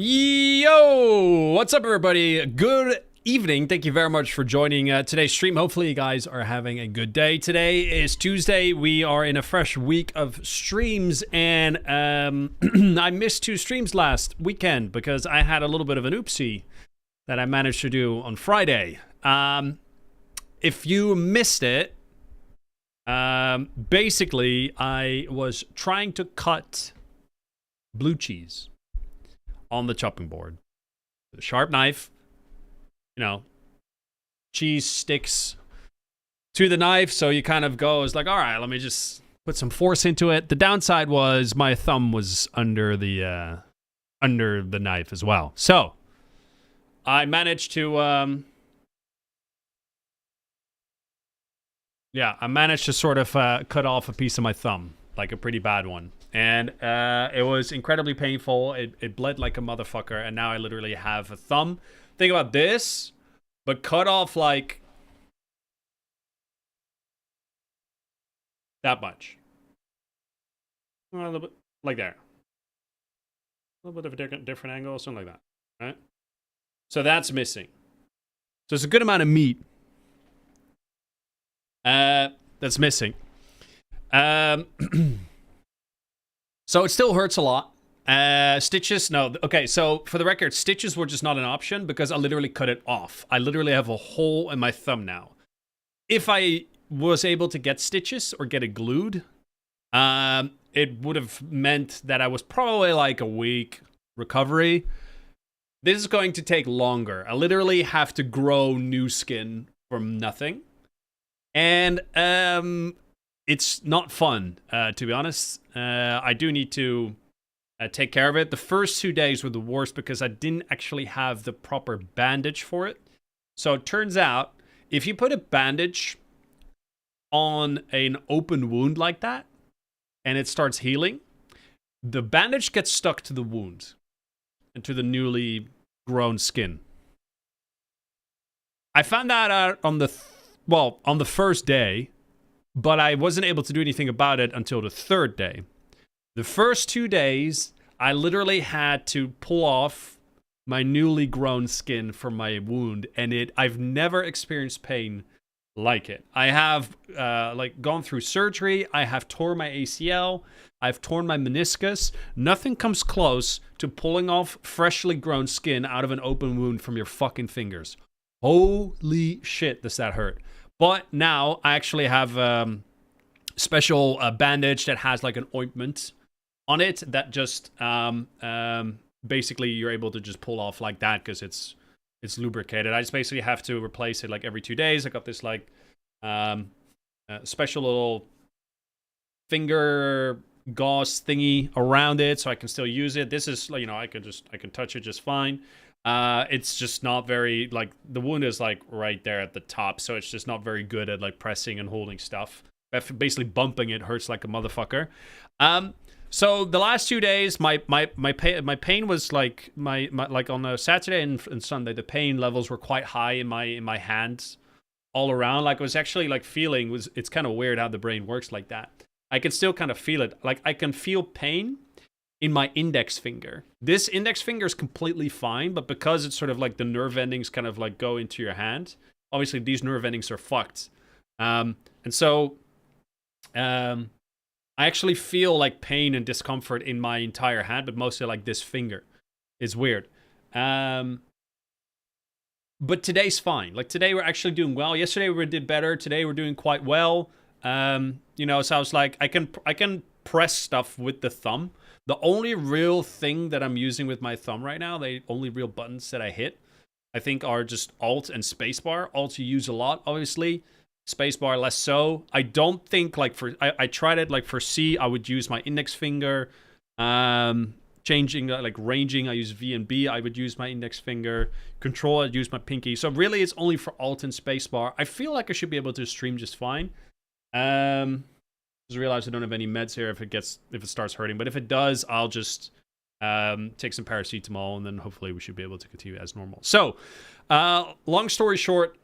Yo, what's up everybody? Good evening. Thank you very much for joining today's stream. Hopefully you guys are having a good day. Today is Tuesday. We are in a fresh week of streams, and I missed 2 streams last weekend because I had a little bit of an oopsie that I managed to do on Friday. If you missed it, basically I was trying to cut blue cheese on the chopping board. The sharp knife, cheese sticks to the knife, so you kind of go, it's like, all right, let me just put some force into it. The downside was my thumb was under the knife as well. So I managed to I managed to sort of cut off a piece of my thumb, like a pretty bad one. And it was incredibly painful. It bled like a motherfucker, and now I literally have a thumb. Think about this, but cut off like that much. A little bit like there. A little bit of a different angle, something like that, right? So that's missing. So it's a good amount of meat that's missing. So it still hurts a lot. Stitches, no. Okay, so for the record, stitches were just not an option because I literally cut it off. I literally have a hole in my thumb now. If I was able to get stitches or get it glued, it would have meant that I was probably like a week recovery. This is going to take longer. I literally have to grow new skin from nothing. And it's not fun, to be honest. I do need to take care of it. The first 2 days were the worst because I didn't actually have the proper bandage for it. So it turns out, if you put a bandage on an open wound like that, and it starts healing, the bandage gets stuck to the wound and to the newly grown skin. I found that out on the first day, but I wasn't able to do anything about it until the 3rd day. The first 2 days, I literally had to pull off my newly grown skin from my wound, and I've never experienced pain like it. I have gone through surgery. I have torn my ACL. I've torn my meniscus. Nothing comes close to pulling off freshly grown skin out of an open wound from your fucking fingers. Holy shit, does that hurt. But now I actually have special bandage that has like an ointment on it that just basically you're able to just pull off like that because it's lubricated. I just basically have to replace it like every 2 days. I got this like special little finger gauze thingy around it so I can still use it. This is, I can touch it just fine. It's just not very, like, the wound is like right there at the top, so it's just not very good at like pressing and holding stuff. Basically bumping it hurts like a motherfucker. So the last 2 days, my pain was like like on a Saturday and Sunday, the pain levels were quite high in my hands all around. Like I was actually like feeling it's kind of weird how the brain works like that. I can still kind of feel it. Like I can feel pain in my index finger. This index finger is completely fine, but because it's sort of like the nerve endings kind of like go into your hand, obviously these nerve endings are fucked. And so I actually feel like pain and discomfort in my entire hand, but mostly like this finger. It's weird. But today's fine. Like today we're actually doing well. Yesterday we did better. Today we're doing quite well. So I was like, I can press stuff with the thumb. The only real thing that I'm using with my thumb right now, the only real buttons that I hit, I think are just Alt and Spacebar. Alt you use a lot, obviously. Spacebar less so. I don't think like I tried it like for C, I would use my index finger. Changing like ranging, I use V and B. I would use my index finger. Control, I'd use my pinky. So really, it's only for Alt and Spacebar. I feel like I should be able to stream just fine. Just realized I don't have any meds here if it starts hurting. But if it does, I'll just take some paracetamol, and then hopefully we should be able to continue as normal. So, long story short.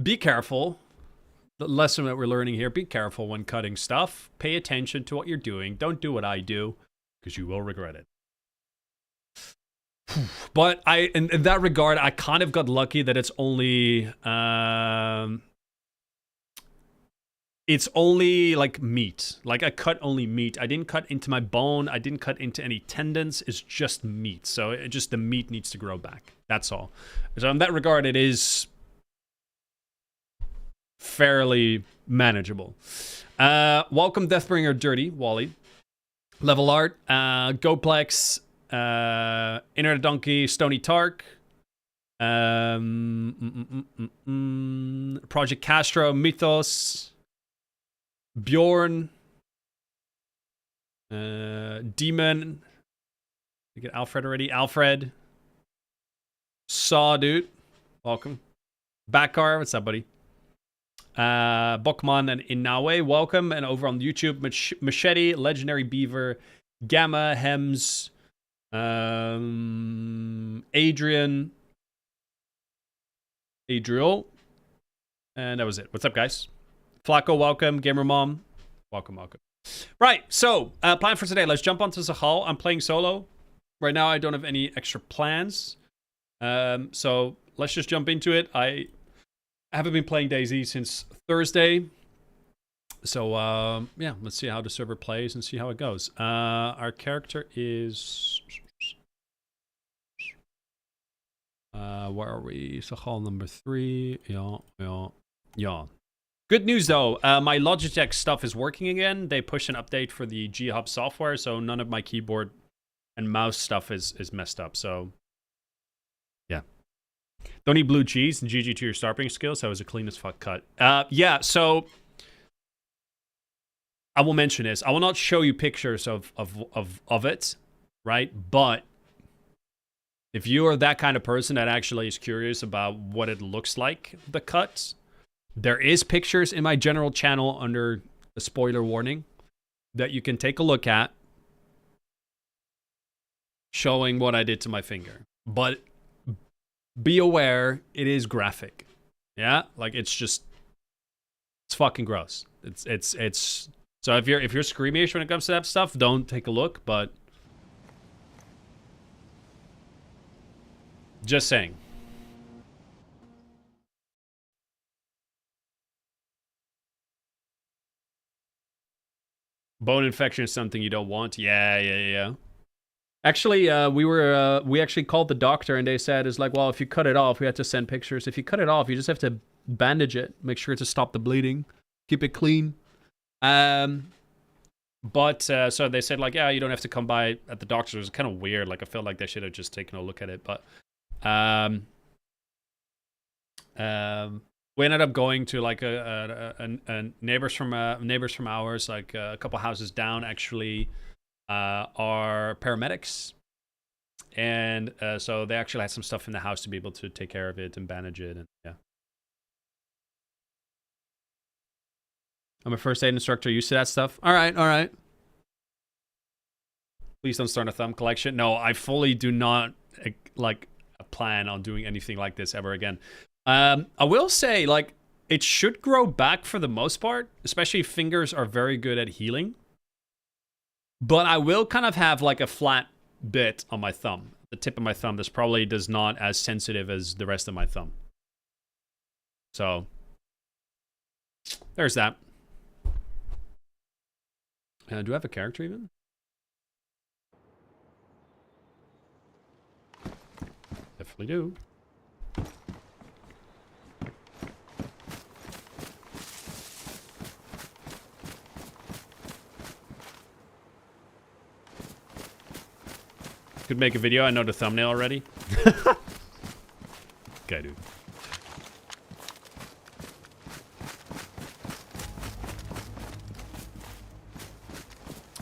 Be careful. The lesson that we're learning here, be careful when cutting stuff. Pay attention to what you're doing. Don't do what I do, because you will regret it. But in that regard, I kind of got lucky that it's only like meat. Like I cut only meat. I didn't cut into my bone. I didn't cut into any tendons. It's just meat. So the meat needs to grow back. That's all. So in that regard, it is fairly manageable. Welcome Deathbringer Dirty, Wally. Level Art, Goplex, Inner Donkey, Stony Tark, Project Castro, Mythos, Bjorn, Demon. We get Alfred already. Alfred, Saw, dude. Welcome. Bakar, what's up, buddy? Bokman and Inawe, welcome. And over on YouTube, Machete, Legendary Beaver, Gamma, Hems, Adrian, Adriel, and that was it. What's up, guys? Flacco, welcome. Gamer Mom, welcome. Right, so plan for today. Let's jump onto Sakhal. I'm playing solo right now. I don't have any extra plans, so let's just jump into it. I haven't been playing DayZ since Thursday, so yeah, let's see how the server plays and see how it goes. Our character is where are we? Sakhal number 3. Yeah. Good news though, my Logitech stuff is working again. They pushed an update for the G-Hub software, so none of my keyboard and mouse stuff is messed up. So yeah. Don't need blue cheese, and GG to your starping skills. That was a clean as fuck cut. Yeah, so I will mention this. I will not show you pictures of it, right? But if you are that kind of person that actually is curious about what it looks like, the cut, there is pictures in my general channel under the spoiler warning that you can take a look at showing what I did to my finger. But be aware, it is graphic. Yeah, like it's fucking gross. It's so if you're squeamish when it comes to that stuff, don't take a look, but just saying. Bone infection is something you don't want. Yeah. Actually, we actually called the doctor and they said, it's like, well, if you cut it off, we had to send pictures. If you cut it off, you just have to bandage it, make sure to stop the bleeding, keep it clean. But so they said, like, yeah, you don't have to come by at the doctor's. It was kind of weird. Like, I felt like they should have just taken a look at it. But we ended up going to like a neighbors from ours, like a couple houses down, actually, are paramedics, and so they actually had some stuff in the house to be able to take care of it and bandage it, and yeah. I'm a first aid instructor, used to that stuff. All right. Please don't start a thumb collection. No, I fully do not like plan on doing anything like this ever again. I will say, like, it should grow back for the most part, especially if fingers are very good at healing. But I will kind of have like a flat bit on my thumb. The tip of my thumb that's probably does not as sensitive as the rest of my thumb. So there's that. Do I have a character even? Definitely do. Could make a video. I know the thumbnail already. Okay, dude.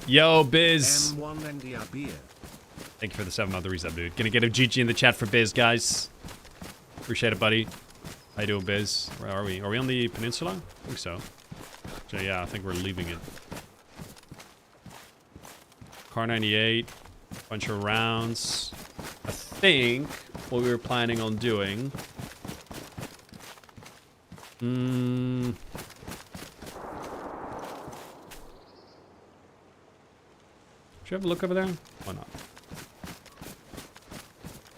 Yo, Biz. Thank you for the 7-month resub, dude. Gonna get a GG in the chat for Biz, guys. Appreciate it, buddy. How you doing, Biz? Where are we? Are we on the peninsula? I think so. So yeah, I think we're leaving it. Car 98. Bunch of rounds. I think what we were planning on doing. Should we have a look over there? Why not?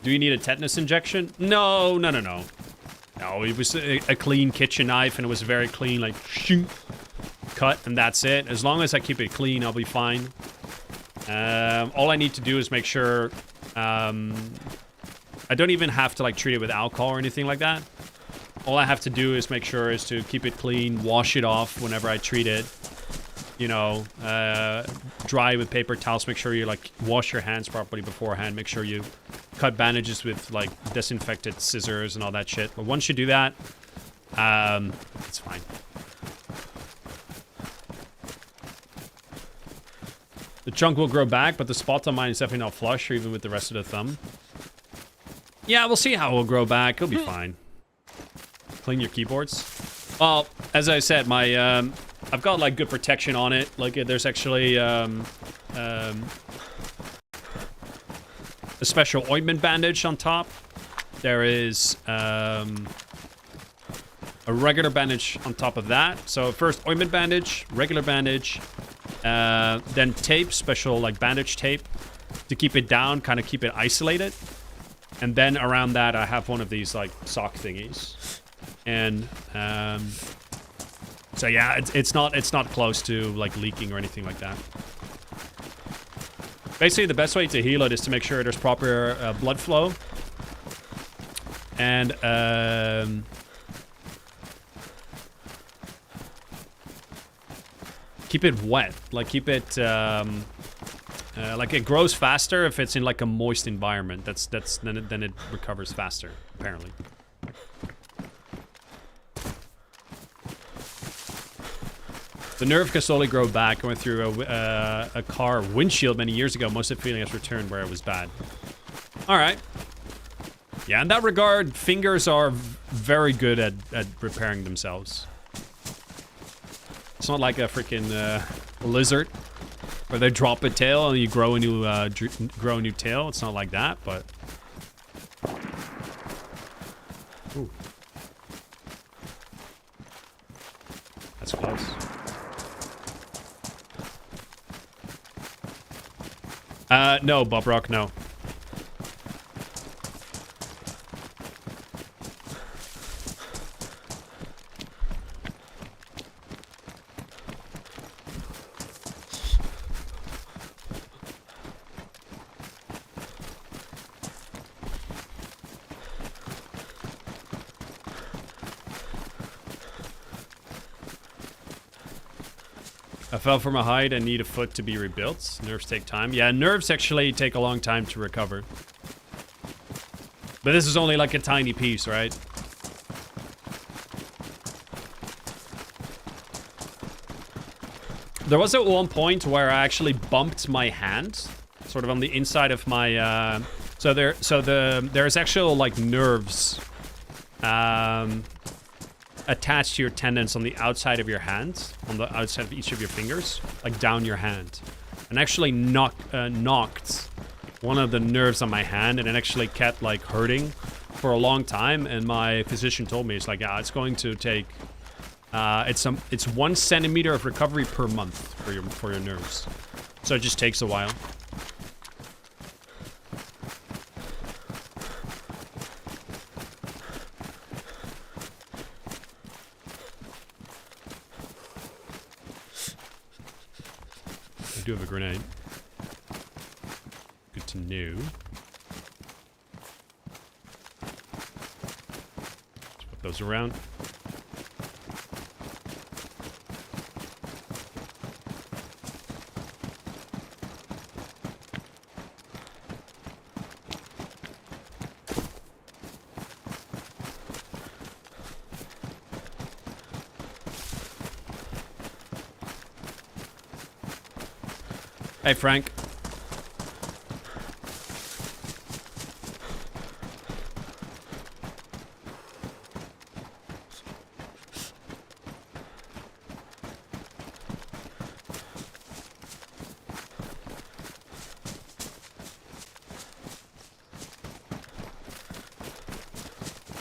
Do you need a tetanus injection? No, no, no, no. No, it was a clean kitchen knife, and it was very clean, like, shing, cut, and that's it. As long as I keep it clean, I'll be fine. All I need to do is make sure... I don't even have to, like, treat it with alcohol or anything like that. All I have to do is make sure is to keep it clean, wash it off whenever I treat it. You know, dry with paper towels. Make sure you, like, wash your hands properly beforehand. Make sure you cut bandages with, like, disinfected scissors and all that shit. But once you do that, it's fine. The chunk will grow back, but the spot on mine is definitely not flush, or even with the rest of the thumb. Yeah, we'll see how it will grow back. It'll be fine. Clean your keyboards. Well, as I said, my, I've got, like, good protection on it. Like, there's actually, a special ointment bandage on top. There is, a regular bandage on top of that. So, first, ointment bandage, regular bandage, then tape, special, like, bandage tape to keep it down, kind of keep it isolated. And then around that, I have one of these, like, sock thingies. And, so yeah, it's not close to, like, leaking or anything like that. Basically, the best way to heal it is to make sure there's proper blood flow. And, keep it wet. Like, keep it, like, it grows faster if it's in, like, a moist environment. Then it recovers faster, apparently. The nerve can slowly grow back. I went through a car windshield many years ago. Most of the feeling has returned where it was bad. All right. Yeah, in that regard, fingers are very good at repairing themselves. It's not like a freaking lizard where they drop a tail and you grow a new tail. It's not like that, but... Ooh. That's close. No, Bob Rock, no. I fell from a height and need a foot to be rebuilt. Nerves take time. Yeah, nerves actually take a long time to recover. But this is only like a tiny piece, right? There was at one point where I actually bumped my hand, sort of on the inside of my, there's actual, like, nerves, attached to your tendons on the outside of your hand, on the outside of each of your fingers, like down your hand, and actually knocked one of the nerves on my hand, and it actually kept, like, hurting for a long time. And my physician told me, it's like, yeah, it's going to take, it's 1 centimeter of recovery per month for your nerves, so it just takes a while. I do have a grenade. Good to know. Let's put those around. Hey, Frank.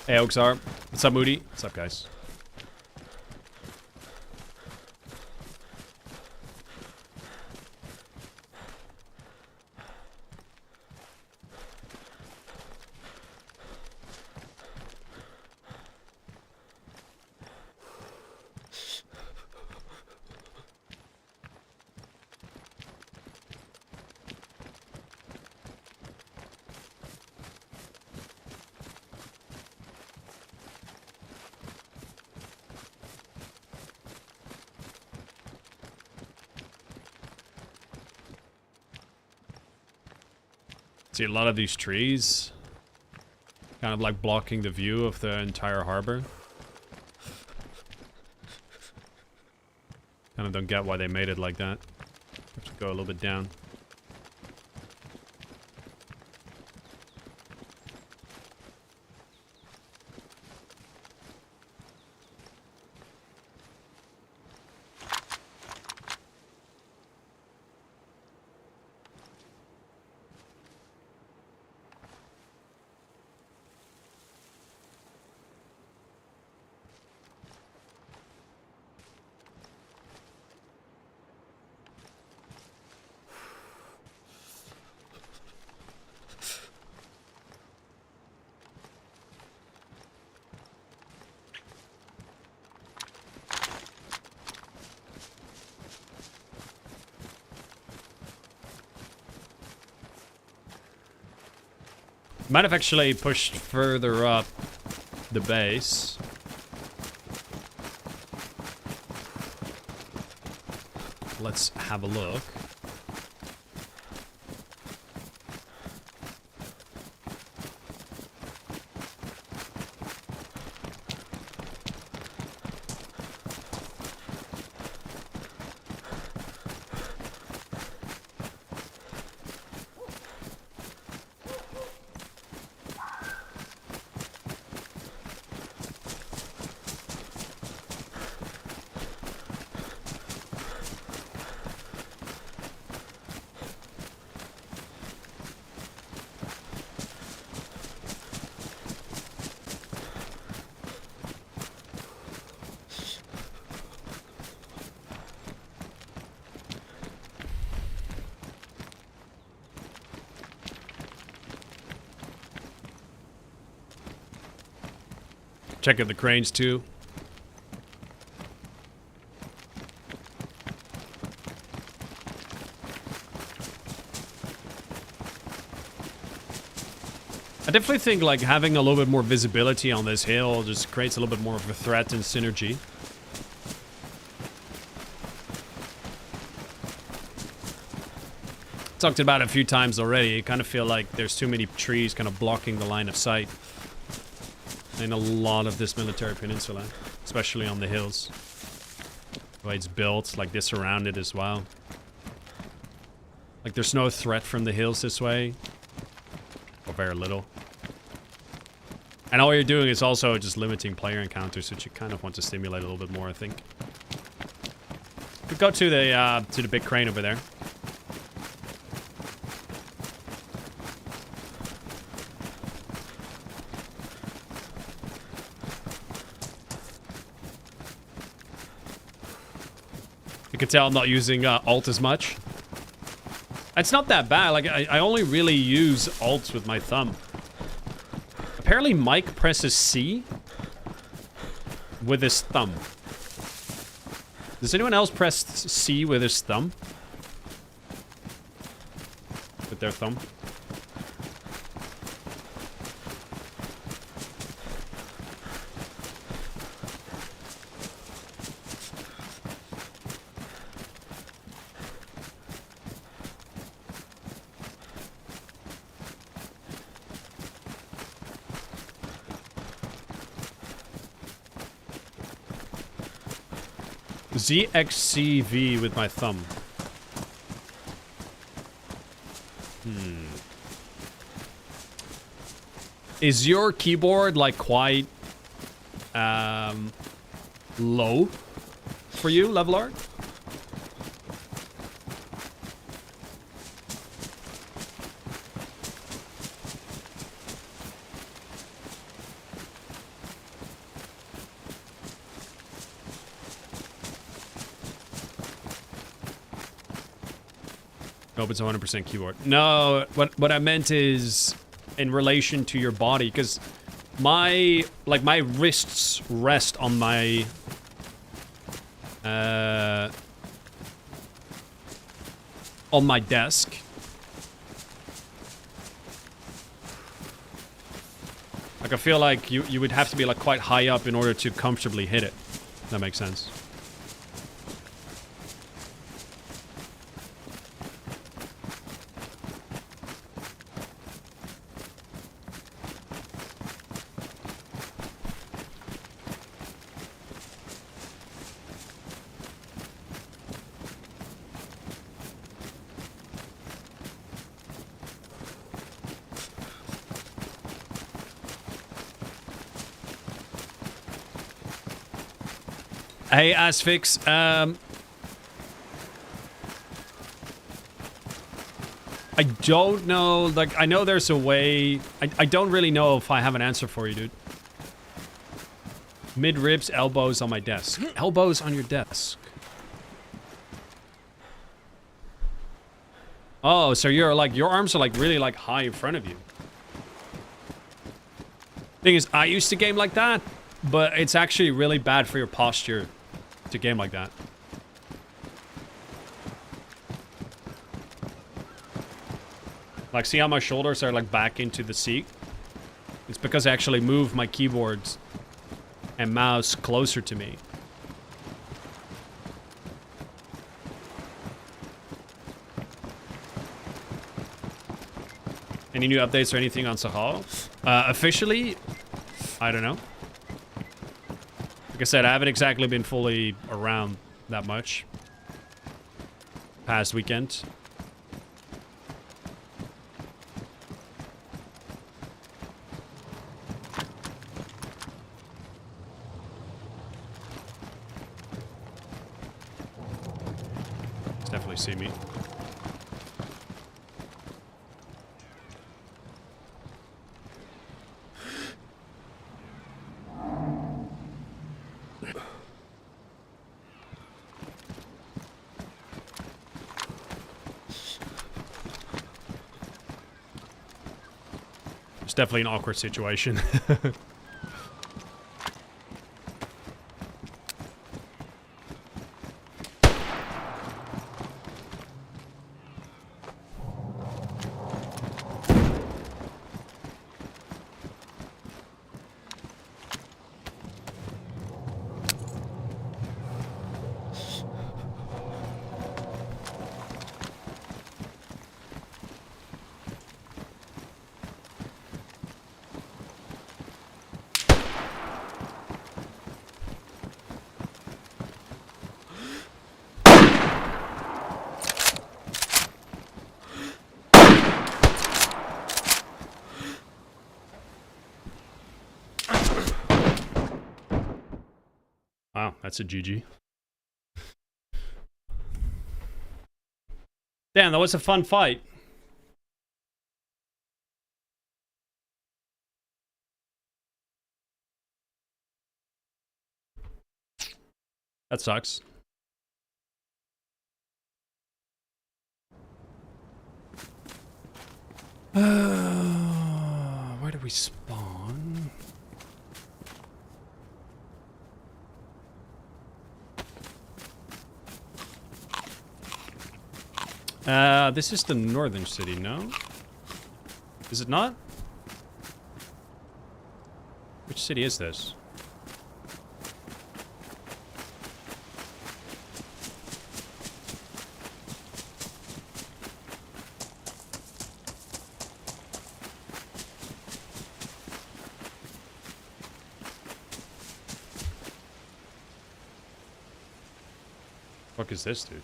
Hey, Oaksar. What's up, Moody? What's up, guys? See a lot of these trees kind of like blocking the view of the entire harbor. Kind of don't get why they made it like that. Have to go a little bit down. Might have actually pushed further up the base. Let's have a look. Check out the cranes too. I definitely think like having a little bit more visibility on this hill just creates a little bit more of a threat and synergy. Talked about it a few times already. I kind of feel like there's too many trees kind of blocking the line of sight in a lot of this military peninsula, especially on the hills. The way it's built, like this around it as well. Like there's no threat from the hills this way, or very little. And all you're doing is also just limiting player encounters, which you kind of want to stimulate a little bit more, I think. Could go to the big crane over there. You can tell I'm not using alt as much. It's not that bad. Like I only really use alt with my thumb. Apparently Mike presses C with his thumb. Does anyone else press C with his thumb? With their thumb? ZXCV with my thumb. Is your keyboard like quite low for you, level art? Nope, it's 100% keyboard. No, what I meant is in relation to your body, because my wrists rest on my desk. Like I feel like you would have to be like quite high up in order to comfortably hit it. If that makes sense. Hey, Asphyx. I don't know. Like, I know there's a way. I don't really know if I have an answer for you, dude. Mid ribs, elbows on my desk. Elbows on your desk. Oh, so you're like, your arms are like really like high in front of you. Thing is, I used to game like that, but it's actually really bad for your posture to game like that. Like, see how my shoulders are like back into the seat? It's because I actually move my keyboards and mouse closer to me. Any new updates or anything on Sakhal? Officially, I don't know. Like I said, I haven't exactly been fully around that much. Past weekend. Definitely see me. It's definitely an awkward situation. Wow, that's a GG. Damn, that was a fun fight. That sucks. Where do we spawn? This is the northern city, no? Is it not? Which city is this? Fuck is this, dude?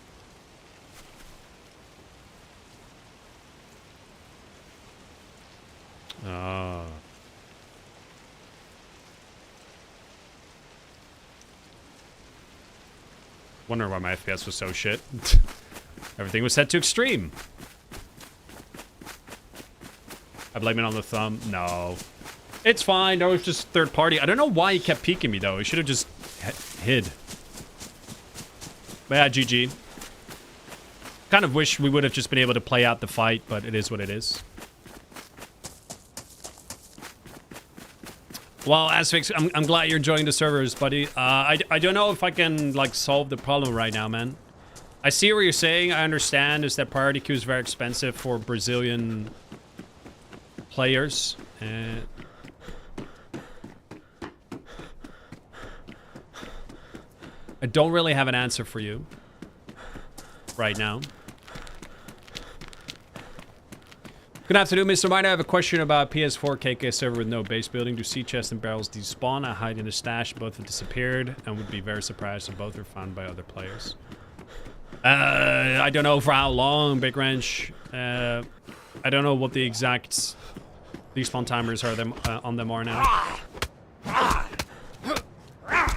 Wonder why my FPS was so shit. Everything was set to extreme. I blame it on the thumb. No. It's fine. That was just third party. I don't know why he kept peeking me, though. He should have just hid. But yeah, GG. Kind of wish we would have just been able to play out the fight, but it is what it is. Well, Asphyx, I'm glad you're enjoying the servers, buddy. I don't know if I can, like, solve the problem right now, man. I see what you're saying. I understand is that priority queue is very expensive for Brazilian players. I don't really have an answer for you right now. Good afternoon, Mr. Miner. I have a question about PS4 KK server with no base building. Do sea chests and barrels despawn? I hide in the stash. Both have disappeared and would be very surprised if both are found by other players. I don't know for how long, Big Wrench. I don't know what the exact despawn timers are on them are now.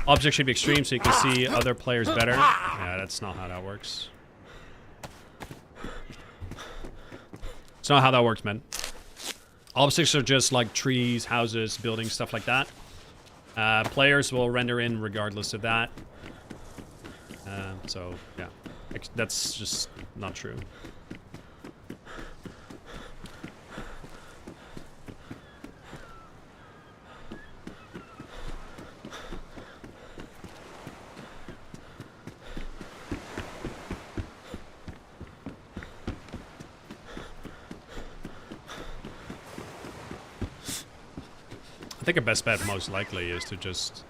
Object should be extreme so you can see other players better. Yeah, that's not how that works. It's not how that works, man. Objects are just like trees, houses, buildings, stuff like that. Players will render in regardless of that. So, yeah. That's just not true. I think a best bet most likely is to just...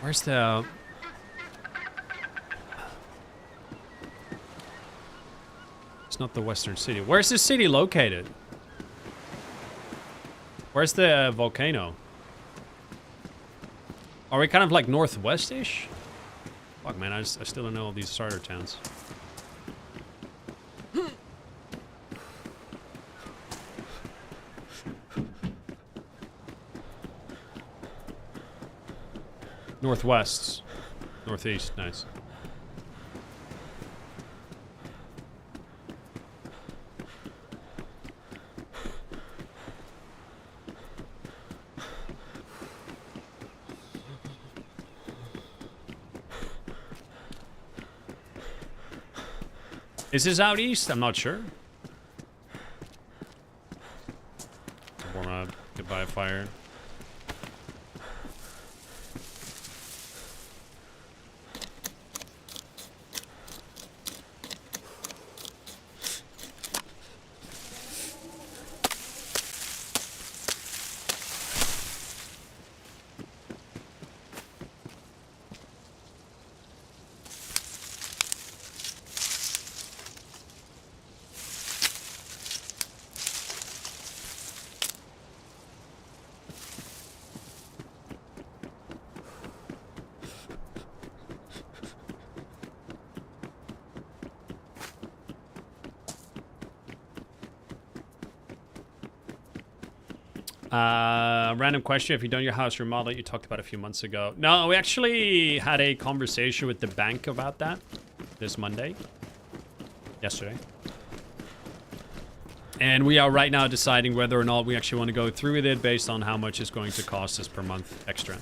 where's the... It's not the Western City. Where's the city located? Where's the volcano? Are we kind of like northwest-ish? Fuck, man, I still don't know all these starter towns. Northwest. Northeast, nice. Is this out east? I'm not sure. Warm up, goodbye fire. Random question. If you done your house remodel you talked about a few months ago. No, we actually had a conversation with the bank about that this Monday. Yesterday. And we are right now deciding whether or not we actually want to go through with it based on how much it's going to cost us per month extra.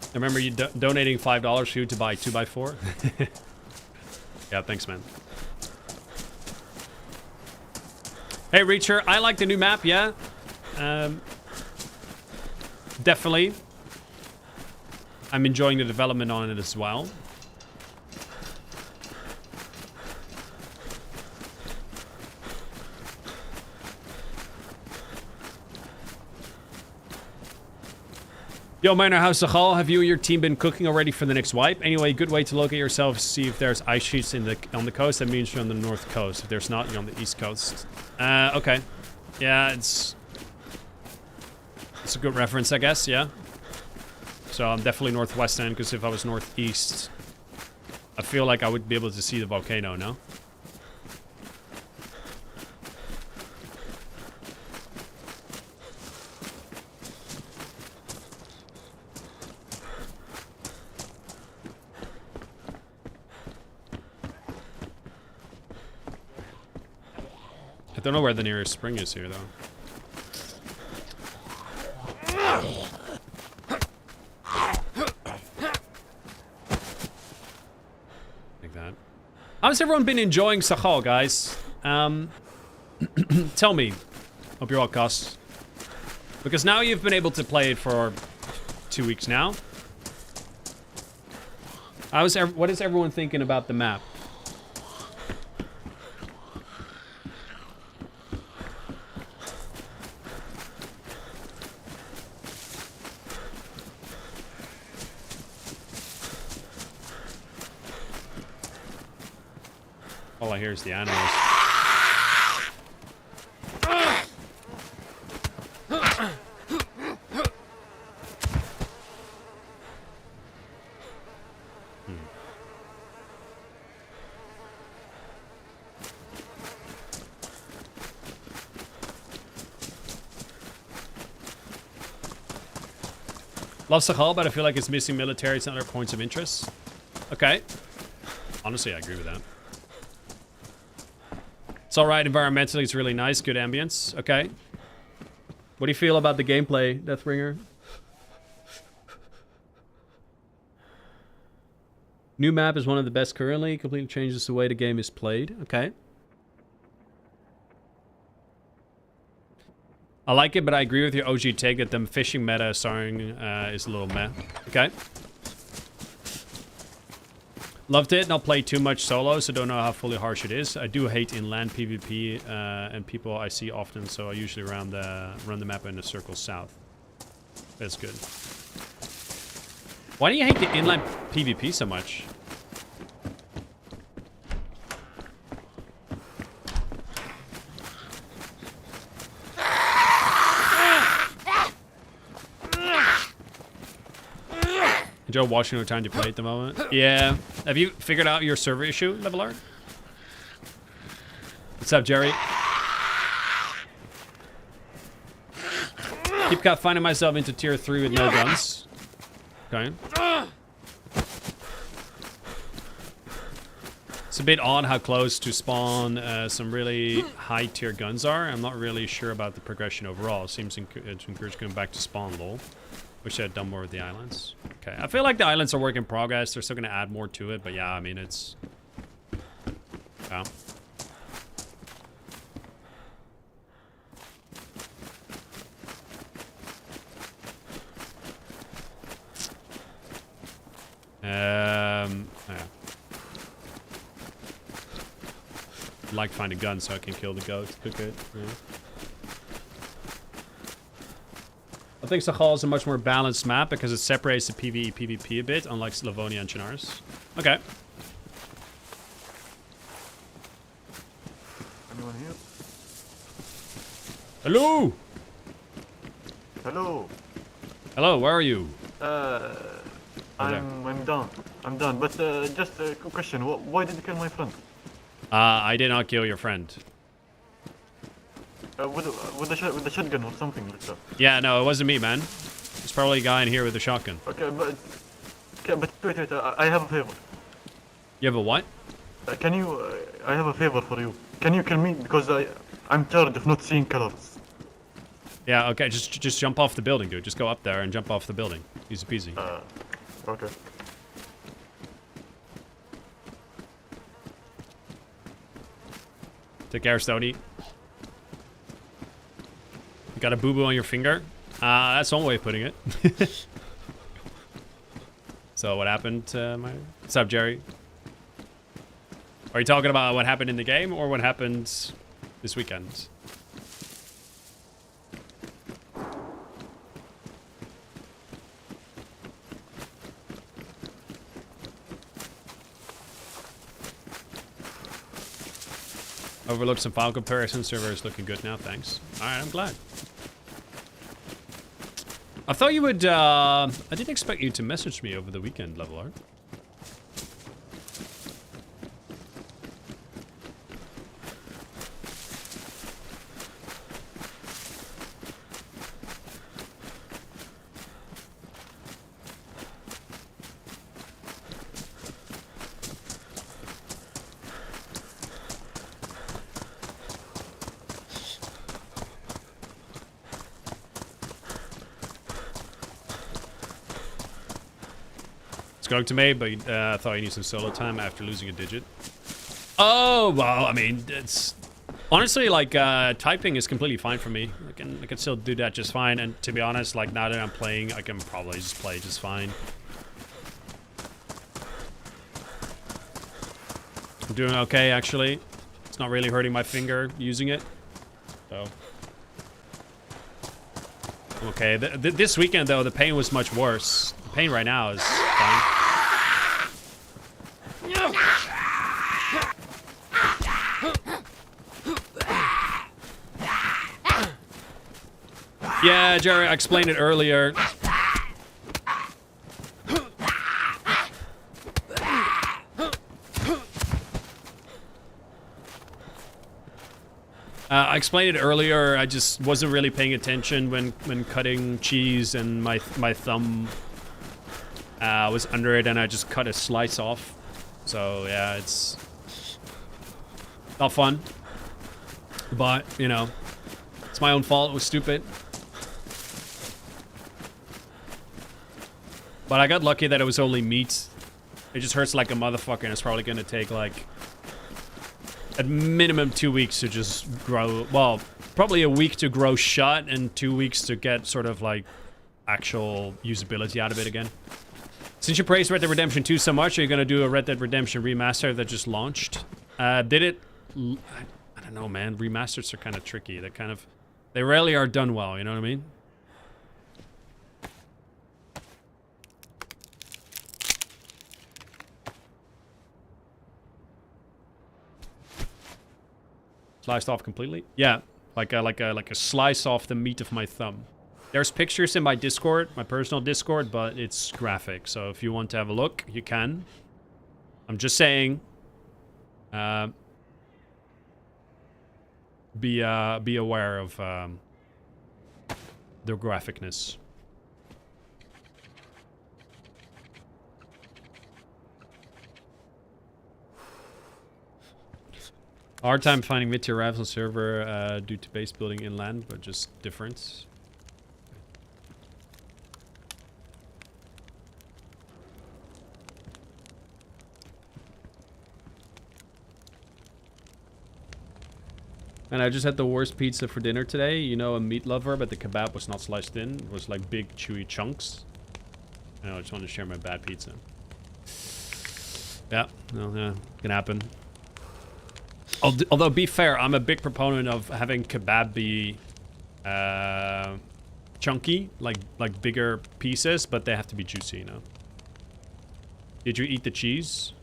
I remember you donating $5 for you to buy 2x4. Yeah, thanks, man. Hey, Reacher, I like the new map, yeah. Definitely. I'm enjoying the development on it as well. Yo, Miner, how's Sakhal? Have you and your team been cooking already for the next wipe? Anyway, good way to locate yourself, see if there's ice sheets on the coast. That means you're on the north coast. If there's not, you're on the east coast. Okay. Yeah, it's a good reference, I guess, yeah. So I'm definitely northwest end, because if I was northeast, I feel like I would be able to see the volcano, no? I don't know where the nearest spring is here, though. Like that. How's everyone been enjoying Sakhal, guys? Tell me. Hope you're all cussed. Because now you've been able to play it for 2 weeks now. What is everyone thinking about the map? All I hear is the animals. Love Sakhal, but I feel like it's missing military and other points of interest. Okay. Honestly, I agree with that. It's alright, environmentally it's really nice, good ambience. Okay. What do you feel about the gameplay, Deathbringer? New map is one of the best currently. Completely changes the way the game is played. Okay. I like it, but I agree with your OG take that the fishing meta starring is a little meh. Okay. Loved it. Not played too much solo, so don't know how fully harsh it is. I do hate inland PvP and people I see often, so I usually run the map in a circle south. That's good. Why do you hate the inland PvP so much? Enjoy watching what time you play at the moment. Yeah. Have you figured out your server issue, Level Art? What's up, Jerry? Keep finding myself into tier 3 with no guns. Okay. It's a bit odd how close to spawn some really high tier guns are. I'm not really sure about the progression overall. It seems to encourage going back to spawn, lol. Wish I had done more with the islands. Okay, I feel like the islands are work in progress. They're still going to add more to it, but yeah, I mean, it's... Yeah. Yeah. I'd like to find a gun so I can kill the goats, cook it. Yeah. I think Sakhal is a much more balanced map because it separates the PvE PvP a bit, unlike Slavonia and Chinaris. Okay. Anyone here? Hello! Hello. Hello, where are you? I'm done. I'm done. But just a quick question. Why did you kill my friend? I did not kill your friend. With the shotgun or something like that. Yeah, no, it wasn't me, man. It's probably a guy in here with a shotgun. Okay, but wait. I have a favor. You have a what? Can you? I have a favor for you. Can you kill me because I'm tired of not seeing colors. Yeah, okay, just jump off the building, dude. Just go up there and jump off the building. Easy peasy. Okay. Take care, Stody. You got a boo-boo on your finger? That's one way of putting it. So what happened, What's up, Jerry? Are you talking about what happened in the game or what happened this weekend? Overlooked some file comparison. Server is looking good now, thanks. Alright, I'm glad. I thought you would, I didn't expect you to message me over the weekend, Level Art. It's going to me, but I thought you need some solo time after losing a digit. Oh, well, I mean, it's... Honestly, like, typing is completely fine for me. I can still do that just fine, and to be honest, like, now that I'm playing, I can probably just play just fine. I'm doing okay, actually. It's not really hurting my finger using it. So... Okay, this weekend, though, the pain was much worse. The pain right now is fine. Yeah, Jerry, I explained it earlier. I explained it earlier. I just wasn't really paying attention when cutting cheese, and my thumb was under it and I just cut a slice off. So yeah, it's not fun. But, you know, it's my own fault. It was stupid. But I got lucky that it was only meat. It just hurts like a motherfucker, and it's probably gonna take like at minimum 2 weeks to just grow. Well, probably a week to grow shut and 2 weeks to get sort of like actual usability out of it again. Since you praised Red Dead Redemption 2 so much, are you gonna do a Red Dead Redemption remaster that just launched? Did it? I don't know, man. Remasters are kind of tricky. They rarely are done well. You know what I mean? Sliced off completely? Yeah, like a slice off the meat of my thumb. There's pictures in my Discord, my personal Discord, but it's graphic. So if you want to have a look, you can. I'm just saying. Be aware of the graphicness. Hard time finding mid-tier rivals on server due to base building inland, but just difference. And I just had the worst pizza for dinner today. You know, a meat lover, but the kebab was not sliced in. It was like big, chewy chunks. I just wanted to share my bad pizza. Yeah, no, yeah, can happen. Although, be fair, I'm a big proponent of having kebab be chunky, like bigger pieces, but they have to be juicy, you know. Did you eat the cheese?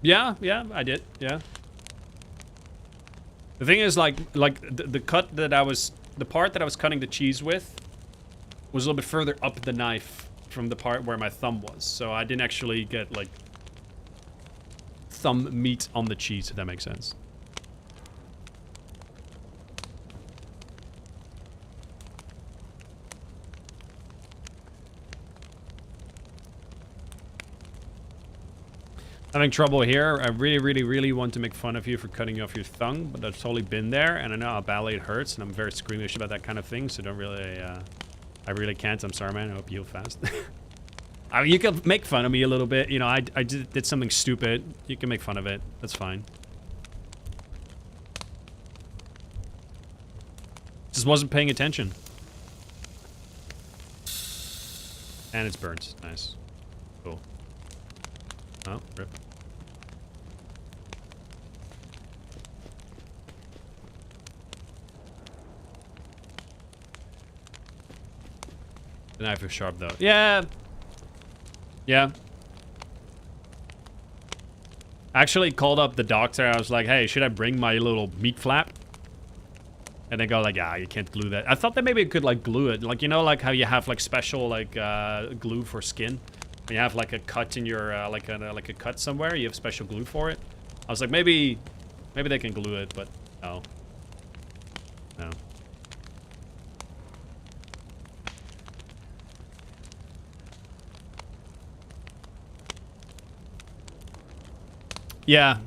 Yeah, I did. Yeah. The thing is, like the cut that the part that I was cutting the cheese with was a little bit further up the knife from the part where my thumb was, so I didn't actually get like thumb meat on the cheese, if that makes sense. Having trouble here. I really want to make fun of you for cutting off your tongue, but I've totally been there, and I know how badly it hurts, and I'm very squeamish about that kind of thing, so don't really, I really can't. I'm sorry, man. I hope you heal fast. I mean, you can make fun of me a little bit. You know, I did something stupid. You can make fun of it. That's fine. Just wasn't paying attention. And it's burnt. Nice. Cool. Oh, rip. The knife is sharp, though. Yeah. Yeah. Actually called up the doctor. I was like, hey, should I bring my little meat flap? And they go like, yeah, you can't glue that. I thought that maybe it could like glue it. Like, you know, like how you have like special like glue for skin. When you have like a cut in your like a cut somewhere, you have special glue for it. I was like, maybe they can glue it, but no. No. Yeah,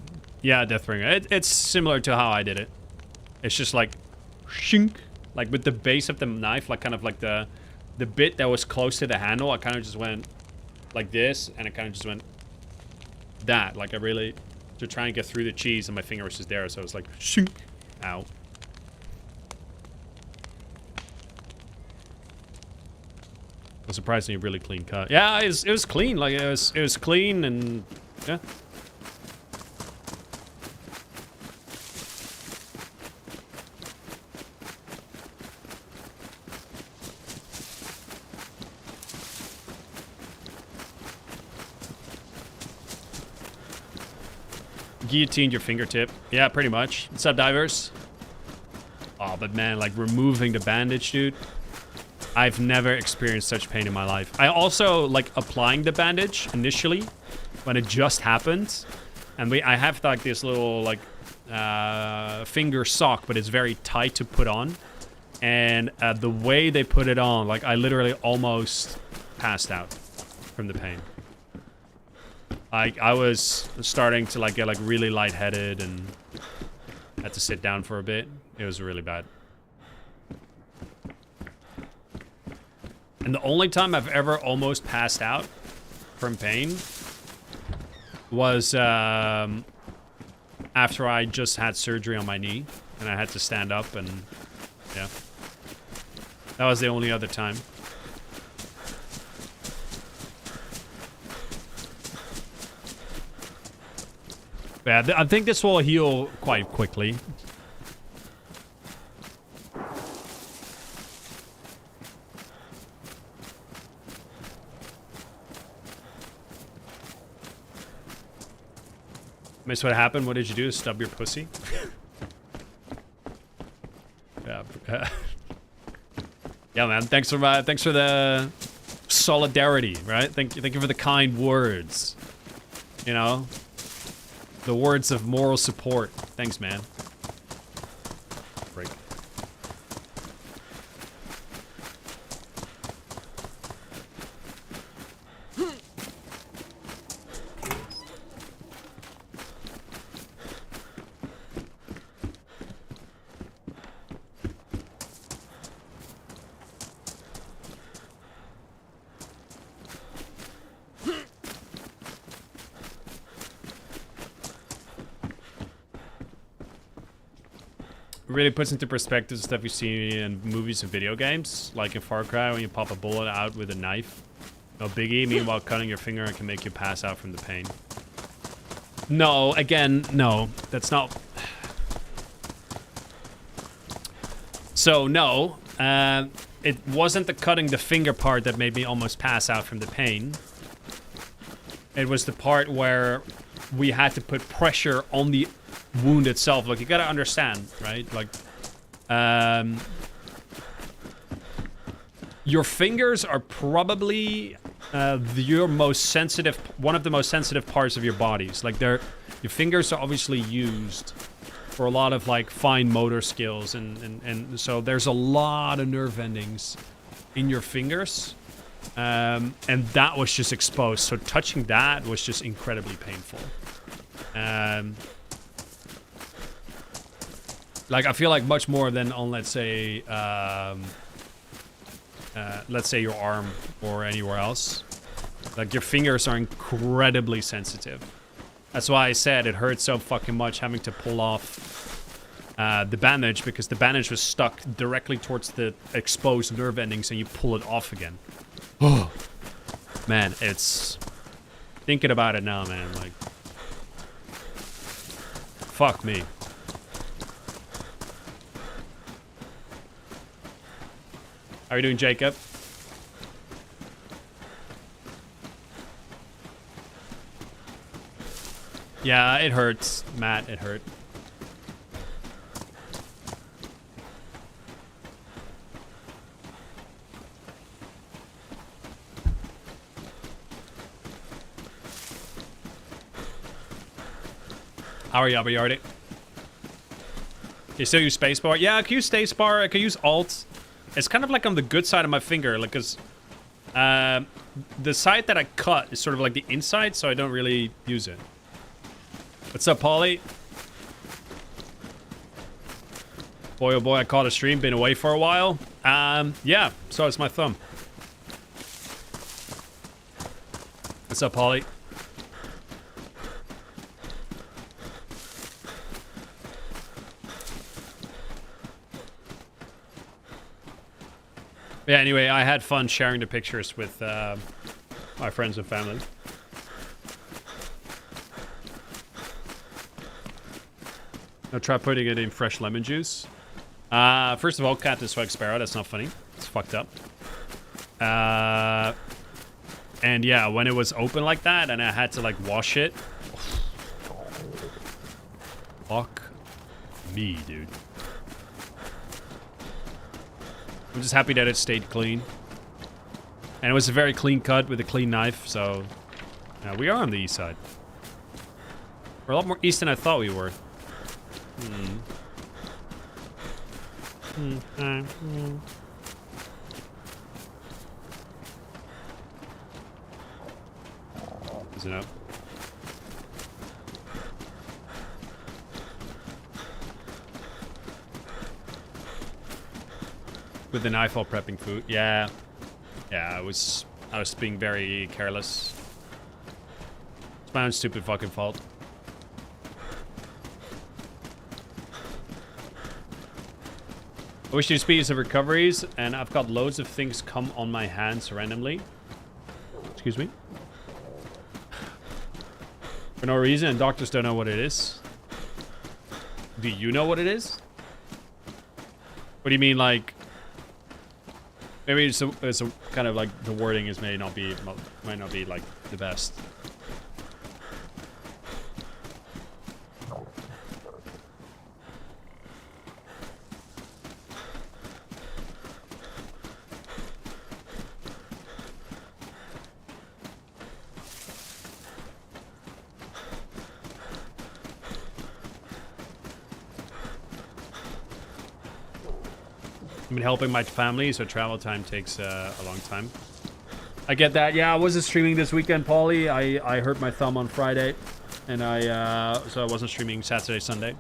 Deathbringer. It's similar to how I did it. It's just like, shink, like with the base of the knife, like kind of like the bit that was close to the handle. I kind of just went like this, and it kind of just went that. Like I really to try and get through the cheese, and my finger was just there, so it was like, shink, ow. A surprisingly really clean cut. Yeah, it was clean. Like it was clean, and yeah. Guillotined your fingertip. Yeah, pretty much. What's up, divers? Oh, but man, like removing the bandage, dude. I've never experienced such pain in my life. I also like applying the bandage initially when it just happened. And I have like this little like finger sock, but it's very tight to put on. And the way they put it on, like, I literally almost passed out from the pain. I was starting to, like, get, like, really lightheaded and had to sit down for a bit. It was really bad. And the only time I've ever almost passed out from pain was after I just had surgery on my knee and I had to stand up, and yeah. That was the only other time. Yeah, I think this will heal quite quickly. Miss, what happened? What did you do? Stub your pussy? Yeah. Yeah, man. Thanks for the solidarity, right? Thank you for the kind words. You know, the words of moral support. Thanks, man. Break. Really puts into perspective stuff you see in movies and video games, like in Far Cry when you pop a bullet out with a knife. No biggie, meanwhile cutting your finger can make you pass out from the pain. No, again, no, that's not... So, no, it wasn't the cutting the finger part that made me almost pass out from the pain. It was the part where we had to put pressure on the wound itself. Like, you gotta understand, right? Like, your fingers are probably your most sensitive, one of the most sensitive parts of your bodies. Like, your fingers are obviously used for a lot of, like, fine motor skills, and so there's a lot of nerve endings in your fingers, and that was just exposed. So touching that was just incredibly painful. Like, I feel like much more than on, let's say your arm or anywhere else. Like, your fingers are incredibly sensitive. That's why I said it hurt so fucking much having to pull off the bandage, because the bandage was stuck directly towards the exposed nerve endings and you pull it off again. Oh, man, it's... Thinking about it now, man, like... Fuck me. How are you doing, Jacob? Yeah, it hurts, Matt. It hurt. How are you, Abayardi? You still use spacebar? Yeah, I can use spacebar. I can use alt. It's kind of like on the good side of my finger, like, cause the side that I cut is sort of like the inside, so I don't really use it. What's up, Paulie? Boy, oh boy, I caught a stream. Been away for a while. Yeah, so it's my thumb. What's up, Paulie? Yeah, anyway, I had fun sharing the pictures with my friends and family. I'll try putting it in fresh lemon juice. First of all, Captain Swag Sparrow, that's not funny. It's fucked up. And yeah, when it was open like that and I had to, like, wash it. Fuck me, dude. I'm just happy that it stayed clean. And it was a very clean cut with a clean knife, so... Yeah, we are on the east side. We're a lot more east than I thought we were. Is it up? With the knife while prepping food. Yeah. Yeah, I was being very careless. It's my own stupid fucking fault. I wish you speeds of recoveries, and I've got loads of things come on my hands randomly. Excuse me. For no reason, and doctors don't know what it is. Do you know what it is? What do you mean, like... Maybe it's a kind of like the wording is might not be like the best. I've been helping my family, so travel time takes a long time. I get that. Yeah, I wasn't streaming this weekend, Paulie. I hurt my thumb on Friday, and so I wasn't streaming Saturday, Sunday.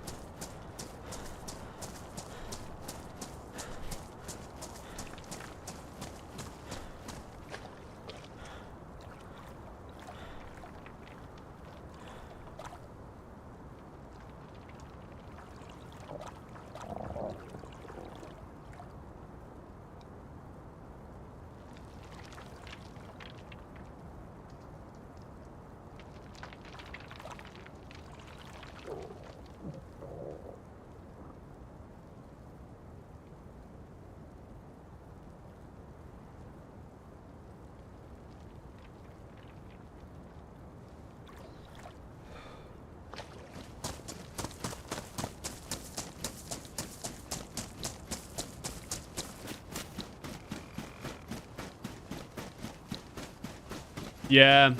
Yeah.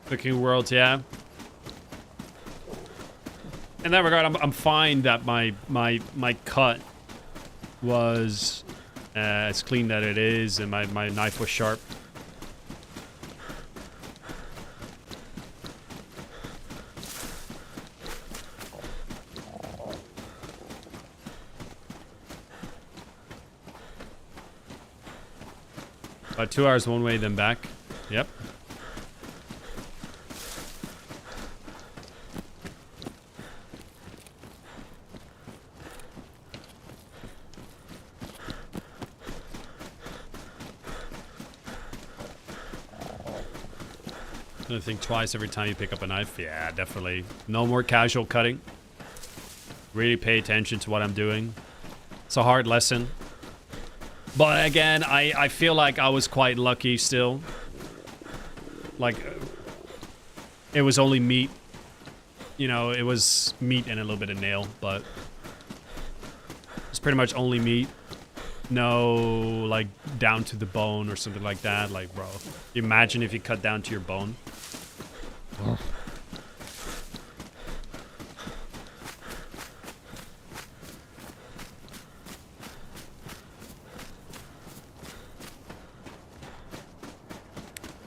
Cooking World, yeah. In that regard, I'm fine that my cut was as clean that it is, and my knife was sharp. About 2 hours one way, then back. Yep. Gonna think twice every time you pick up a knife. Yeah, definitely. No more casual cutting. Really pay attention to what I'm doing. It's a hard lesson. But again, I feel like I was quite lucky still. Like, it was only meat. You know, it was meat and a little bit of nail, but it's pretty much only meat. No, like, down to the bone or something like that. Like, bro, imagine if you cut down to your bone.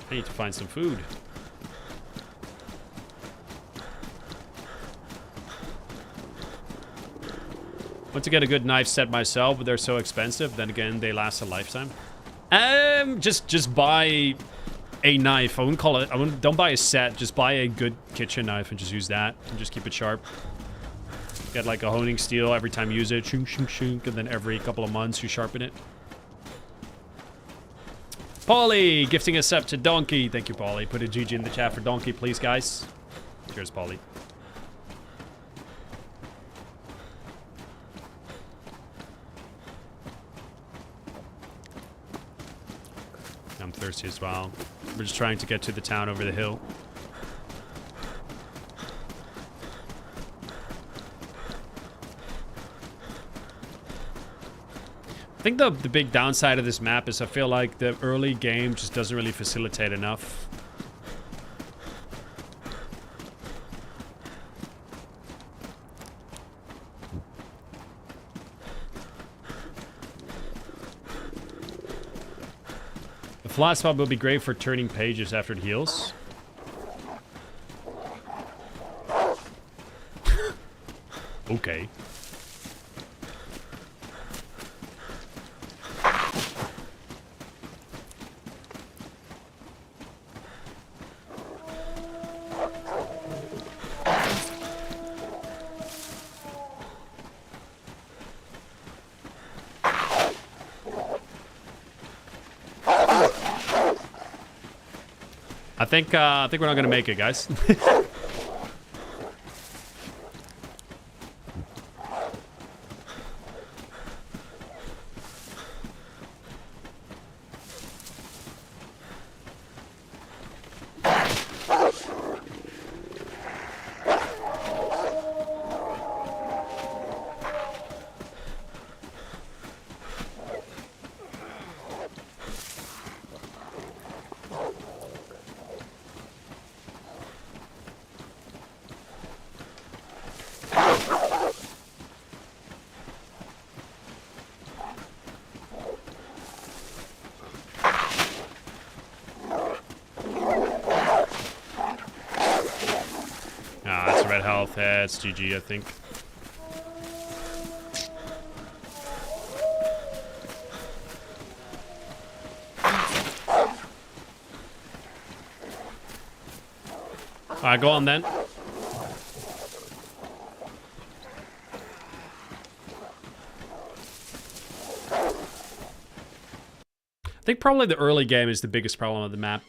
I need to find some food. Want to get a good knife set myself, but they're so expensive. Then again, they last a lifetime. Just buy a knife. I wouldn't call it. Don't buy a set. Just buy a good kitchen knife and just use that and just keep it sharp. Get like a honing steel every time you use it, shunk, shunk, shunk, and then every couple of months you sharpen it. Paulie, gifting a sub to Donkey. Thank you, Paulie. Put a GG in the chat for Donkey, please, guys. Cheers, Paulie. I'm thirsty as well. We're just trying to get to the town over the hill. I think the big downside of this map is I feel like the early game just doesn't really facilitate enough. flat spot will be great for turning pages after it heals. Okay. I think we're not gonna make it, guys. Red health, it's GG, I think. Alright, go on then. I think probably the early game is the biggest problem of the map.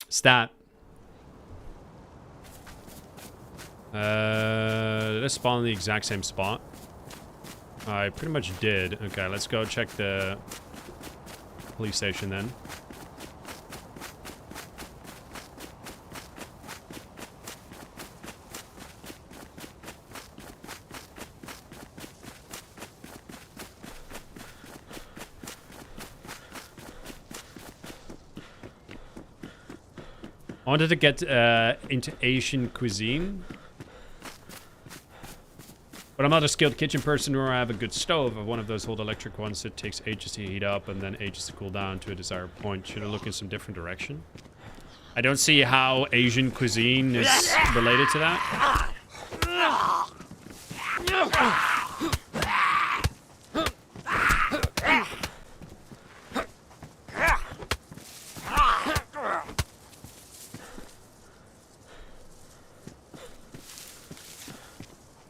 Stat. Did I spawn in the exact same spot? I pretty much did. Okay, let's go check the police station then. I wanted to get into Asian cuisine. But I'm not a skilled kitchen person, nor I have a good stove. I have one of those old electric ones that takes ages to heat up and then ages to cool down to a desired point. Should I look in some different direction? I don't see how Asian cuisine is related to that.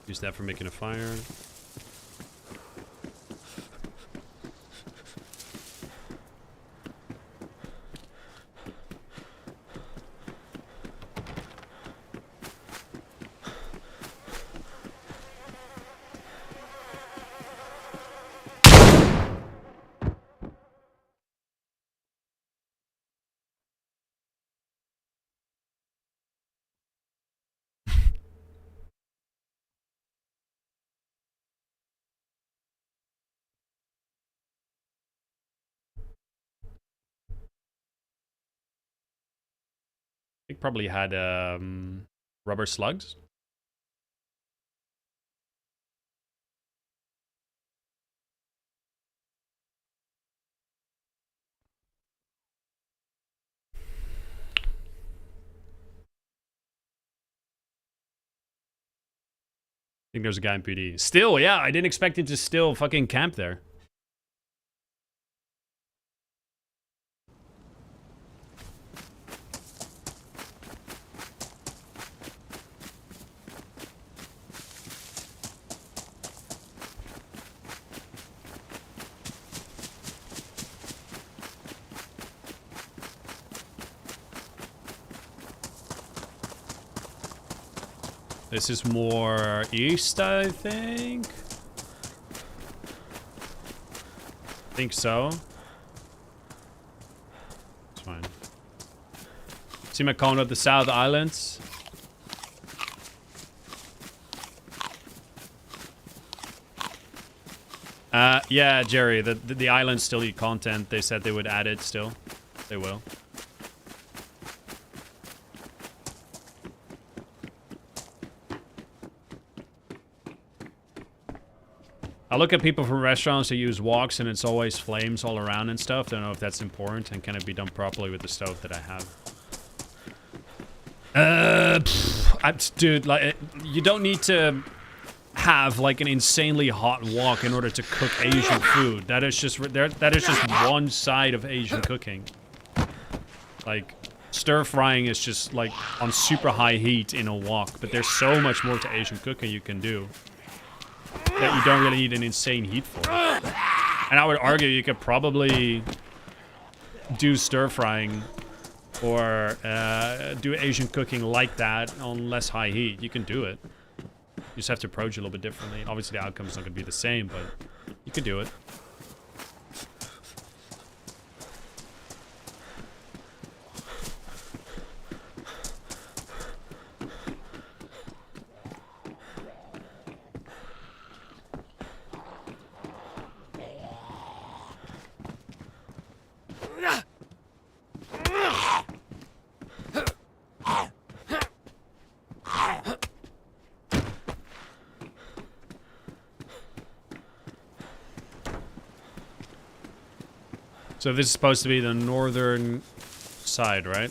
Use that for making a fire. I think probably had rubber slugs. I think there's a guy in PD. Still, yeah, I didn't expect it to still fucking camp there. This is more east, I think. I think so. It's fine. See my cone of the South Islands? Yeah, Jerry, the islands still eat content. They said they would add it still. They will. I look at people from restaurants that use woks and it's always flames all around and stuff. Don't know if that's important and can it be done properly with the stove that I have. Dude, like, you don't need to have like an insanely hot wok in order to cook Asian food. That is just one side of Asian cooking. Like, stir frying is just like on super high heat in a wok, but there's so much more to Asian cooking you can do that you don't really need an insane heat for. And I would argue you could probably do stir frying or do Asian cooking like that on less high heat. You can do it. You just have to approach it a little bit differently. Obviously the outcome's not going to be the same, but you could do it. So this is supposed to be the northern side, right?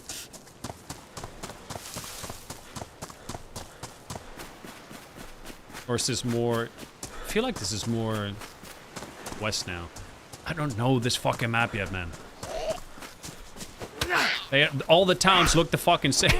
Or is this more... I feel like this is more west now. I don't know this fucking map yet, man. All the towns look the fucking same.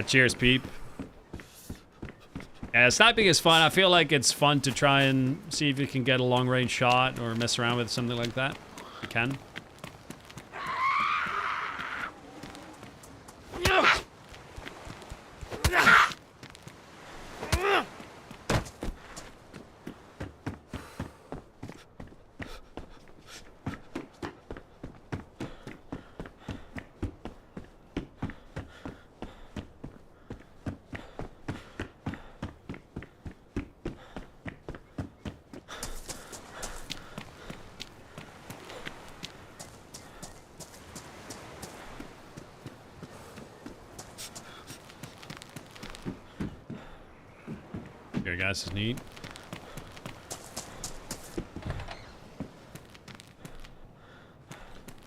Cheers, peep. Yeah, sniping is fun. I feel like it's fun to try and see if you can get a long-range shot or mess around with something like that. You can. Gas is neat.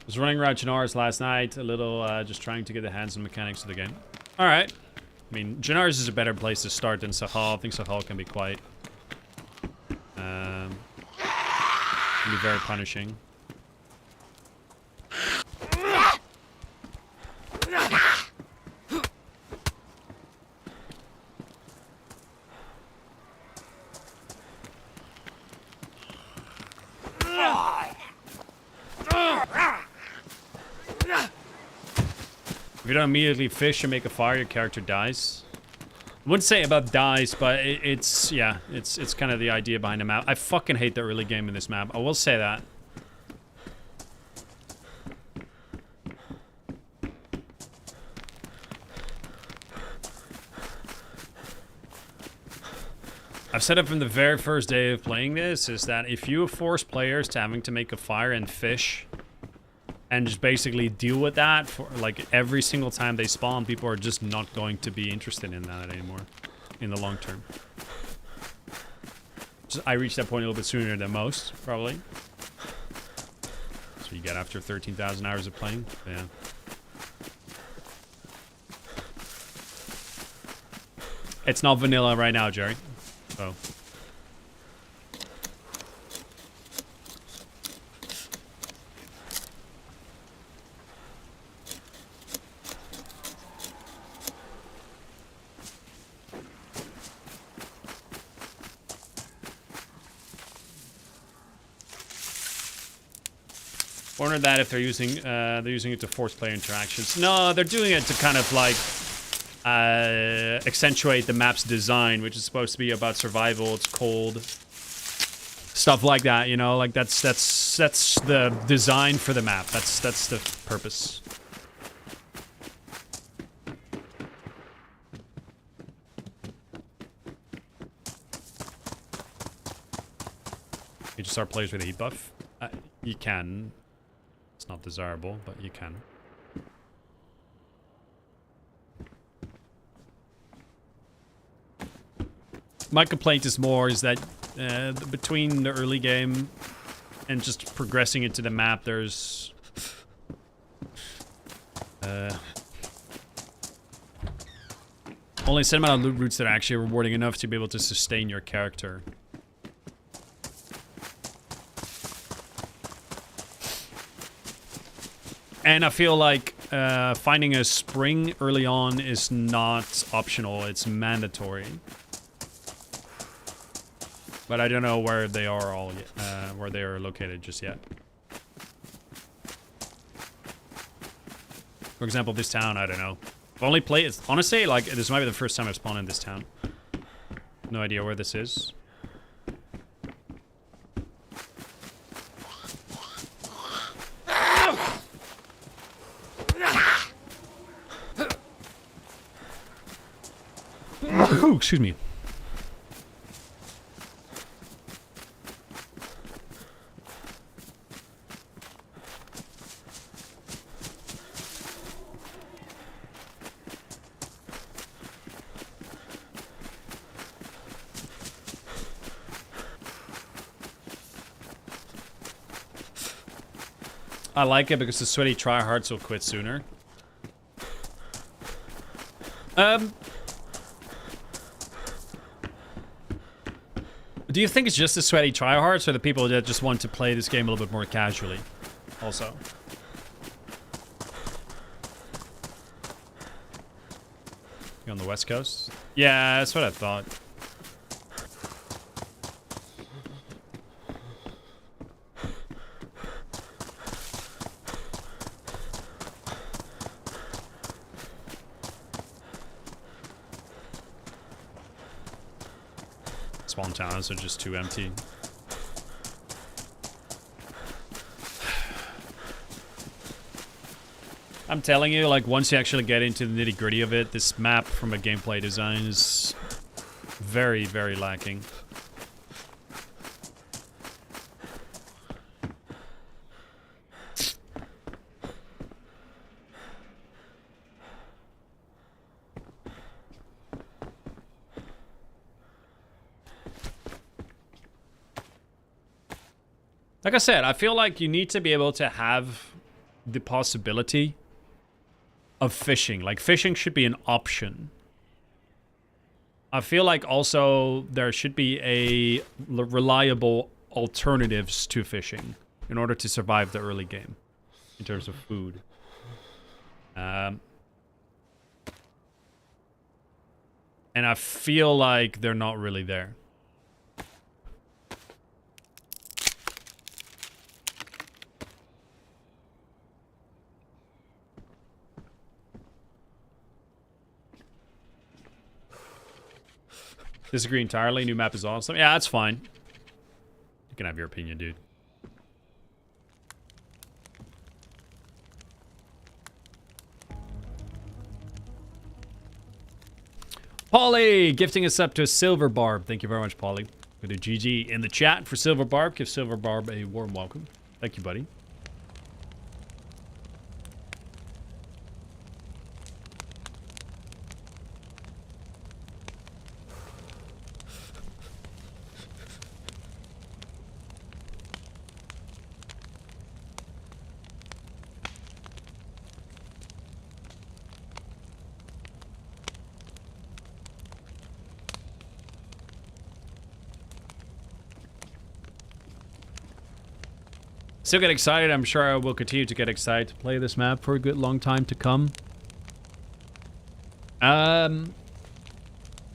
Was running around Janar's last night, a little just trying to get the hands on mechanics of the game. Alright. I mean, Janar's is a better place to start than Sakhal. I think Sakhal can be quite... can be very punishing. If you don't immediately fish and make a fire, your character dies. I wouldn't say about dies, but it's kind of the idea behind the map. I fucking hate the early game in this map. I will say that. I've said it from the very first day of playing this, is that if you force players to having to make a fire and fish and just basically deal with that for like every single time they spawn, people are just not going to be interested in that anymore in the long term. Just, I reached that point a little bit sooner than most, probably. So you get after 13,000 hours of playing. Yeah. It's not vanilla right now, Jerry. So. Wonder that if they're using it to force player interactions. No, they're doing it to kind of like accentuate the map's design, which is supposed to be about survival. It's cold, stuff like that. You know, like that's the design for the map. That's the purpose. You just start players with a heat buff. You can. It's not desirable, but you can. My complaint is that between the early game and just progressing into the map, there's only a set amount of loot routes that are actually rewarding enough to be able to sustain your character. And I feel like finding a spring early on is not optional, it's mandatory. But I don't know where they are where they are located just yet. For example, this town, I don't know. I've only played it, honestly, like, this might be the first time I've spawned in this town. No idea where this is. Ooh, excuse me. I like it because the sweaty tryhards will quit sooner. Do you think it's just the sweaty tryhards or the people that just want to play this game a little bit more casually? Also. You on the West Coast? Yeah, that's what I thought. Spawn towns are just too empty. I'm telling you, like, once you actually get into the nitty-gritty of it, this map from a gameplay design is very, very lacking. Like I said, I feel like you need to be able to have the possibility of fishing. Like, fishing should be an option. I feel like also there should be a reliable alternatives to fishing in order to survive the early game in terms of food. And I feel like they're not really there. Disagree entirely. New map is awesome. Yeah, that's fine. You can have your opinion, dude. Polly gifting us up to a Silver Barb. Thank you very much, Polly. Go to GG in the chat for Silver Barb. Give Silver Barb a warm welcome. Thank you, buddy. Still get excited. I'm sure I will continue to get excited to play this map for a good long time to come.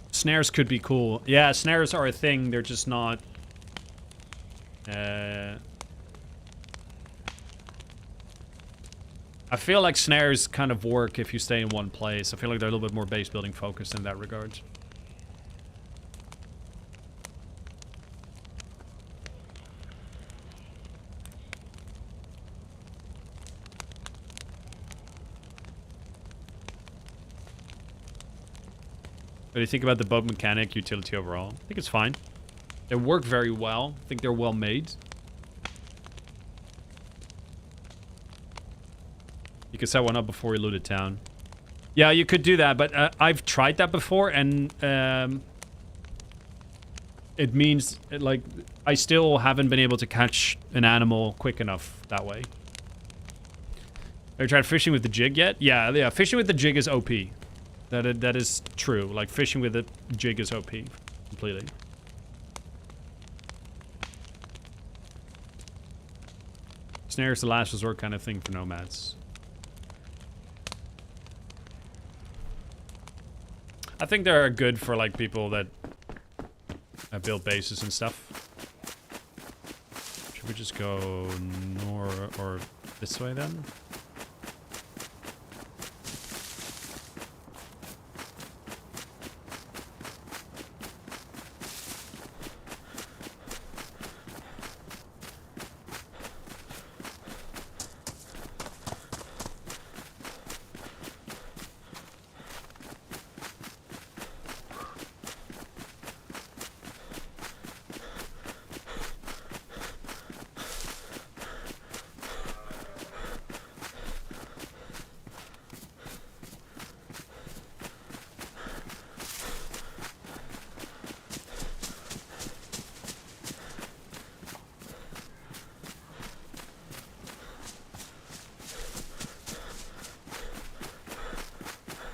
Snares could be cool. Yeah, snares are a thing. They're just not... I feel like snares kind of work if you stay in one place. I feel like they're a little bit more base building focused in that regard. What do you think about the boat mechanic utility overall? I think it's fine. They work very well. I think they're well made. You could set one up before you loot a town. Yeah, you could do that, but I've tried that before, and it means, like, I still haven't been able to catch an animal quick enough that way. Have you tried fishing with the jig yet? Yeah, fishing with the jig is OP. That is true. Like, fishing with the jig is OP. Completely. Snare is the last resort kind of thing for nomads. I think they're good for, like, people that build bases and stuff. Should we just go north or this way then?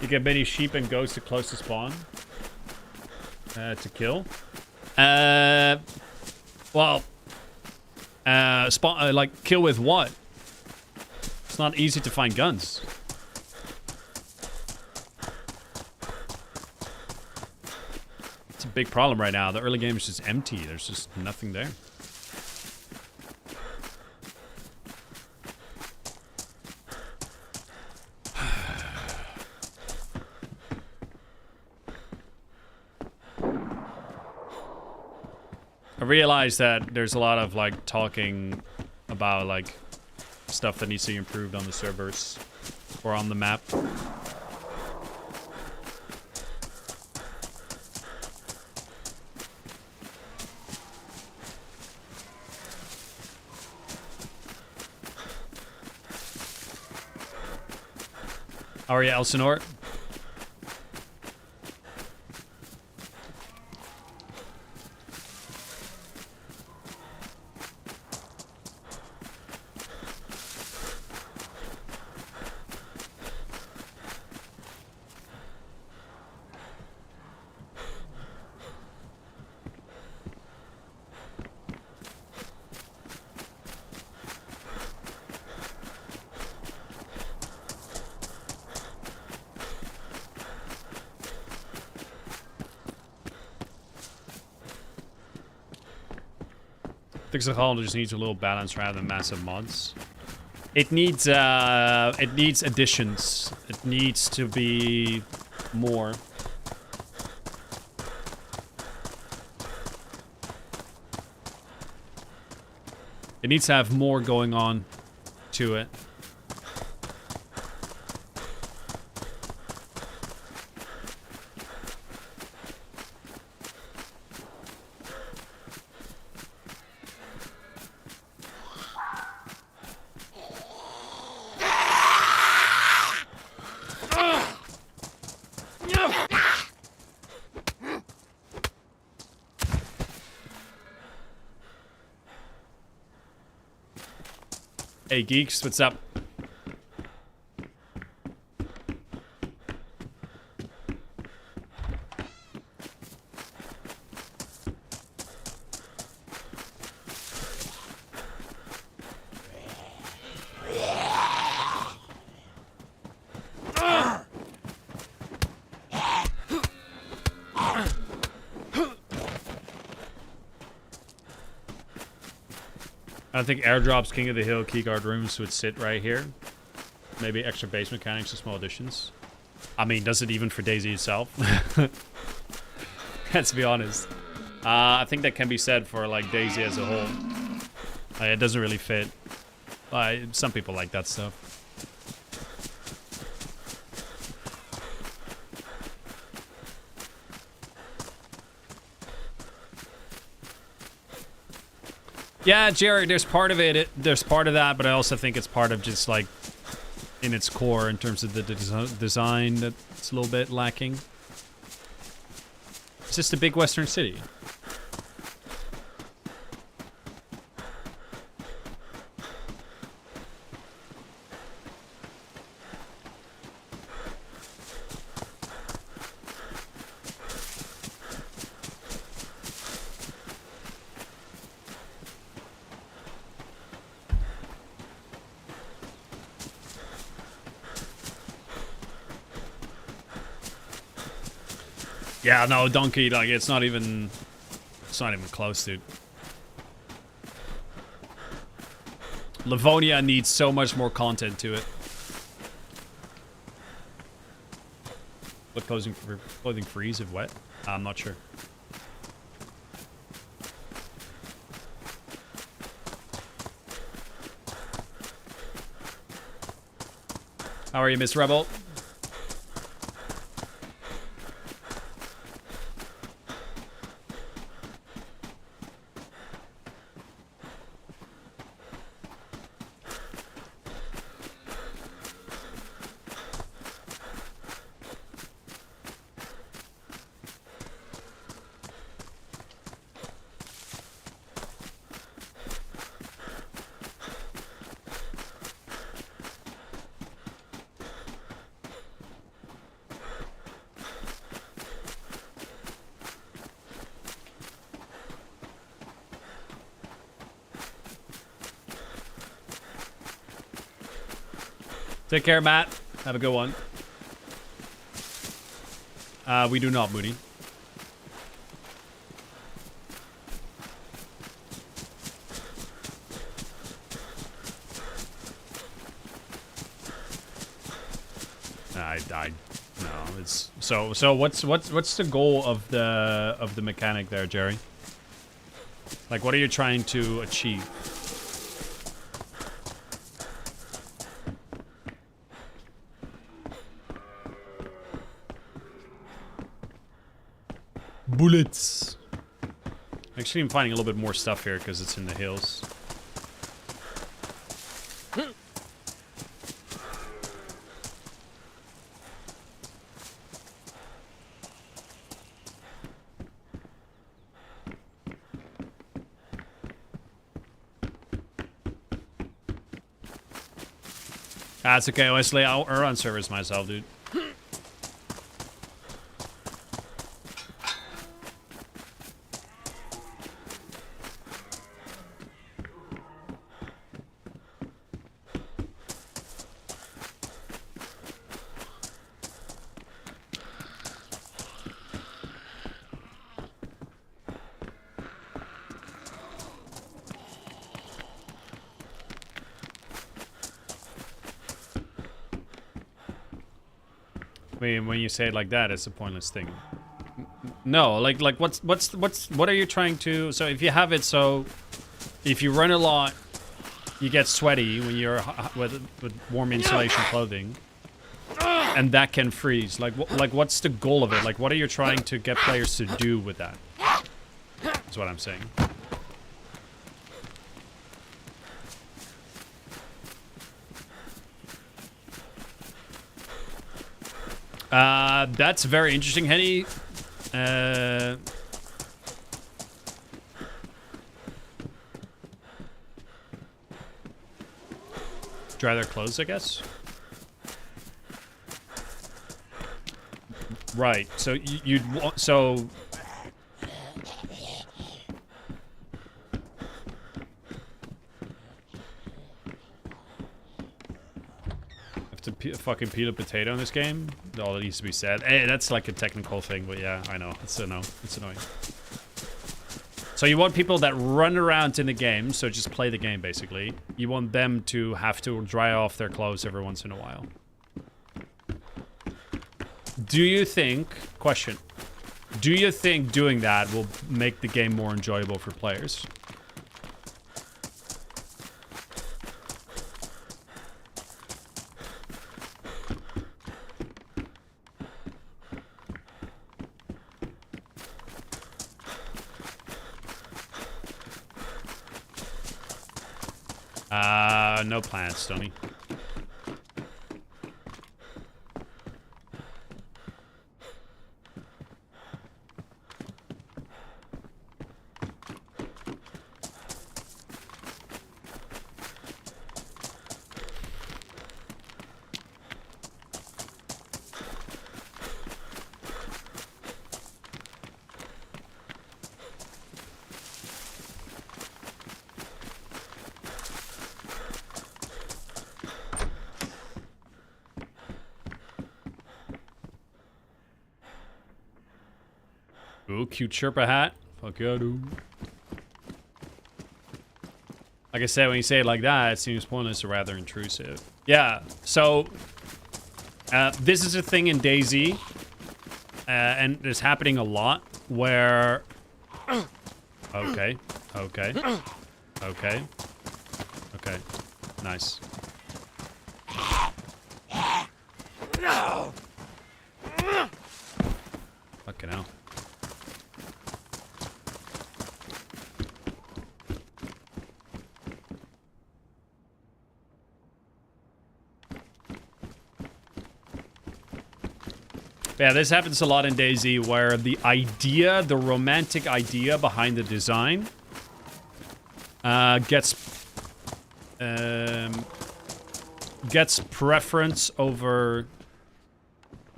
You get many sheep and goats to close to spawn to kill. Spawn like kill with what? It's not easy to find guns. It's a big problem right now. The early game is just empty. There's just nothing there. I realize that there's a lot of, like, talking about, like, stuff that needs to be improved on the servers or on the map. How are you, Elsinore? I think Sakhal just needs a little balance rather than massive mods. It needs additions. It needs to be more. It needs to have more going on to it. Hey geeks, what's up? I think airdrops, King of the Hill, keyguard rooms would sit right here. maybe extra base mechanics and small additions. I mean, does it even for DayZ itself? Let's be honest. I think that can be said for like DayZ as a whole. It doesn't really fit. Some people like that stuff. Yeah, Jerry, there's part of it. There's part of that, but I also think it's part of just like in its core in terms of the design that's a little bit lacking. It's just a big western city. Yeah, no, Donkey, like, it's not even close, dude. Livonia needs so much more content to it. What clothing freeze if wet? I'm not sure. How are you, Miss Rebel? Take care, Matt. Have a good one. We do not, Moody. No. It's so. What's the goal of the mechanic there, Jerry? Like, what are you trying to achieve? Bullets. Actually, I'm finding a little bit more stuff here because it's in the hills. That's okay, Wesley. I'll run service myself, dude. I mean, when you say it like that, it's a pointless thing. No, like what are you trying to? So if you have it, so if you run a lot, you get sweaty when you're with warm insulation clothing, and that can freeze. Like what's the goal of it? Like, what are you trying to get players to do with that? That's what I'm saying. That's very interesting, Henny. Dry their clothes, I guess. Right. So you'd want so. Fucking peel a potato in this game. All that needs to be said. Hey, that's like a technical thing, but yeah, I know. It's annoying. So you want people that run around in the game, so just play the game basically. You want them to have to dry off their clothes every once in a while. Do you think, question, do you think doing that will make the game more enjoyable for players? No plans, Stoney. Ooh, cute Sherpa hat. Fuck yeah, dude. Like I said, when you say it like that, it seems pointless or rather intrusive. Yeah, so... this is a thing in DayZ. And it's happening a lot, where... Okay. Okay. Okay. Okay. Nice. Fucking hell. Yeah, this happens a lot in DayZ, where the idea, the romantic idea behind the design gets preference over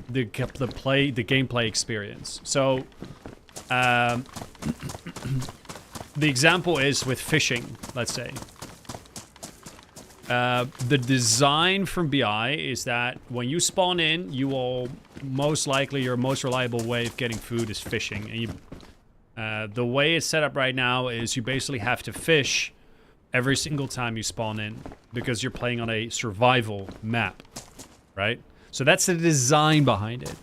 the gameplay experience. So, the example is with fishing, let's say. The design from BI is that when you spawn in, you will most likely, your most reliable way of getting food is fishing. And you, the way it's set up right now is you basically have to fish every single time you spawn in because you're playing on a survival map, right? So that's the design behind it.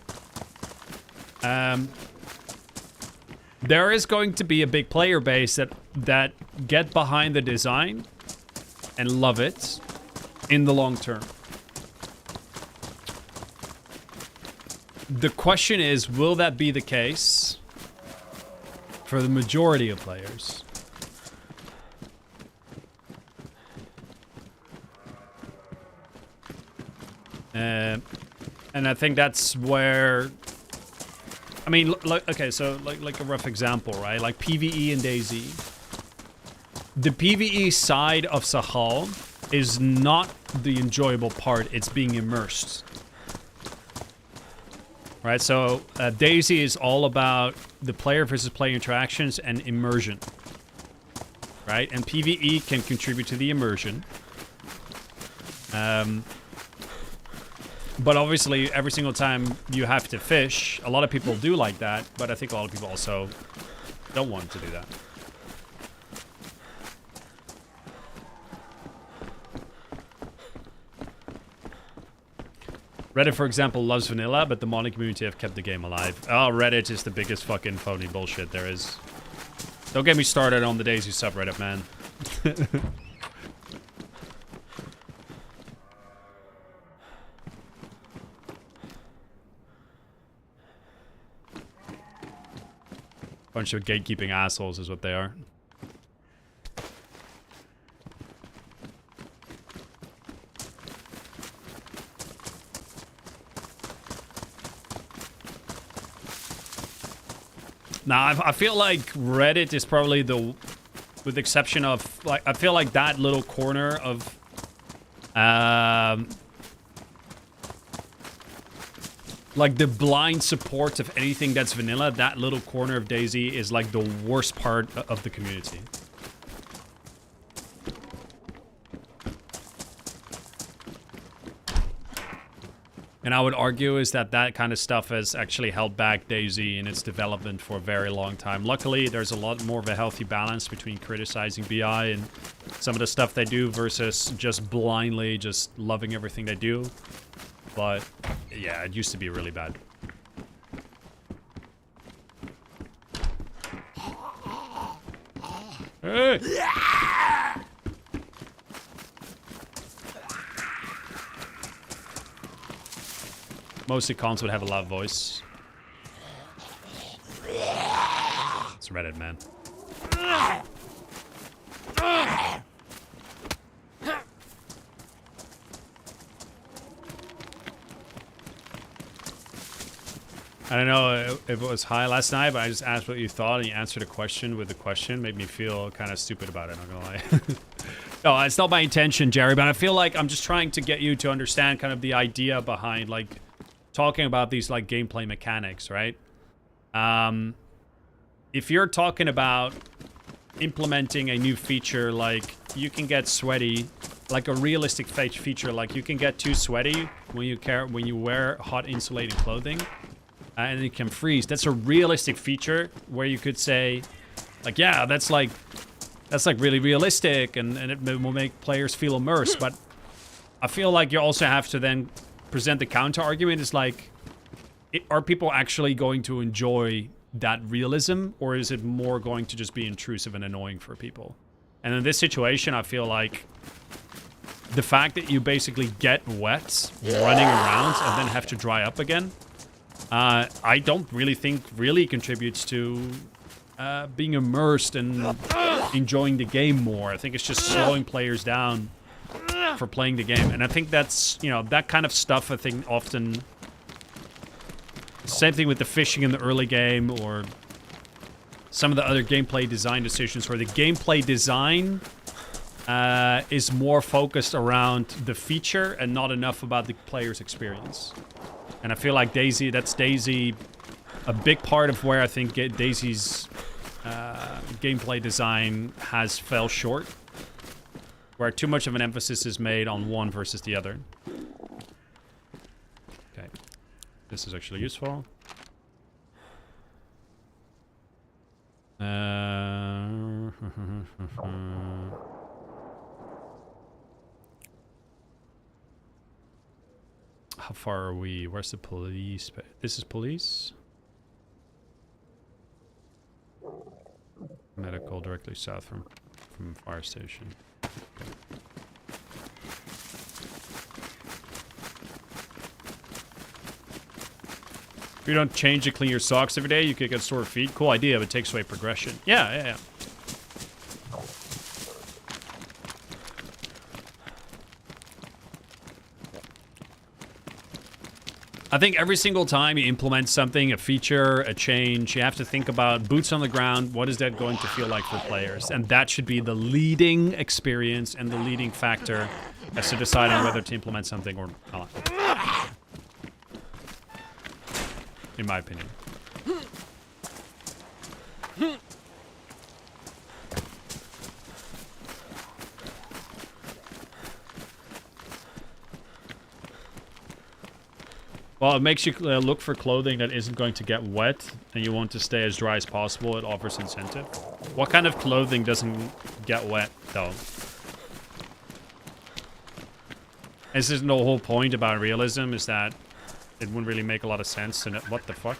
There is going to be a big player base that get behind the design and love it in the long term. The question is, will that be the case for the majority of players? And I think that's where... I mean, okay, so like a rough example, right? Like PvE and DayZ. The PvE side of Sakhal is not the enjoyable part. It's being immersed. Right, so DayZ is all about the player versus player interactions and immersion. Right, and PvE can contribute to the immersion. But obviously, every single time you have to fish, a lot of people do like that, but I think a lot of people also don't want to do that. Reddit, for example, loves vanilla, but the modding community have kept the game alive. Oh, Reddit is the biggest fucking phony bullshit there is. Don't get me started on the DayZ subreddit, man. Bunch of gatekeeping assholes is what they are. Now, I feel like Reddit is probably the, with the exception of, like, I feel like that little corner of, like the blind support of anything that's vanilla, that little corner of DayZ is like the worst part of the community. And I would argue is that that kind of stuff has actually held back DayZ in its development for a very long time. Luckily, there's a lot more of a healthy balance between criticizing BI and some of the stuff they do versus just blindly just loving everything they do. But yeah, it used to be really bad. Hey! Mostly cons would have a loud voice. It's Reddit, man. I don't know if it was high last night, but I just asked what you thought, and you answered a question with a question. Made me feel kind of stupid about it, not gonna lie. No, it's not my intention, Jerry, but I feel like I'm just trying to get you to understand kind of the idea behind, like, talking about these, like, gameplay mechanics, right? If you're talking about implementing a new feature, like, you can get sweaty, like a realistic feature, like, you can get too sweaty when you wear hot insulating clothing. And it can freeze. That's a realistic feature where you could say, like, yeah, that's like really realistic, and it will make players feel immersed. But I feel like you also have to then present the counter argument. Is like, are people actually going to enjoy that realism, or is it more going to just be intrusive and annoying for people? And in this situation, I feel like the fact that you basically get wet running around and then have to dry up again, I don't really think really contributes to being immersed and enjoying the game more. I think it's just slowing players down for playing the game. And I think that's, you know, that kind of stuff, I think often... Same thing with the fishing in the early game, or some of the other gameplay design decisions where the gameplay design is more focused around the feature and not enough about the player's experience. And I feel like DayZ, a big part of where I think DayZ's gameplay design has fell short, where too much of an emphasis is made on one versus the other. Okay, this is actually useful. How far are we? Where's the police? This is police. Medical directly south from fire station. Okay. If you don't change and clean your socks every day, you could get sore feet. Cool idea, but it takes away progression. Yeah. I think every single time you implement something, a feature, a change, you have to think about boots on the ground. What is that going to feel like for players? And that should be the leading experience and the leading factor as to deciding whether to implement something or not. In my opinion. Well, it makes you look for clothing that isn't going to get wet, and you want to stay as dry as possible. It offers incentive. What kind of clothing doesn't get wet, though? This isn't the whole point about realism, is that it wouldn't really make a lot of sense. And what the fuck?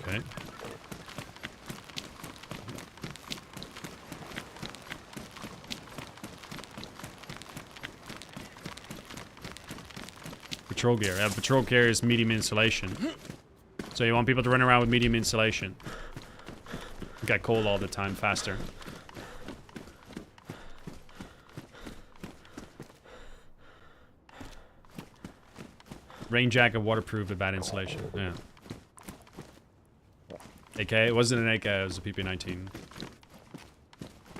Okay. Patrol gear. Yeah, patrol gear is medium insulation. So you want people to run around with medium insulation. Get cold all the time, faster. Rain jacket, waterproof, with bad insulation. Yeah. AK? It wasn't an AK, it was a PP-19.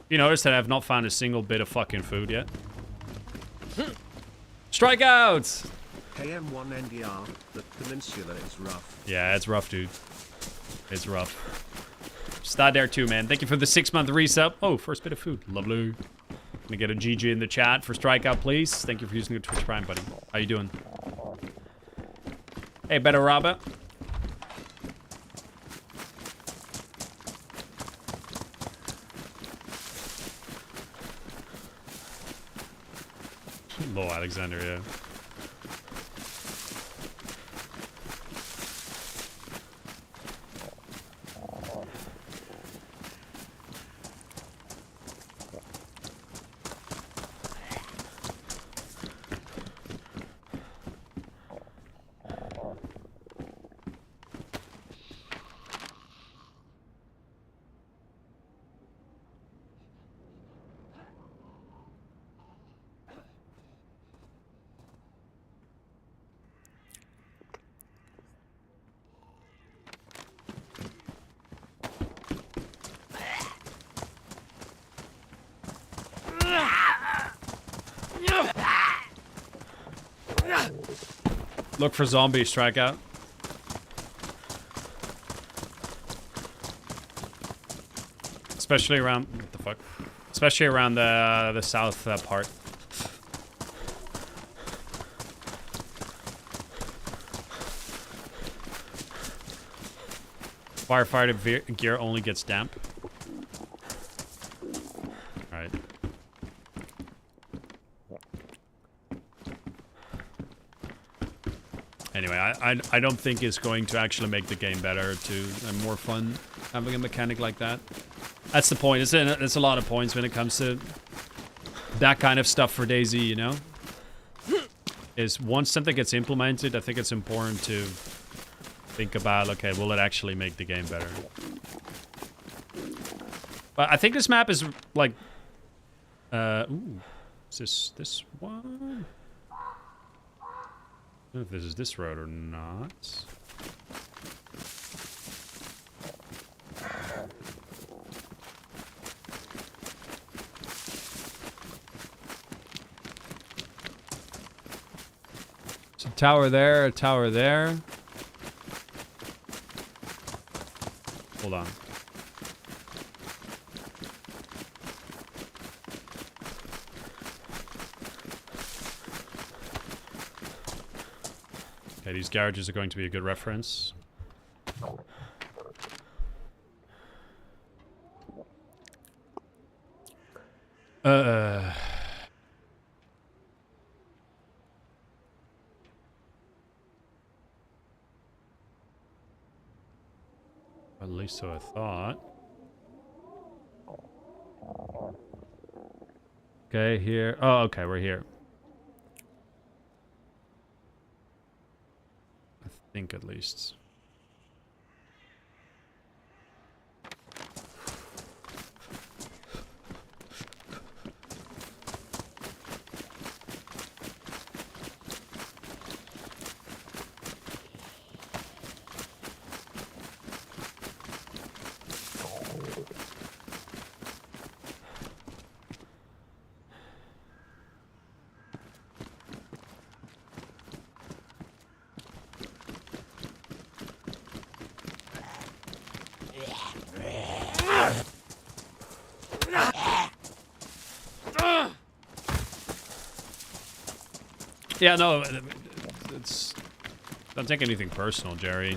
You notice that I've not found a single bit of fucking food yet? Strikeouts! Hey M1NDR, the peninsula is rough. Yeah, it's rough, dude. It's rough. Start there too, man. Thank you for the 6-month resub. Oh, first bit of food. Lovely. Gonna get a GG in the chat for Strikeout, please. Thank you for using the Twitch Prime, buddy. How you doing? Hey, better Robert. Low Alexander, yeah. Look for zombie strikeout. Especially around what the fuck? Especially around the south part. Firefighter gear only gets damp. Alright. Anyway, I don't think it's going to actually make the game better and more fun having a mechanic like that. That's the point. It's a lot of points when it comes to that kind of stuff for DayZ, you know? Is once something gets implemented, I think it's important to think about, okay, will it actually make the game better? But I think this map is like, ooh, is this one? I don't know if this is this road or not. So tower there, a tower there. Hold on. Okay, these garages are going to be a good reference. At least so I thought. Okay, here. Oh, okay, we're here. I think at least. Yeah, no, it's... Don't take anything personal, Jerry.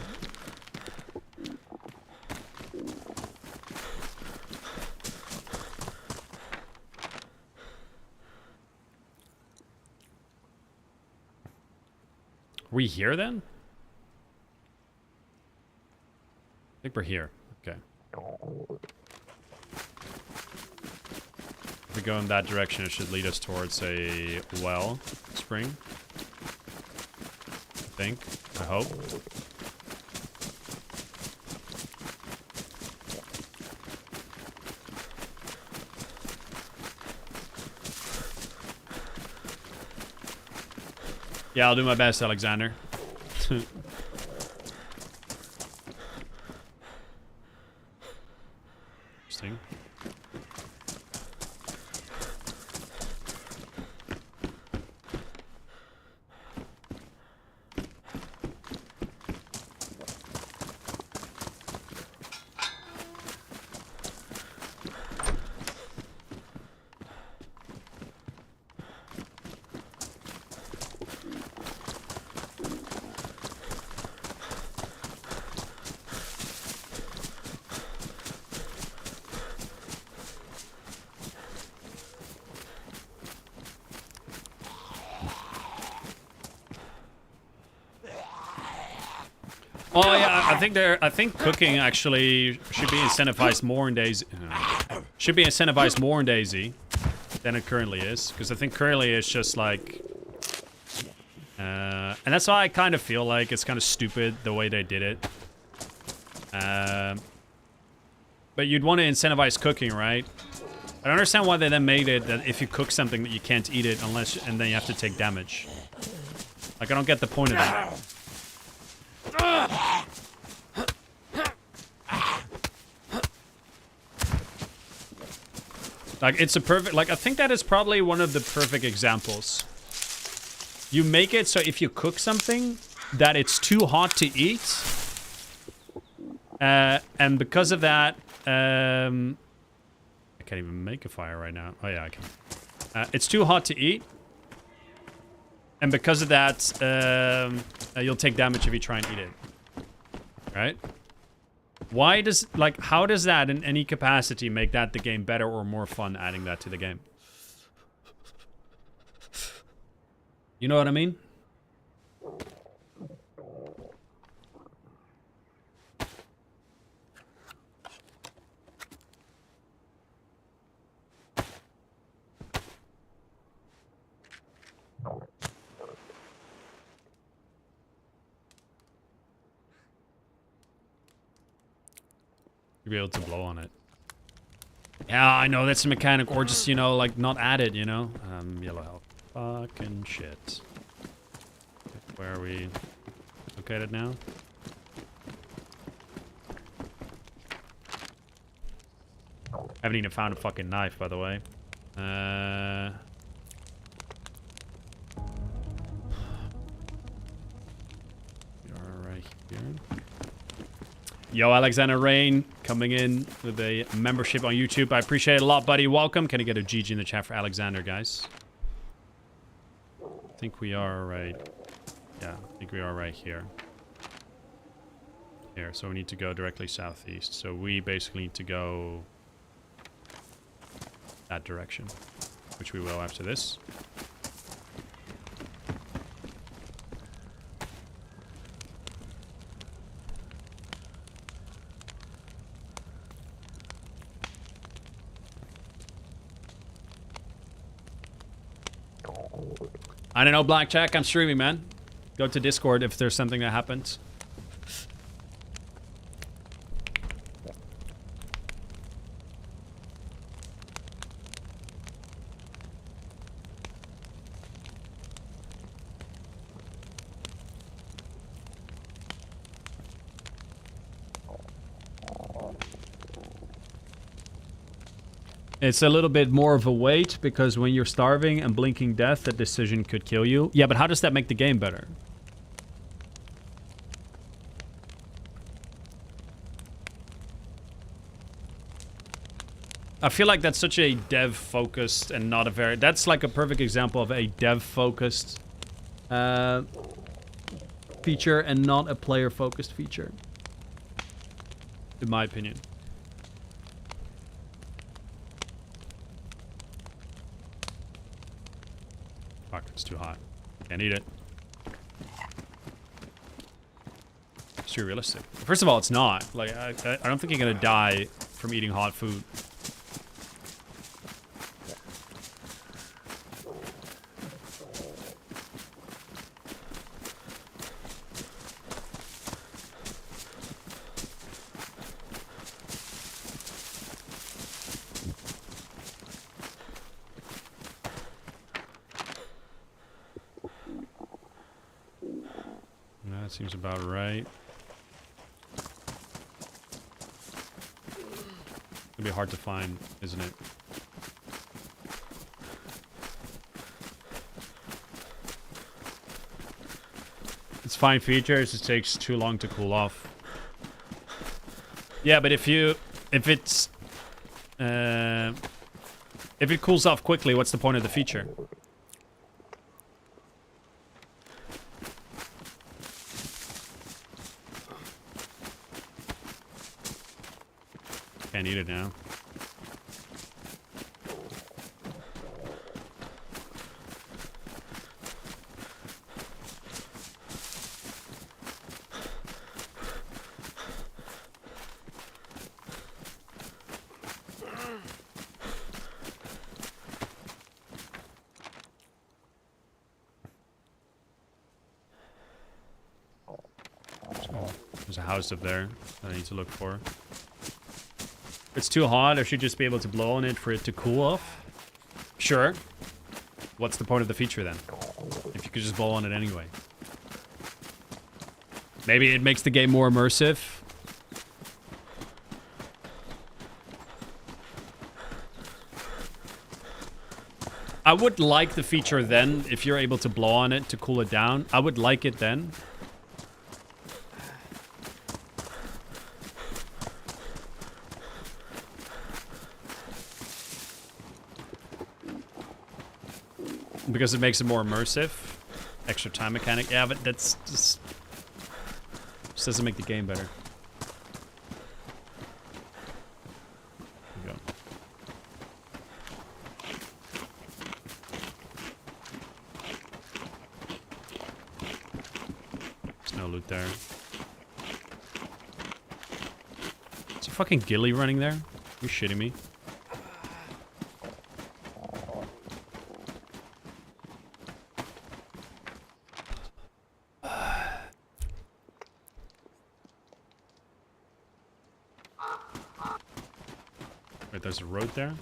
Are we here then? I think we're here. Okay. If we go in that direction, it should lead us towards a well spring. I think. I hope. Yeah, I'll do my best, Alexander. Interesting. Oh yeah, I think cooking actually should be incentivized more in DayZ. Should be incentivized more in DayZ than it currently is, because I think currently it's just like, and that's why I kind of feel like it's kind of stupid the way they did it. But you'd want to incentivize cooking, right? I don't understand why they then made it that if you cook something that you can't eat it unless, and then you have to take damage. Like, I don't get the point of that. Like, it's a perfect, like, I think that is probably one of the perfect examples. You make it so if you cook something that it's too hot to eat, and because of that, I can't even make a fire right now. Oh yeah, I can. It's too hot to eat, and because of that, you'll take damage if you try and eat it. Right? Why does, like, how does that in any capacity make that the game better or more fun adding that to the game? You know what I mean? You'll be able to blow on it. Yeah, I know, that's a mechanic, or just, you know, like, not add it, you know? Yellow health. Fucking shit. Where are we located now? Haven't even found a fucking knife, by the way. We are right here. Yo, Alexander Rain coming in with a membership on YouTube. I appreciate it a lot, buddy. Welcome. Can I get a GG in the chat for Alexander, guys? I think we are right. Yeah, I think we are right here. Here, so we need to go directly southeast. So we basically need to go that direction, which we will after this. I don't know, Blackjack. I'm streaming, man. Go to Discord if there's something that happens. It's a little bit more of a wait, because when you're starving and blinking death, that decision could kill you. Yeah, but how does that make the game better? I feel like that's such a dev-focused and not a very... That's like a perfect example of a dev-focused feature and not a player-focused feature. In my opinion. Fuck, it's too hot. Can't eat it. It's too realistic. First of all, it's not. Like, I don't think you're gonna die from eating hot food. That seems about right. It'll be hard to find, isn't it? It's fine features, it takes too long to cool off. Yeah, but if it cools off quickly, what's the point of the feature? Can't eat it now. There's a house up there that I need to look for. If it's too hot, I should just be able to blow on it for it to cool off. Sure. What's the point of the feature then? If you could just blow on it anyway. Maybe it makes the game more immersive. I would like the feature then, if you're able to blow on it to cool it down. I would like it then. Because it makes it more immersive. Extra time mechanic. Yeah, but that's just doesn't make the game better. There we go. There's no loot there. Is a fucking ghillie running there? You're shitting me. Wait, there's a road there?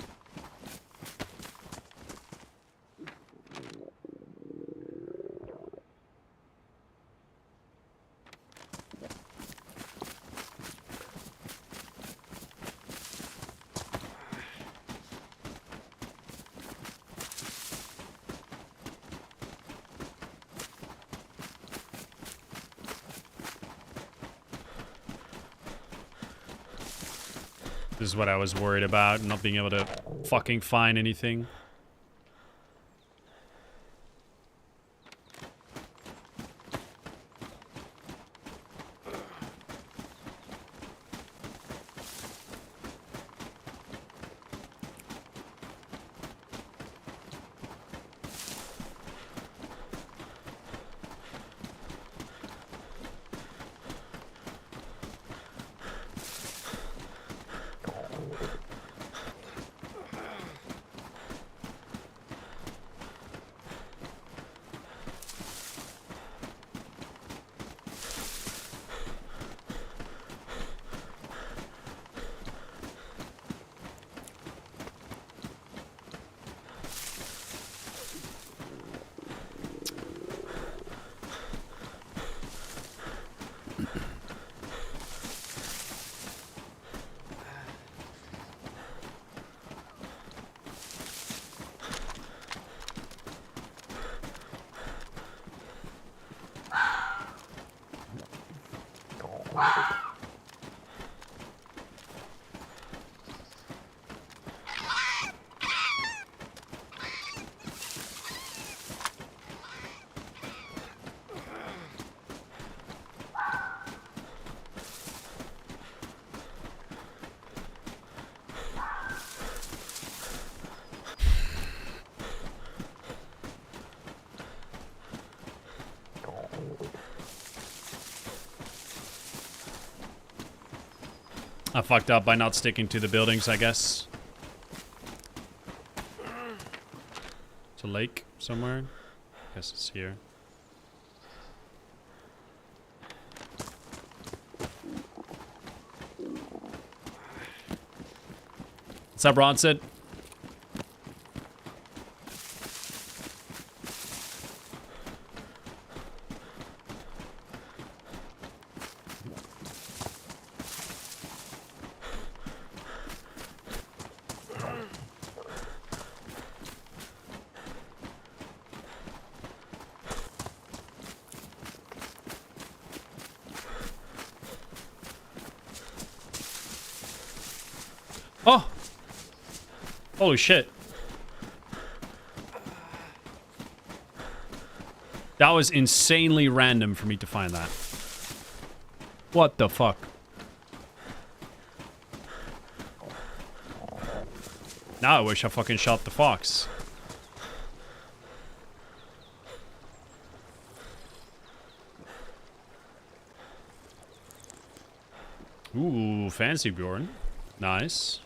This is what I was worried about, not being able to fucking find anything. I fucked up by not sticking to the buildings, I guess. It's a lake somewhere. Guess it's here. What's up, Bronson? Oh! Holy shit. That was insanely random for me to find that. What the fuck? Now I wish I fucking shot the fox. Ooh, fancy Bjorn. Nice.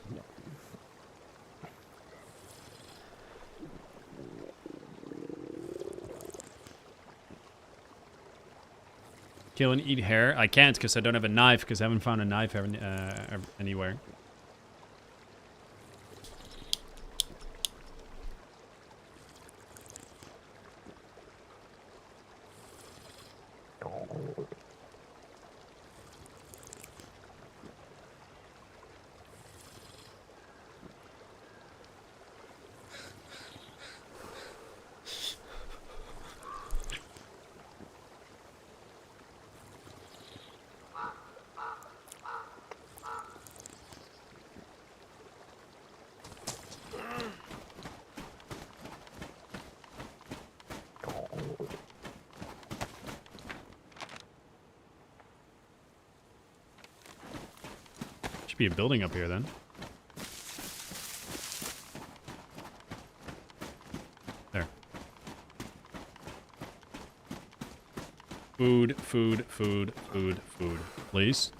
Kill and eat hair. I can't because I don't have a knife because I haven't found a knife anywhere. Should be a building up here then. There. Food, food, food, food, food. Please.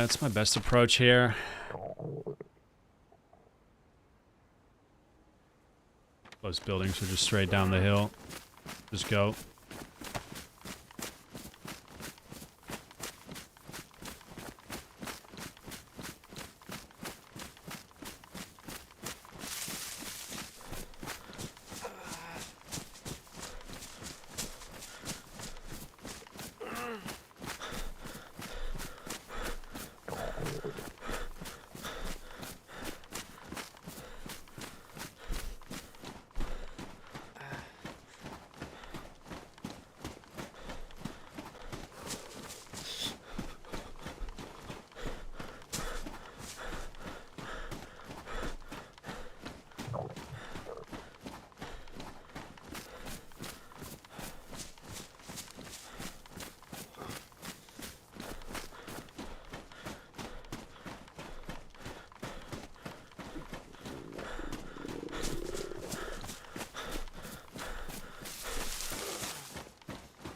That's my best approach here. Those buildings are just straight down the hill. Just go.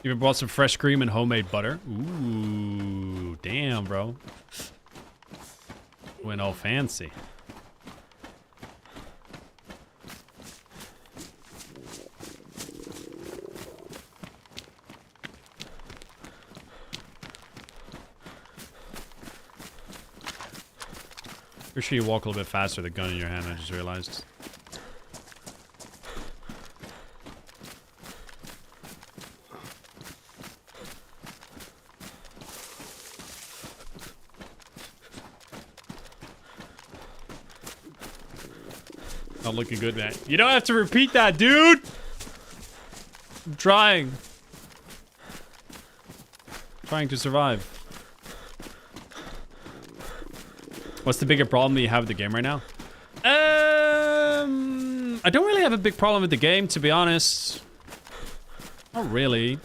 Even bought some fresh cream and homemade butter. Ooh, damn, bro. Went all fancy. Pretty sure you walk a little bit faster with a gun in your hand, I just realized. Not looking good, man. You don't have to repeat that, dude! I'm trying. Trying to survive. What's the bigger problem that you have with the game right now? I don't really have a big problem with the game, to be honest. Not really.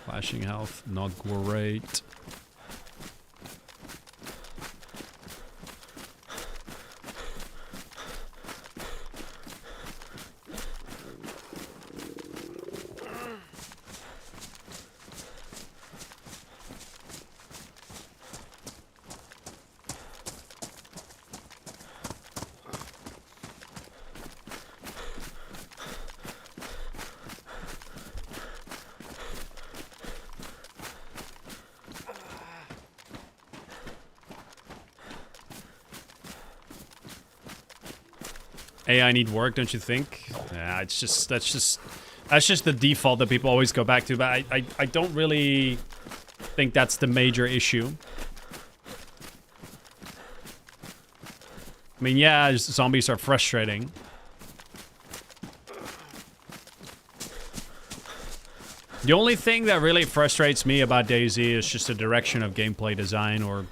Flashing health, not great. AI need work, don't you think? Yeah, it's just that's just the default that people always go back to, but I don't really think that's the major issue. I mean, yeah, zombies are frustrating. The only thing that really frustrates me about DayZ is just the direction of gameplay design or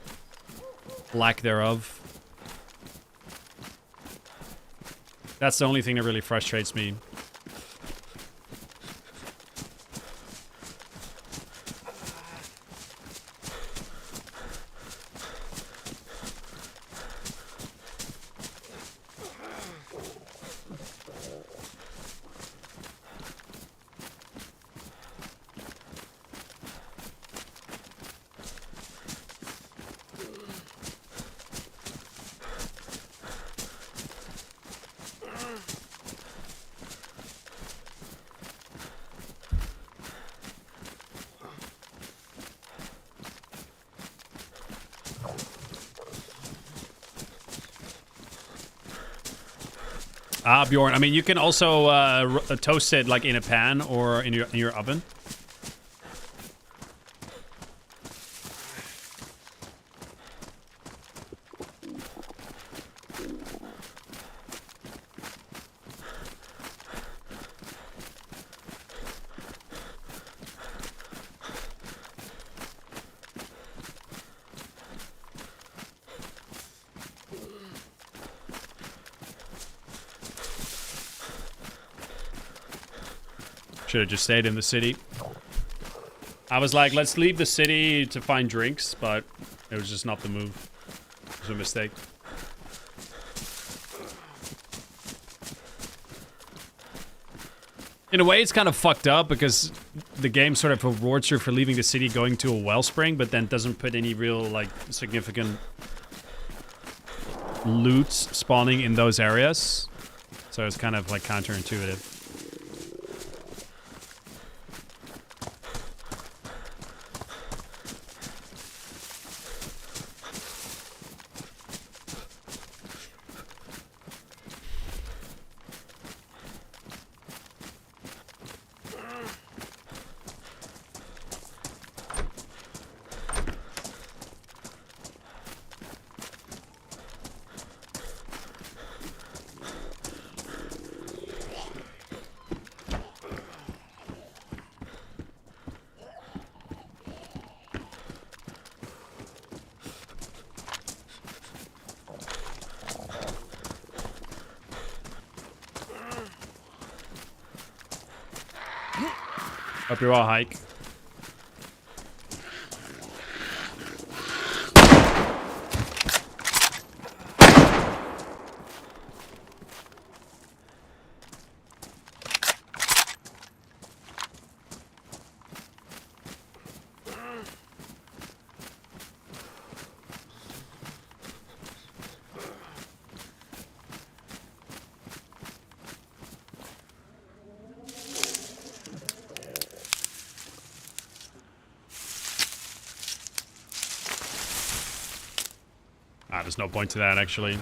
lack thereof. That's the only thing that really frustrates me. Ah, Bjorn. I mean, you can also toast it like in a pan or in your oven. Should have just stayed in the city. I was like, let's leave the city to find drinks, but it was just not the move. It was a mistake. In a way, it's kind of fucked up because the game sort of rewards you for leaving the city, going to a wellspring, but then doesn't put any real, like, significant loot spawning in those areas. So it's kind of, like, counterintuitive. Hope you're all hike. There's no point to that, actually.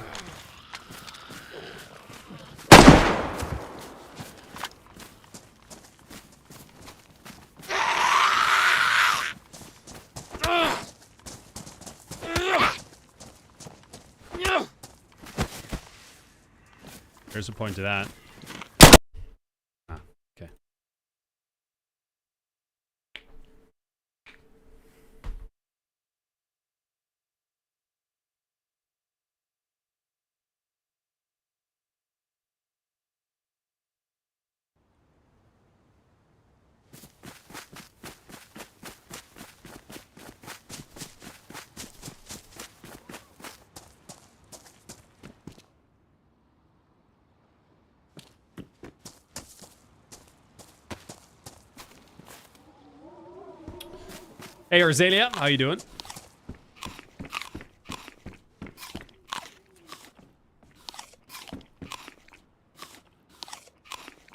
There's a point to that. Ah, okay. Hey, Arzelia, how you doing?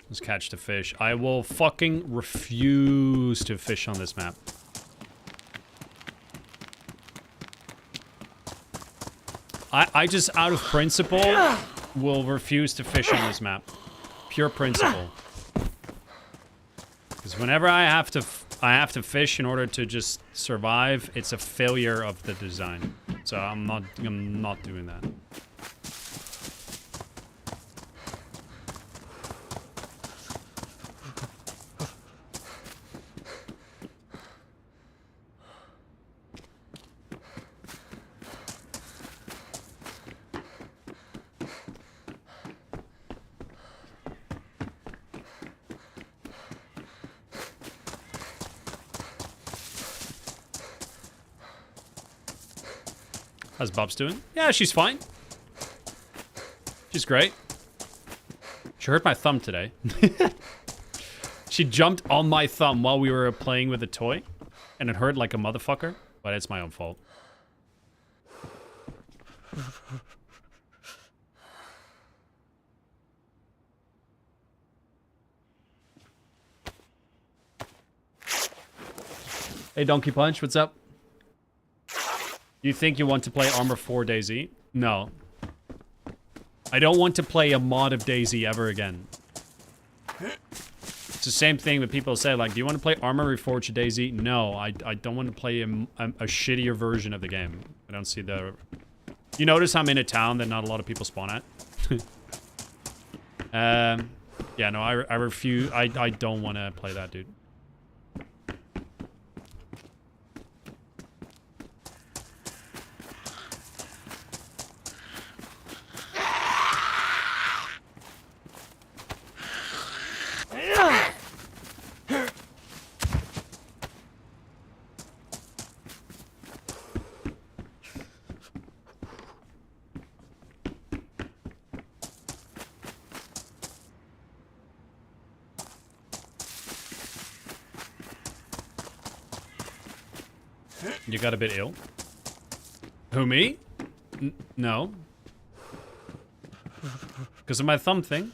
Let's catch the fish. I will fucking refuse to fish on this map. I just, out of principle, will refuse to fish on this map. Pure principle. Because whenever I have to fish in order to just survive, it's a failure of the design. So I'm not doing that. How's Bob's doing? Yeah, she's fine. She's great. She hurt my thumb today. She jumped on my thumb while we were playing with a toy, and it hurt like a motherfucker, but it's my own fault. Hey, Donkey Punch, what's up? You think you want to play Armor 4 DayZ? No. I don't want to play a mod of DayZ ever again. It's the same thing that people say, like, do you want to play Armor Reforged DayZ? No, I don't want to play a shittier version of the game. I don't see the... You notice I'm in a town that not a lot of people spawn at? Yeah, no, I refuse. I don't want to play that, dude. You got a bit ill? Who, me? No. Because of my thumb thing?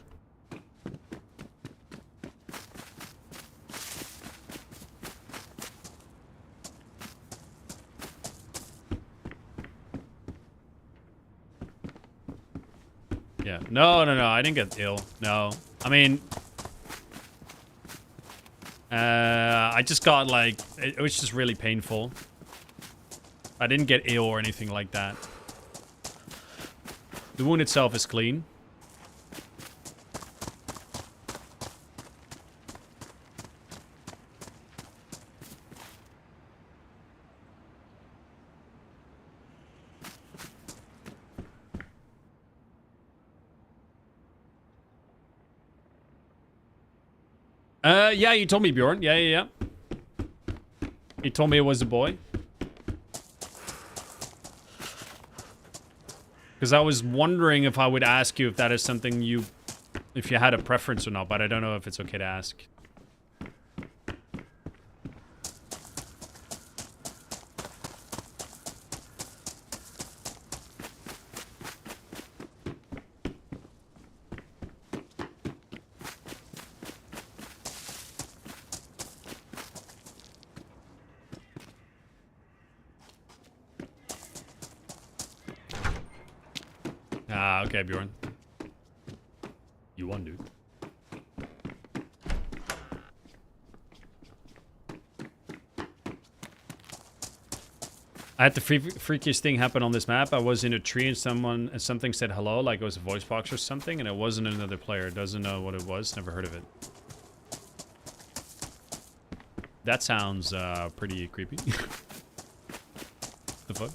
Yeah. No, I didn't get ill. No. I mean... I just got, like... It was just really painful. I didn't get ill or anything like that. The wound itself is clean. Yeah, you told me, Bjorn. Yeah. You told me it was a boy. Because I was wondering if I would ask you if that is something you... If you had a preference or not, but I don't know if it's okay to ask. Ah, okay, Bjorn. You won, dude. I had the freakiest thing happen on this map. I was in a tree and something said hello, like it was a voice box or something, and it wasn't another player. Doesn't know what it was. Never heard of it. That sounds pretty creepy. The fuck?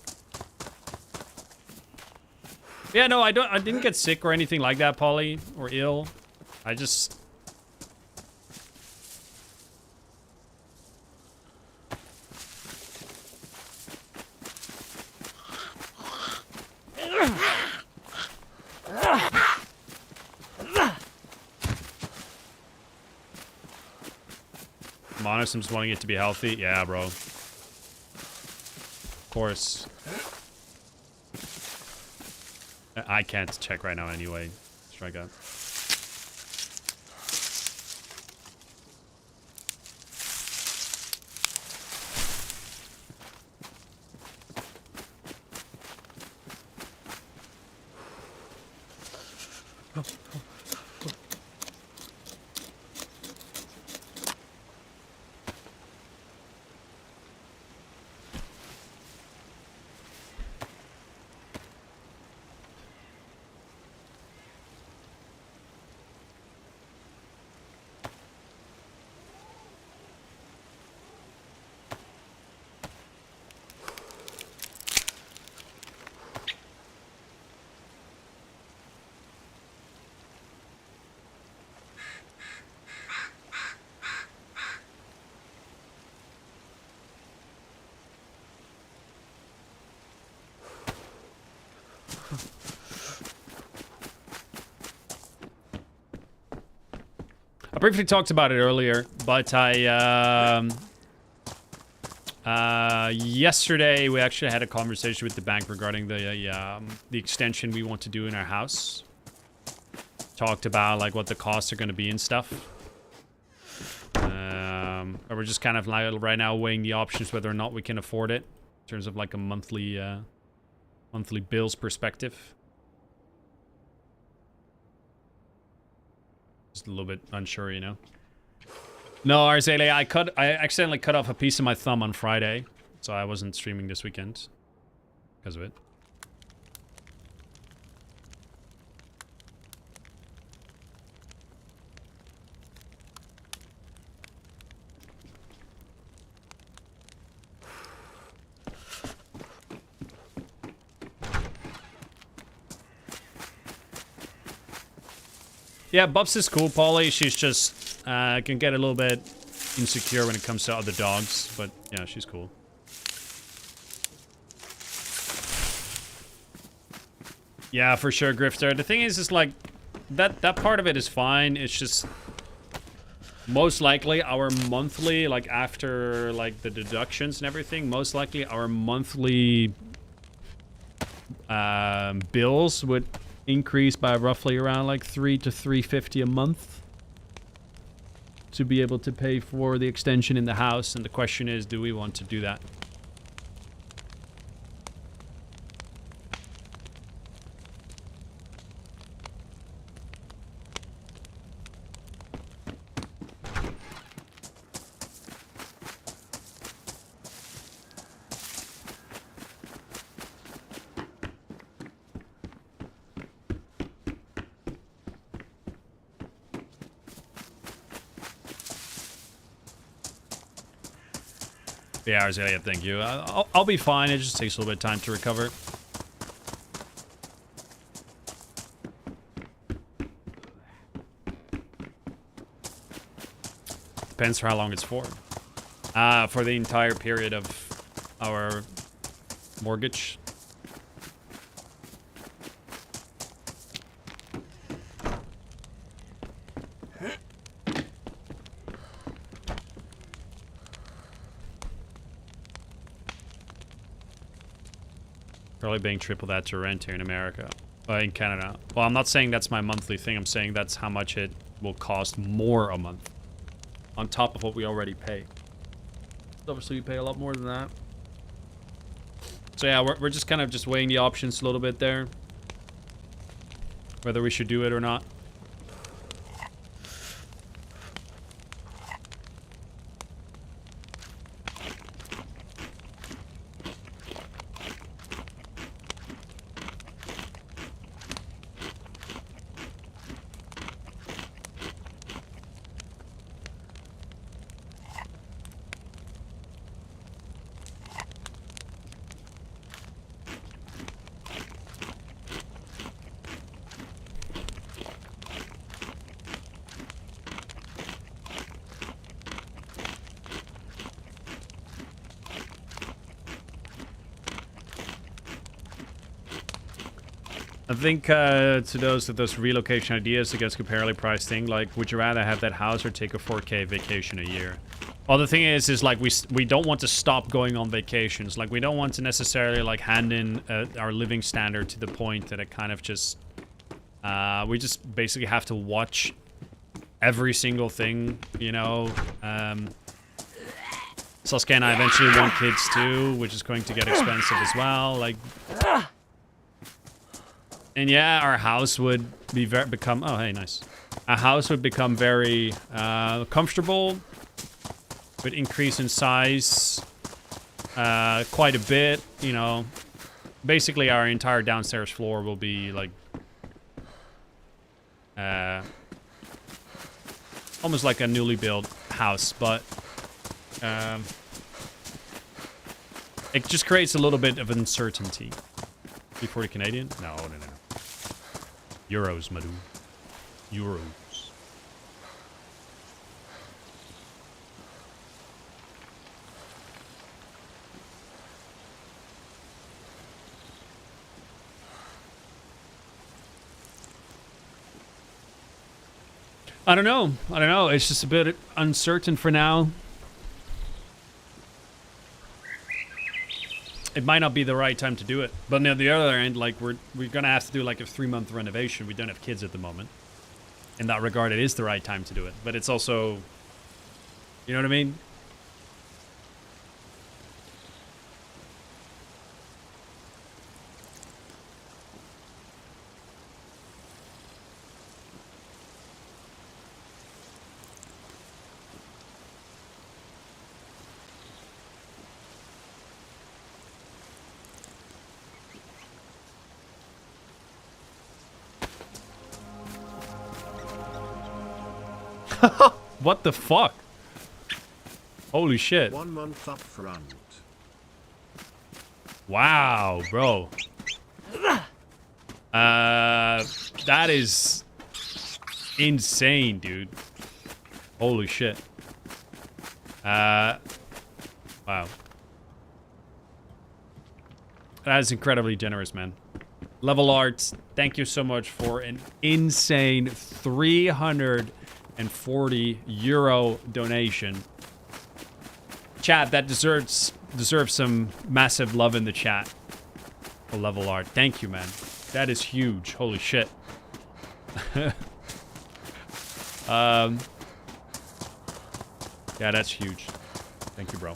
Yeah, no, I didn't get sick or anything like that, Polly, or ill. I just... I'm honest, I'm just wanting it to be healthy. Yeah, bro. Of course. I can't check right now anyway. Strike out. I briefly talked about it earlier, but yesterday we actually had a conversation with the bank regarding the extension we want to do in our house. Talked about like what the costs are going to be and stuff. We're just kind of like right now weighing the options whether or not we can afford it in terms of like a monthly bills perspective. Just a little bit unsure, you know. No, Arzele, I accidentally cut off a piece of my thumb on Friday, so I wasn't streaming this weekend because of it. Yeah, Bubs is cool, Polly. She's just can get a little bit insecure when it comes to other dogs, but yeah, she's cool. Yeah, for sure, Grifter. The thing is like that part of it is fine. It's just most likely our monthly, like after like the deductions and everything, most likely our monthly bills would increase by roughly around like $300 to $350 a month to be able to pay for the extension in the house. And the question is, do we want to do that? Yeah, Arzelia, thank you. I'll be fine. It just takes a little bit of time to recover. Depends for how long it's for. For the entire period of our mortgage. Probably paying triple that to rent here in America. In Canada. Well, I'm not saying that's my monthly thing. I'm saying that's how much it will cost more a month. On top of what we already pay. Obviously, we pay a lot more than that. So yeah, we're just kind of just weighing the options a little bit there. Whether we should do it or not. I think to those relocation ideas against comparably priced thing, like, would you rather have that house or take a 4K vacation a year? Well, the thing is like we don't want to stop going on vacations. Like, we don't want to necessarily like hand in our living standard to the point that it kind of just we just basically have to watch every single thing, you know. Sasuke and I eventually want kids too, which is going to get expensive as well. Like. And yeah, our house would be become. Oh, hey, nice. Our house would become very comfortable. Would increase in size quite a bit. You know, basically our entire downstairs floor will be like almost like a newly built house, but it just creates a little bit of uncertainty. Before the Canadian? No. Euros, Madu. Euros. I don't know. It's just a bit uncertain for now. It might not be the right time to do it. But on the other end, like, we're gonna have to do like a 3-month renovation. We don't have kids at the moment. In that regard, it is the right time to do it. But it's also, you know what I mean? What the fuck? Holy shit. 1 month up front. Wow, bro. That is insane, dude. Holy shit. Wow. That is incredibly generous, man. Level Arts, thank you so much for an insane 340 euro donation. Chat, that deserves some massive love in the chat. For Level Art. Thank you, man. That is huge. Holy shit. Yeah, that's huge. Thank you, bro.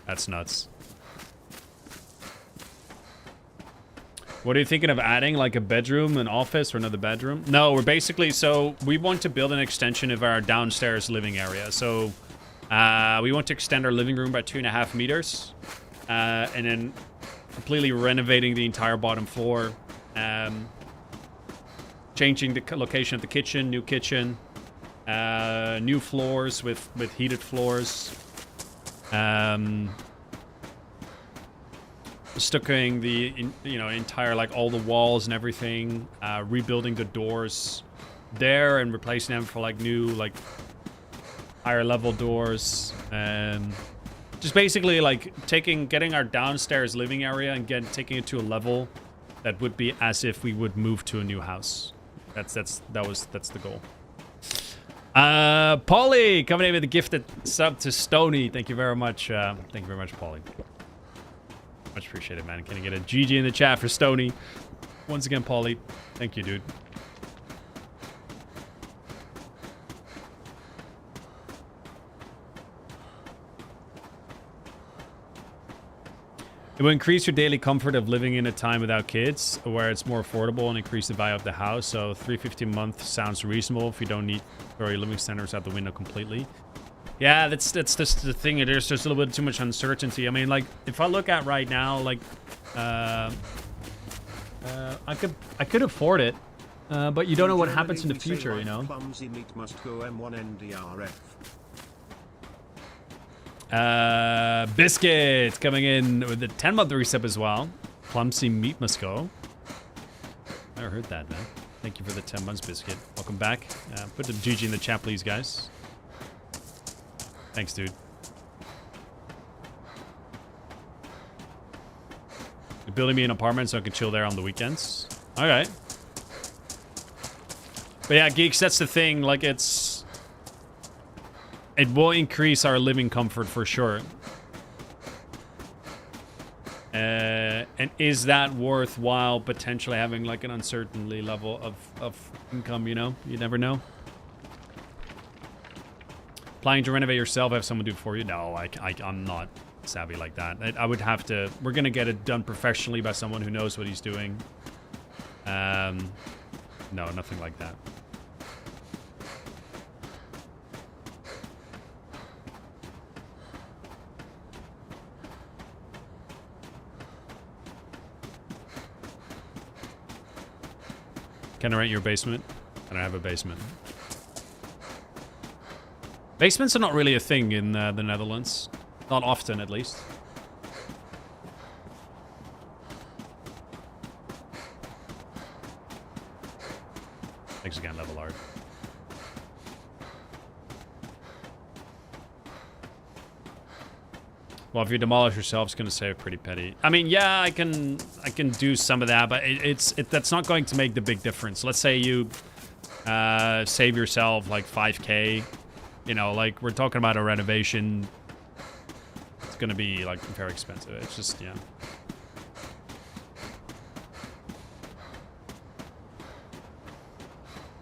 That's nuts. What are you thinking of adding? Like a bedroom, an office, or another bedroom? No, we're basically... So, we want to build an extension of our downstairs living area. So, we want to extend our living room by 2.5 meters. And then completely renovating the entire bottom floor. Changing the location of the kitchen, new kitchen. New floors with heated floors. Stuccoing the entire, like, all the walls and everything, rebuilding the doors there and replacing them for like new, like, higher level doors, just basically like getting our downstairs living area and taking it to a level that would be as if we would move to a new house. That's the goal. Polly coming in with a gifted sub to Stony. Thank you very much. Thank you very much, Polly. Much appreciated, man. Can I get a GG in the chat for Stony? Once again, Paulie. Thank you, dude. It will increase your daily comfort of living in a time without kids, where it's more affordable and increase the value of the house. So $350 a month sounds reasonable if you don't need throw your living standards out the window completely. Yeah, that's just the thing. There's just a little bit too much uncertainty. I mean, like, if I look at right now, like, I could afford it, but you don't know what happens in the future, you know. Clumsy meat must go M1 NDRF. Biscuit coming in with the 10-month resub as well. Clumsy meat must go. Never heard that, man. Thank you for the 10 months, Biscuit. Welcome back. Put the GG in the chat, please, guys. Thanks, dude. You're building me an apartment so I can chill there on the weekends. All right. But yeah, geeks, that's the thing. Like, it will increase our living comfort for sure. And is that worthwhile potentially having like an uncertainty level of income, you know? You never know. Planning to renovate yourself, have someone do it for you? No, I'm not savvy like that. I would have to... We're going to get it done professionally by someone who knows what he's doing. No, nothing like that. Can I rent your basement? I don't have a basement. Basements are not really a thing in the Netherlands. Not often, at least. Thanks again, Level Art. Well, if you demolish yourself, it's going to save pretty petty. I mean, yeah, I can do some of that, but that's not going to make the big difference. Let's say you save yourself like 5K. You know, like, we're talking about a renovation. It's going to be, like, very expensive. It's just,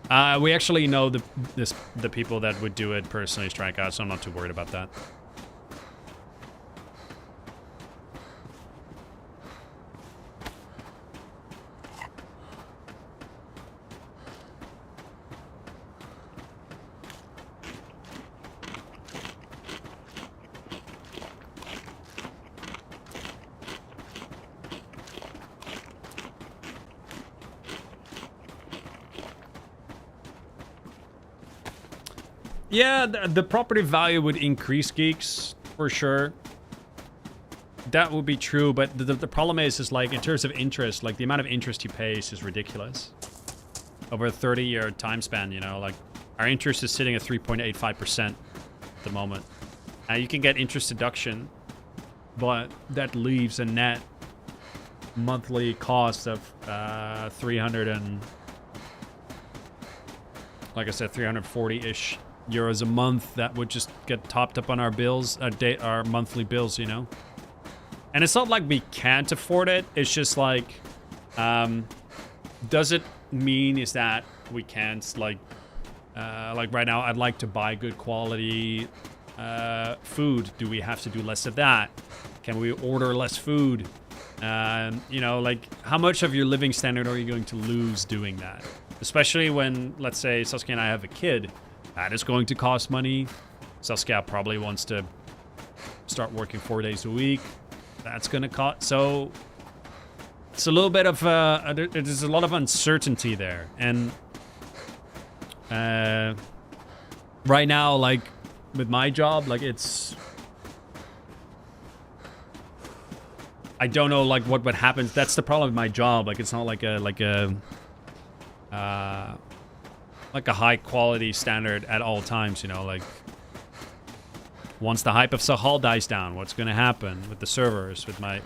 yeah. We actually know the people that would do it personally, Strike Out, so I'm not too worried about that. Yeah, the property value would increase, geeks, for sure. That would be true, but the problem is like, in terms of interest, like, the amount of interest you pay is just ridiculous. Over a 30-year time span, you know, like, our interest is sitting at 3.85% at the moment. You can get interest deduction, but that leaves a net monthly cost of 300 and, like I said, 340-ish euros a month. That would just get topped up on our bills, our monthly bills, you know. And it's not like we can't afford it. It's just like, does it mean is that we can't, like right now, I'd like to buy good quality food. Do we have to do less of that? Can we order less food? You know, like, how much of your living standard are you going to lose doing that? Especially when, let's say, Saskia and I have a kid. That is going to cost money. Saskia probably wants to start working 4 days a week. That's going to cost. So it's a little bit of there's a lot of uncertainty there. And right now, like, with my job, like, it's, I don't know, like, what would happen. That's the problem with my job. Like, it's not like a high quality standard at all times, you know. Like, once the hype of Sakhal dies down, what's going to happen with the servers, with my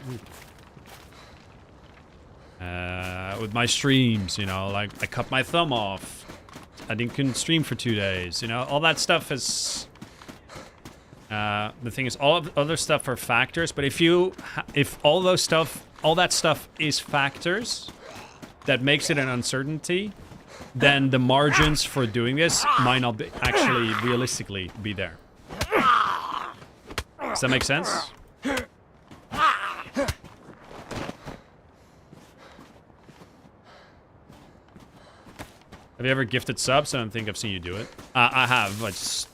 streams, you know. Like, I cut my thumb off. I couldn't stream for 2 days, you know. All that stuff is... the thing is, all of other stuff are factors, but if all that stuff is factors that makes it an uncertainty, then the margins for doing this might not be actually realistically be there. Does that make sense? Have you ever gifted subs? I don't think I've seen you do it. I have. I just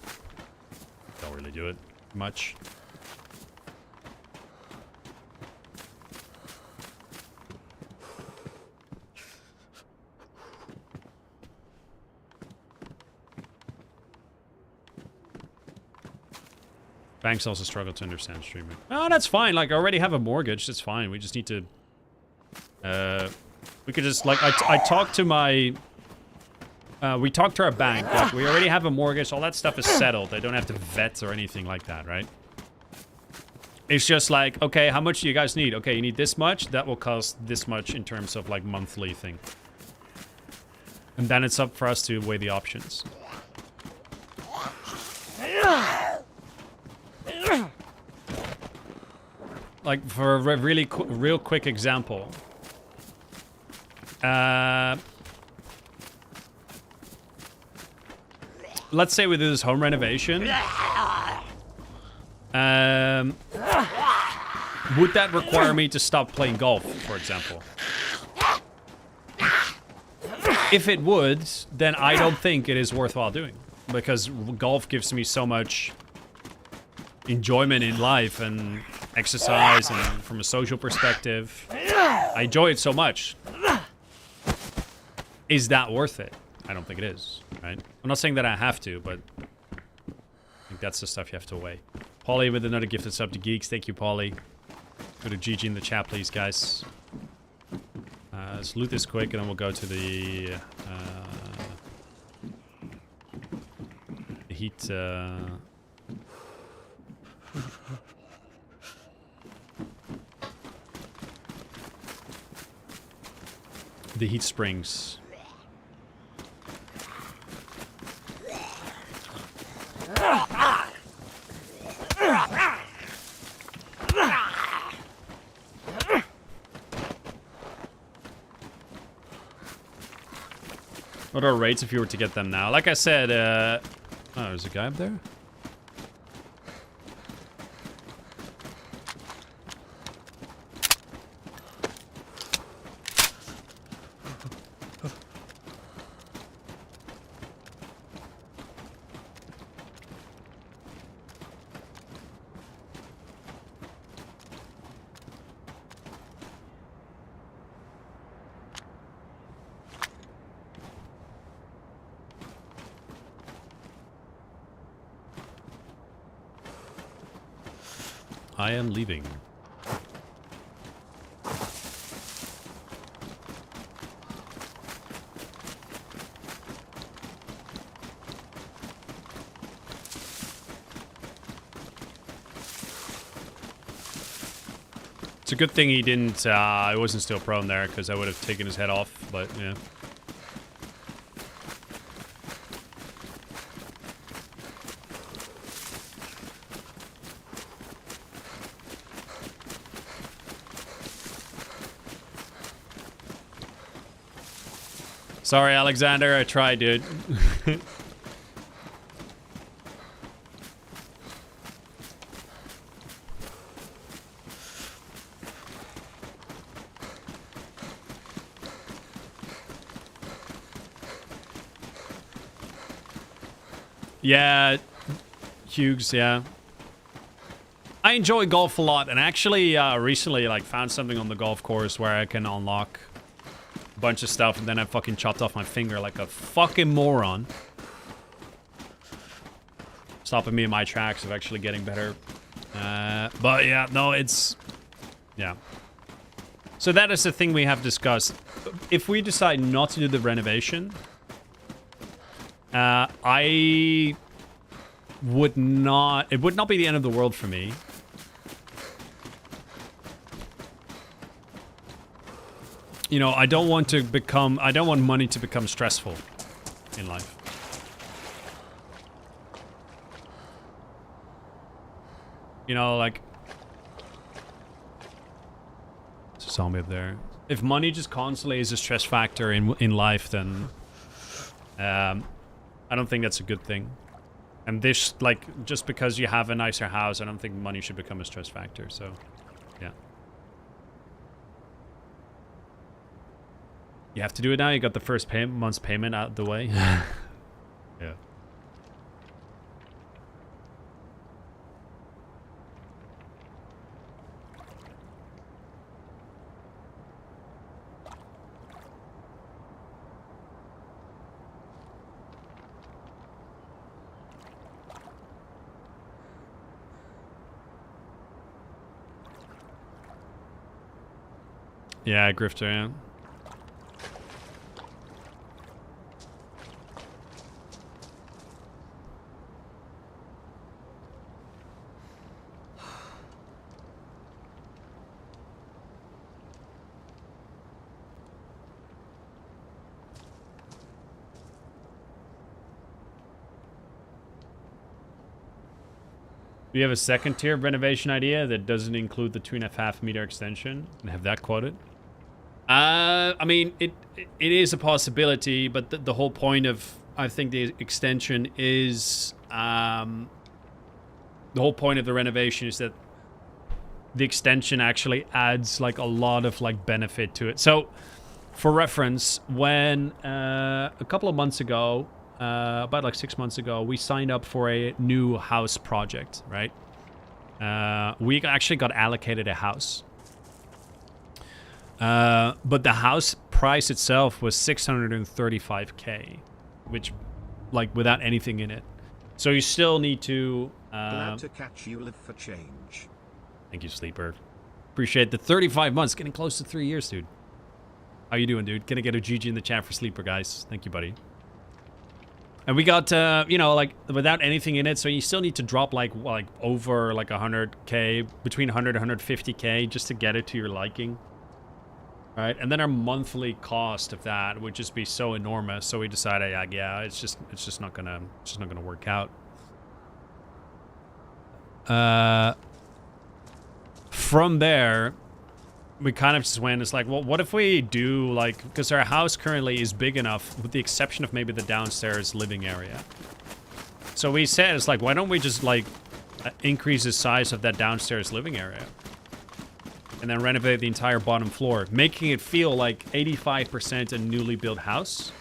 don't really do it much. Banks also struggle to understand streaming. Oh, that's fine. Like, I already have a mortgage. That's fine. We just need to... we could just, like... I talked to my... we talked to our bank. Like, we already have a mortgage. All that stuff is settled. They don't have to vet or anything like that, right? It's just like, okay, how much do you guys need? Okay, you need this much. That will cost this much in terms of, like, monthly thing. And then it's up for us to weigh the options. Like, for a really real quick example. Let's say we do this home renovation. Would that require me to stop playing golf, for example? If it would, then I don't think it is worthwhile doing. Because golf gives me so much enjoyment in life and exercise, and from a social perspective, I enjoy it so much. Is that worth it? I don't think it is, right? I'm not saying that I have to, but I think that's the stuff you have to weigh. Polly with another gifted sub to Geeks. Thank you, Polly. Put a GG in the chat, please, guys. Let's loot this quick, and then we'll go to the heat... the heat springs. What are rates if you were to get them now? Like I said, oh, there's a guy up there? I am leaving. It's a good thing he didn't, I wasn't still prone there, because I would have taken his head off, but yeah. Sorry, Alexander, I tried, dude. Yeah, Hughes, yeah. I enjoy golf a lot, and actually recently like found something on the golf course where I can unlock a bunch of stuff, and then I fucking chopped off my finger like a fucking moron. Stopping me in my tracks of actually getting better. But yeah, no, it's... Yeah. So that is the thing we have discussed. If we decide not to do the renovation... I would not... It would not be the end of the world for me. You know, I don't want to become... I don't want money to become stressful in life. You know, like... There's a zombie up there. If money just constantly is a stress factor in life, then... I don't think that's a good thing. And this, like, just because you have a nicer house, I don't think money should become a stress factor, so, yeah. You have to do it now? You got the first month's payment out the way? Yeah. Yeah, Grifter, yeah. We have a second tier renovation idea that doesn't include the 2.5 meter extension and have that quoted. I mean, it is a possibility, but the whole point of, I think, the extension is, the whole point of the renovation is that the extension actually adds, like, a lot of, like, benefit to it. So, for reference, when, a couple of months ago, about, like, 6 months ago, we signed up for a new house project, right? We actually got allocated a house. But the house price itself was 635k, which, like, without anything in it. So you still need to... Glad to catch you, live for change. Thank you, Sleeper. Appreciate the 35 months, getting close to 3 years, dude. How you doing, dude? Gonna get a GG in the chat for Sleeper, guys. Thank you, buddy. And we got, you know, like, without anything in it, so you still need to drop, like over, like, 100k, between 100 and 150k, just to get it to your liking. Right, and then our monthly cost of that would just be so enormous. So we decided, yeah, it's just not gonna work out. From there, we kind of just went. It's like, well, what if we do, like, because our house currently is big enough, with the exception of maybe the downstairs living area. So we said, it's like, why don't we just, like, increase the size of that downstairs living area? And then renovate the entire bottom floor, making it feel like 85% a newly built house.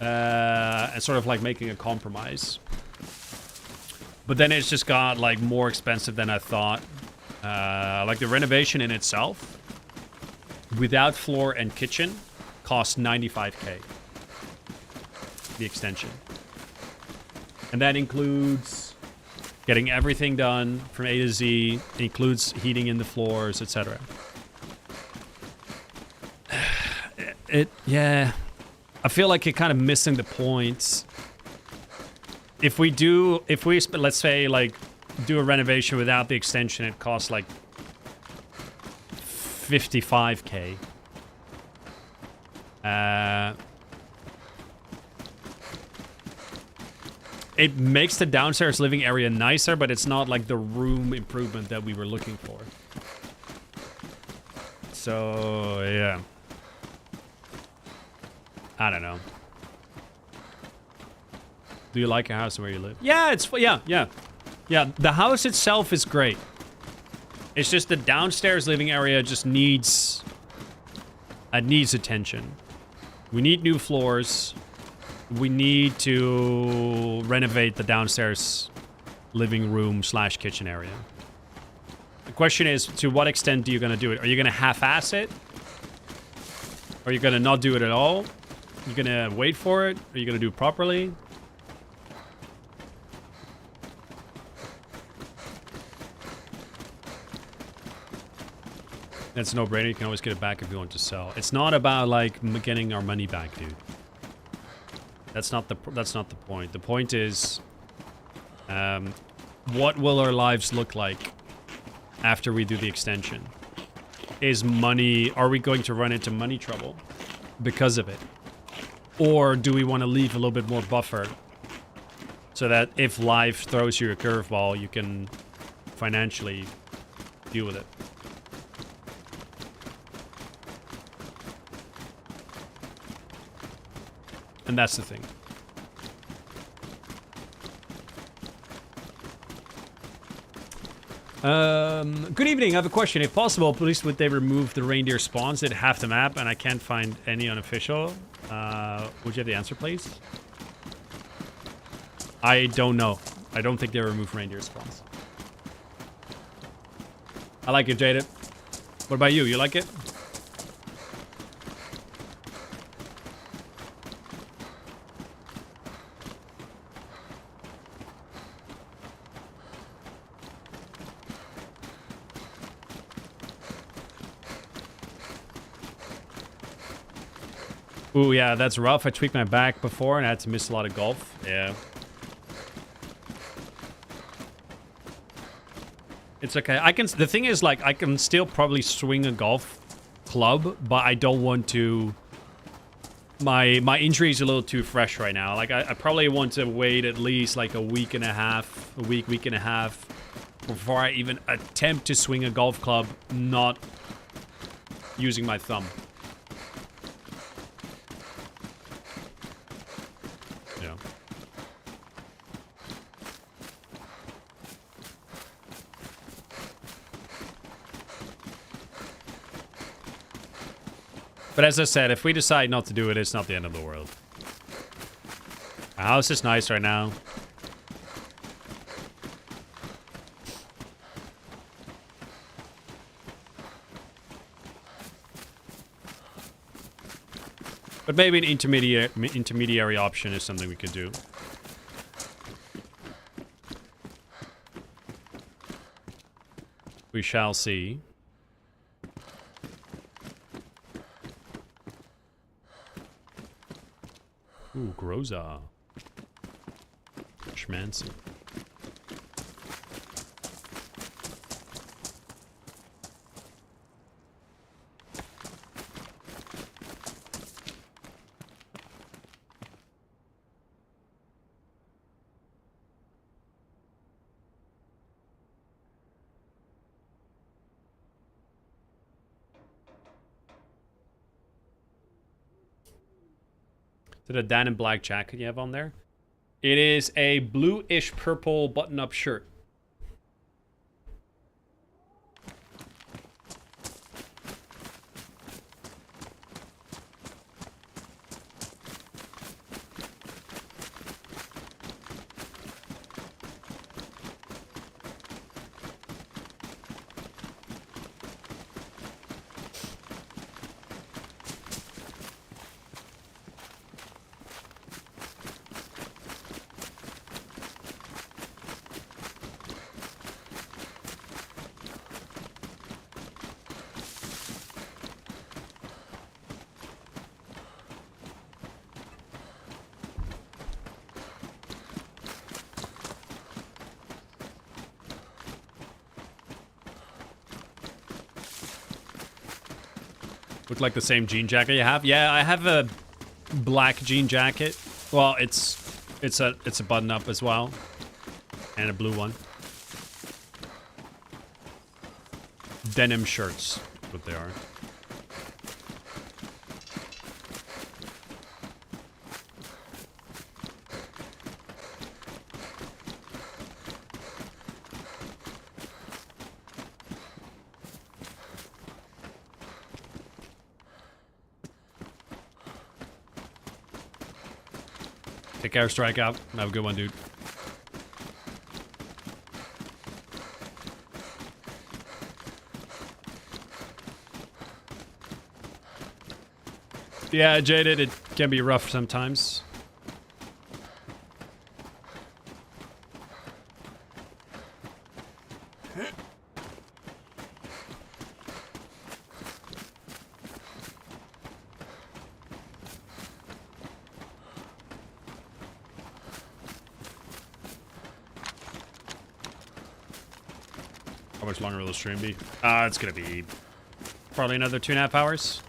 And sort of like making a compromise. But then it's just got, like, more expensive than I thought. Like, the renovation in itself, without floor and kitchen, cost 95k. The extension. And that includes Getting everything done from A to Z, includes heating in the floors, etc. Yeah. I feel like you're kind of missing the point. If we, let's say, like, do a renovation without the extension, it costs like 55k. It makes the downstairs living area nicer, but it's not like the room improvement that we were looking for. So, yeah. I don't know. Do you like a house where you live? Yeah, yeah. The house itself is great. It's just the downstairs living area just needs attention. We need new floors. We need to renovate the downstairs living room / kitchen area. The question is, to what extent are you gonna do it? Are you gonna half-ass it? Are you gonna not do it at all? Are you gonna wait for it? Are you gonna do it properly? That's a no-brainer. You can always get it back if you want to sell. It's not about like getting our money back, dude. That's not the point. The point is, what will our lives look like after we do the extension? Are we going to run into money trouble because of it? Or do we want to leave a little bit more buffer so that if life throws you a curveball, you can financially deal with it? And that's the thing. Good evening. I have a question. If possible, please would they remove the reindeer spawns at half the map and I can't find any unofficial? Would you have the answer, please? I don't know. I don't think they remove reindeer spawns. I like it, Jaded. What about you? You like it? Ooh, yeah, that's rough. I tweaked my back before and I had to miss a lot of golf. Yeah. It's okay. The thing is, like, I can still probably swing a golf club, but I don't want to. My injury is a little too fresh right now. Like, I probably want to wait at least like a week and a half before I even attempt to swing a golf club not using my thumb. But as I said, if we decide not to do it, it's not the end of the world. Our house is nice right now. But maybe an intermediary option is something we could do. We shall see. Ooh, Groza. Schmancy. Is it a Dan and black jacket you have on there? It is a bluish purple button-up shirt. With like the same jean jacket you have? Yeah, I have a black jean jacket. Well, it's a button up as well. And a blue one. Denim shirts, what they are. Take care, strike out. Have a good one, dude. Yeah, Jaded, it can be rough sometimes. How much longer will the stream be? It's gonna be probably another 2.5 hours.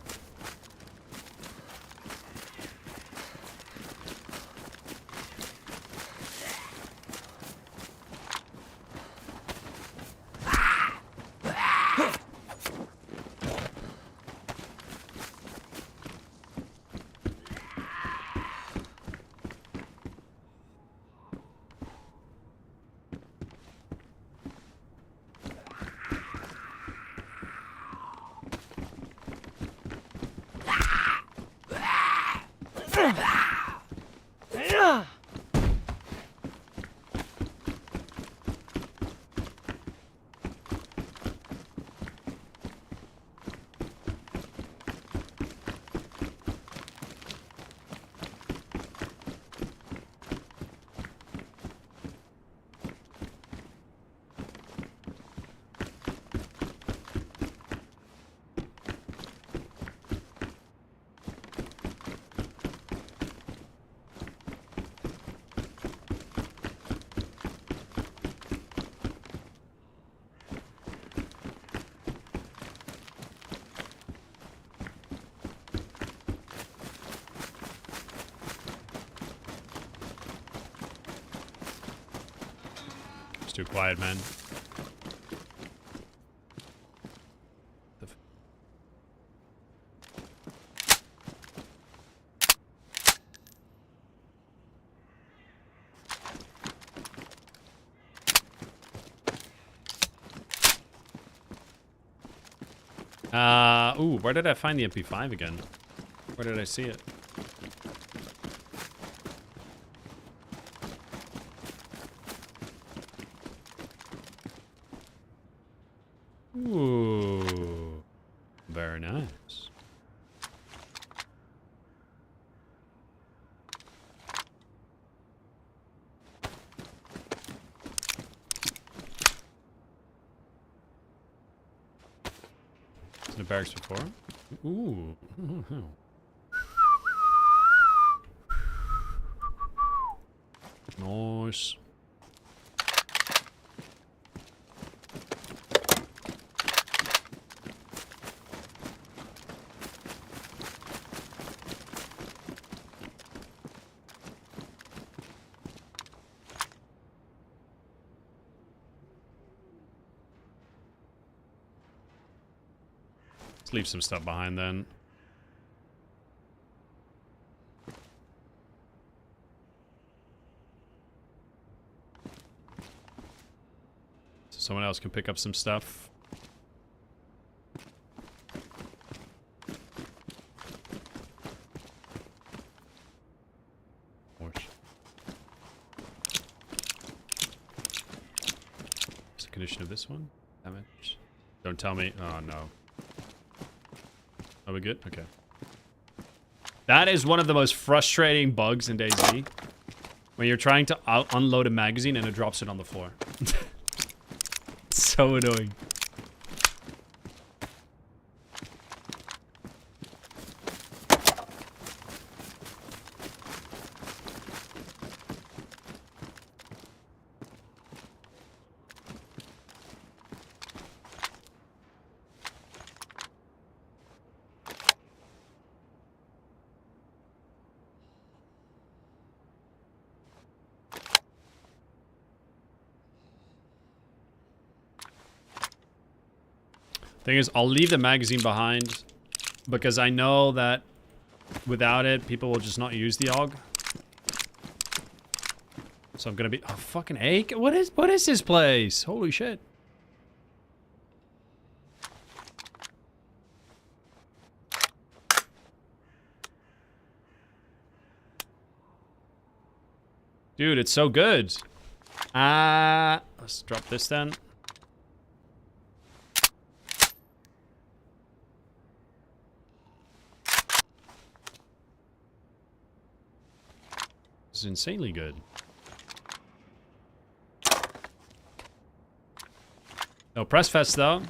Too quiet, man. Ooh, where did I find the MP5 again? Where did I see it? Ooh, very nice. In the barracks before? Ooh. Nice. Let's leave some stuff behind then. So someone else can pick up some stuff. What's the condition of this one? Damage. Don't tell me. Oh no. Are we good? Okay. That is one of the most frustrating bugs in DayZ. When you're trying to unload a magazine and it drops it on the floor. It's so annoying. Thing is, I'll leave the magazine behind because I know that without it, people will just not use the AUG. So I'm gonna be... Oh, fucking A? What is this place? Holy shit. Dude, it's so good. Let's drop this then. This is insanely good. No press fest though.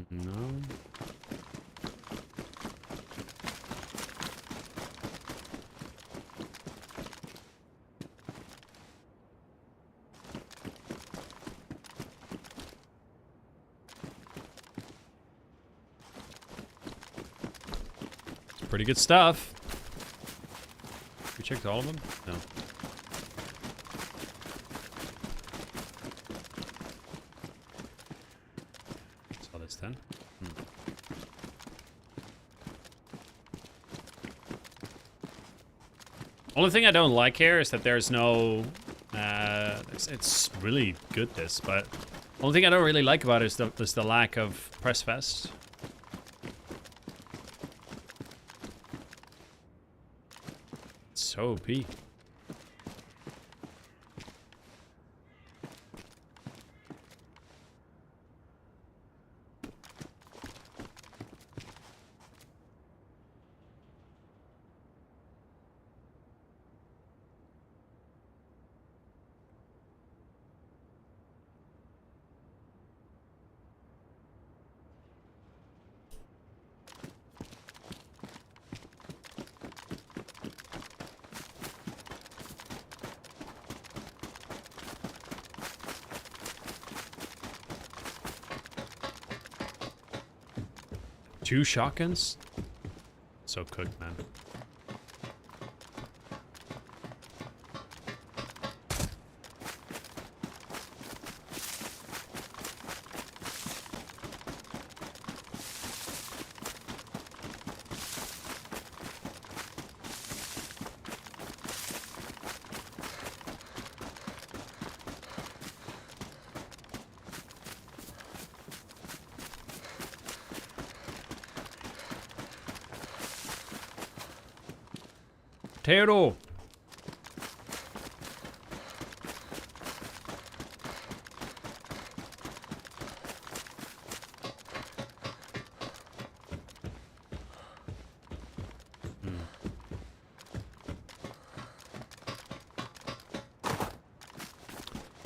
No. It's pretty good stuff. We checked all of them? No. Saw this then. Only thing I don't like here is that there's no... it's really good, this, but... Only thing I don't really like about it is the lack of press fest. It's so OP. Two shotguns? So cooked, man. Potato!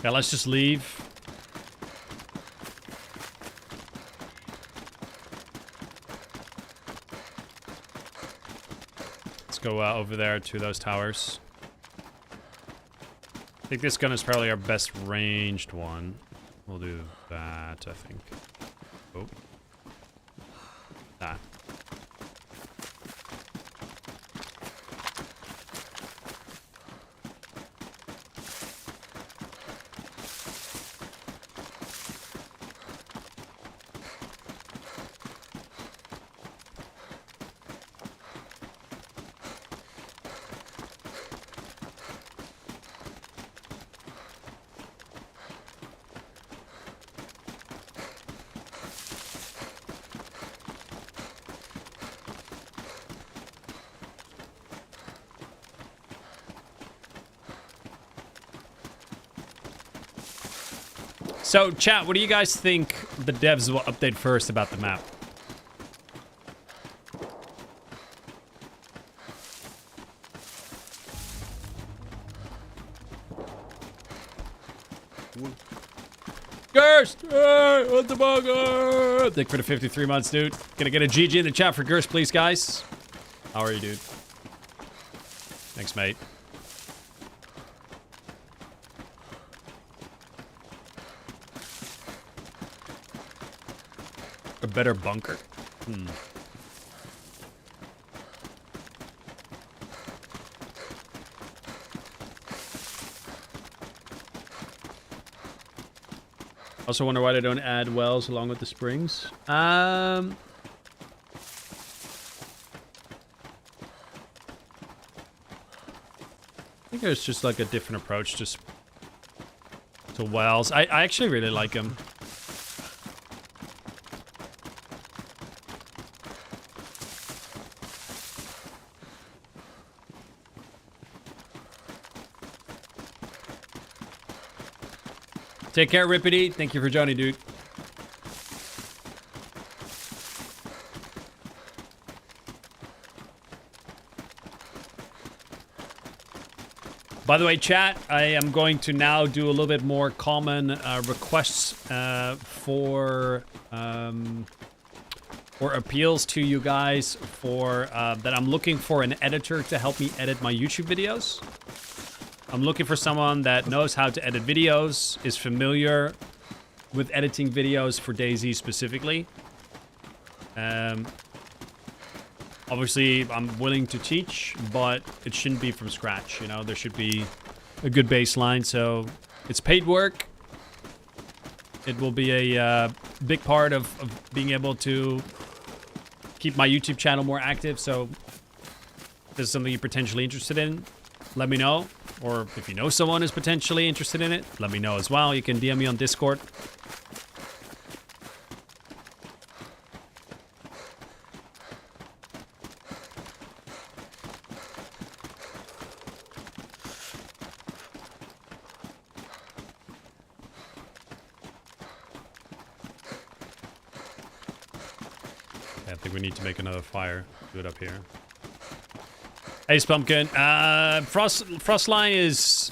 Yeah, let's just leave. Let's go over there to those towers. I think this gun is probably our best ranged one. We'll do that, I think. Oh. That. So, chat, what do you guys think the devs will update first about the map? Gerst! What the bugger? Thank you for the 53 months, dude. Gonna get a GG in the chat for Gerst, please, guys. How are you, dude? Thanks, mate. A better bunker. Also wonder why they don't add wells along with the springs. I think there's just like a different approach to wells. I actually really like them. Take care, Rippity. Thank you for joining, dude. By the way, chat, I am going to now do a little bit more common requests for appeals to you guys for that I'm looking for an editor to help me edit my YouTube videos. I'm looking for someone that knows how to edit videos, is familiar with editing videos for DayZ specifically. Obviously, I'm willing to teach, but it shouldn't be from scratch, you know? There should be a good baseline, so it's paid work. It will be a big part of being able to keep my YouTube channel more active, so if this is something you're potentially interested in, let me know. Or if you know someone who's potentially interested in it, let me know as well. You can DM me on Discord. I think we need to make another fire. Do it up here. Hey, Pumpkin. Frostline is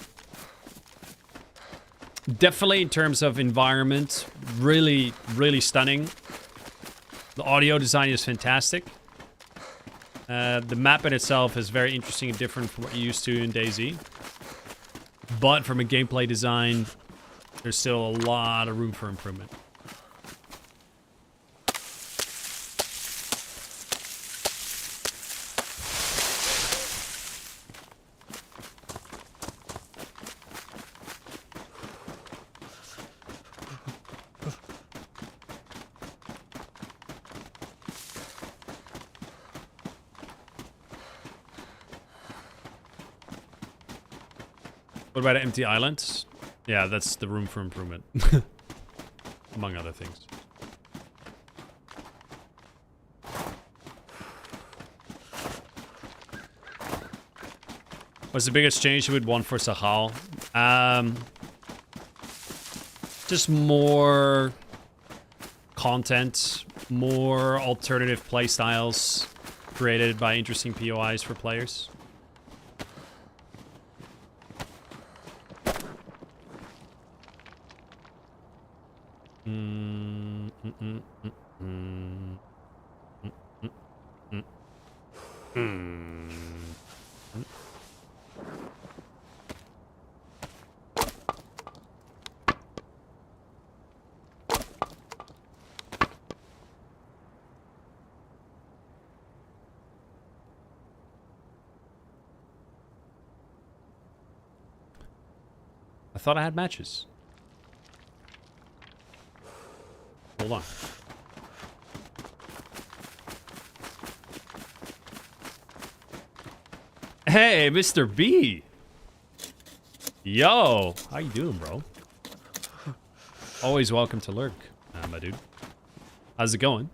definitely, in terms of environment, really, really stunning. The audio design is fantastic. The map in itself is very interesting and different from what you're used to in DayZ. But from a gameplay design, there's still a lot of room for improvement. What about empty islands? Yeah, that's the room for improvement. Among other things. What's the biggest change you would want for Sakhal? Just more content, more alternative playstyles created by interesting POIs for players. I thought I had matches. Hold on. Hey, Mr. B. Yo, how you doing, bro? Always welcome to lurk, my dude. How's it going?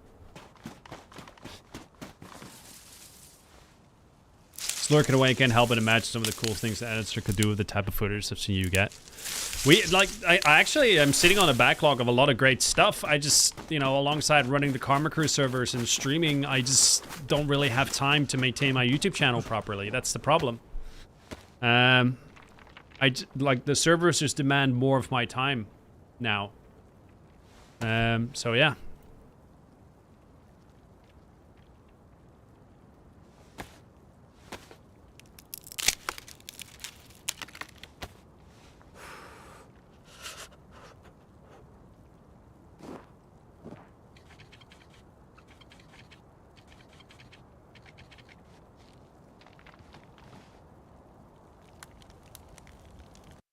Just lurking away again, helping imagine some of the cool things the editor could do with the type of footage I've seen you get. I actually am sitting on a backlog of a lot of great stuff. I just, you know, alongside running the Karma Crew servers and streaming, I just don't really have time to maintain my YouTube channel properly. That's the problem. Like the servers just demand more of my time now. So yeah.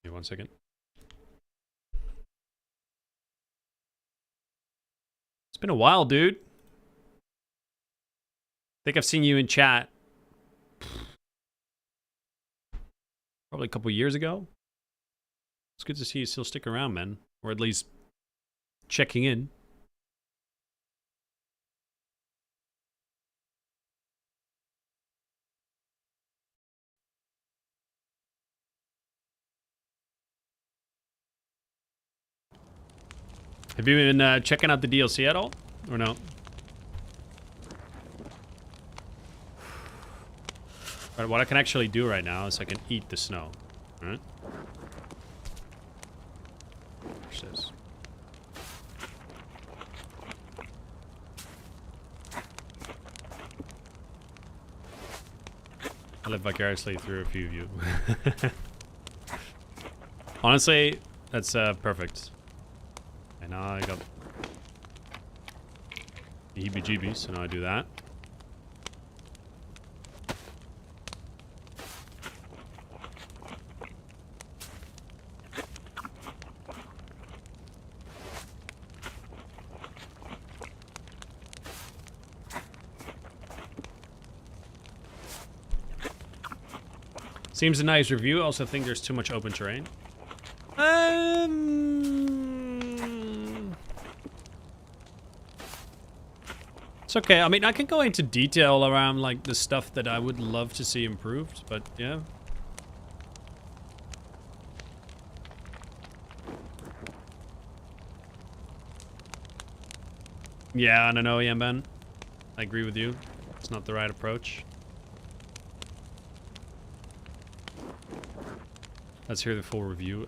Give me 1 second. It's been a while, dude. I think I've seen you in chat probably a couple years ago. It's good to see you still stick around, man. Or at least checking in. Have you been checking out the DLC at all? Or no? But what I can actually do right now is I can eat the snow. Alright? Watch this. I live vicariously through a few of you. Honestly, that's perfect. And now I got the heebie-jeebies, so now I do that. Seems a nice review. Also think there's too much open terrain. It's okay. I mean, I can go into detail around like the stuff that I would love to see improved, but yeah. Yeah, I don't know, Yamban. I agree with you. It's not the right approach. Let's hear the full review.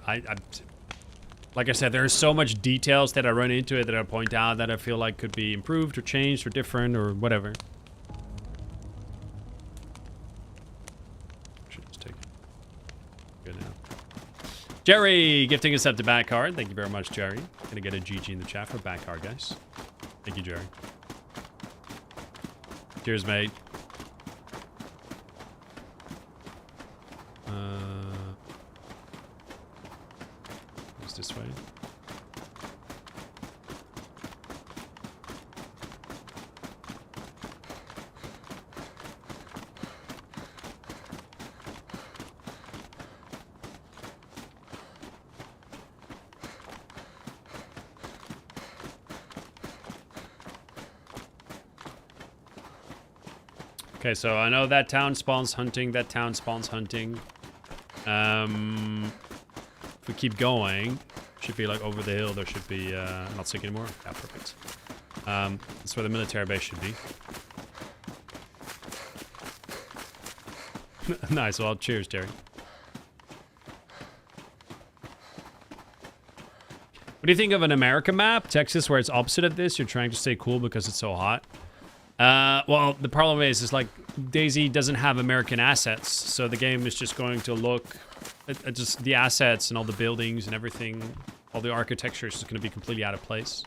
Like I said, there's so much details that I run into it that I point out that I feel like could be improved or changed or different or whatever. Should just take it. Good now. Jerry gifting us up to back card. Thank you very much, Jerry. Gonna get a GG in the chat for back card, guys. Thank you, Jerry. Cheers, mate. This way. Okay, so I know that town spawns hunting, that town spawns hunting. If we keep going, should be like over the hill, there should be, not sick anymore. Yeah, perfect. That's where the military base should be. Nice, well, cheers, Jerry. What do you think of an America map? Texas, where it's opposite of this, you're trying to stay cool because it's so hot. Well, the problem is like DayZ doesn't have American assets, so the game is just going to look at just the assets and all the buildings and everything, all the architecture is just going to be completely out of place.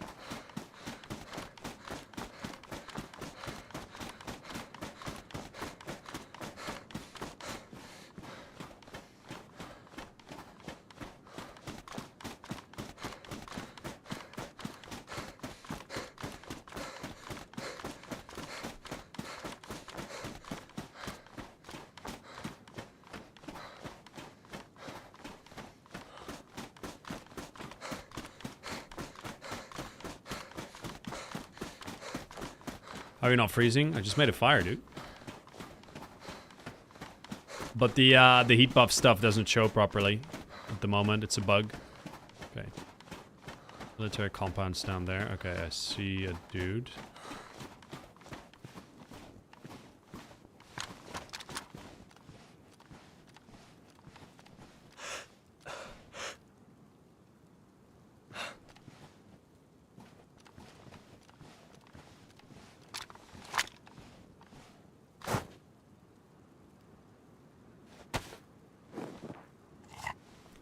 Are you not freezing? I just made a fire, dude. But the heat buff stuff doesn't show properly at the moment. It's a bug. Okay. Military compounds down there. Okay, I see a dude.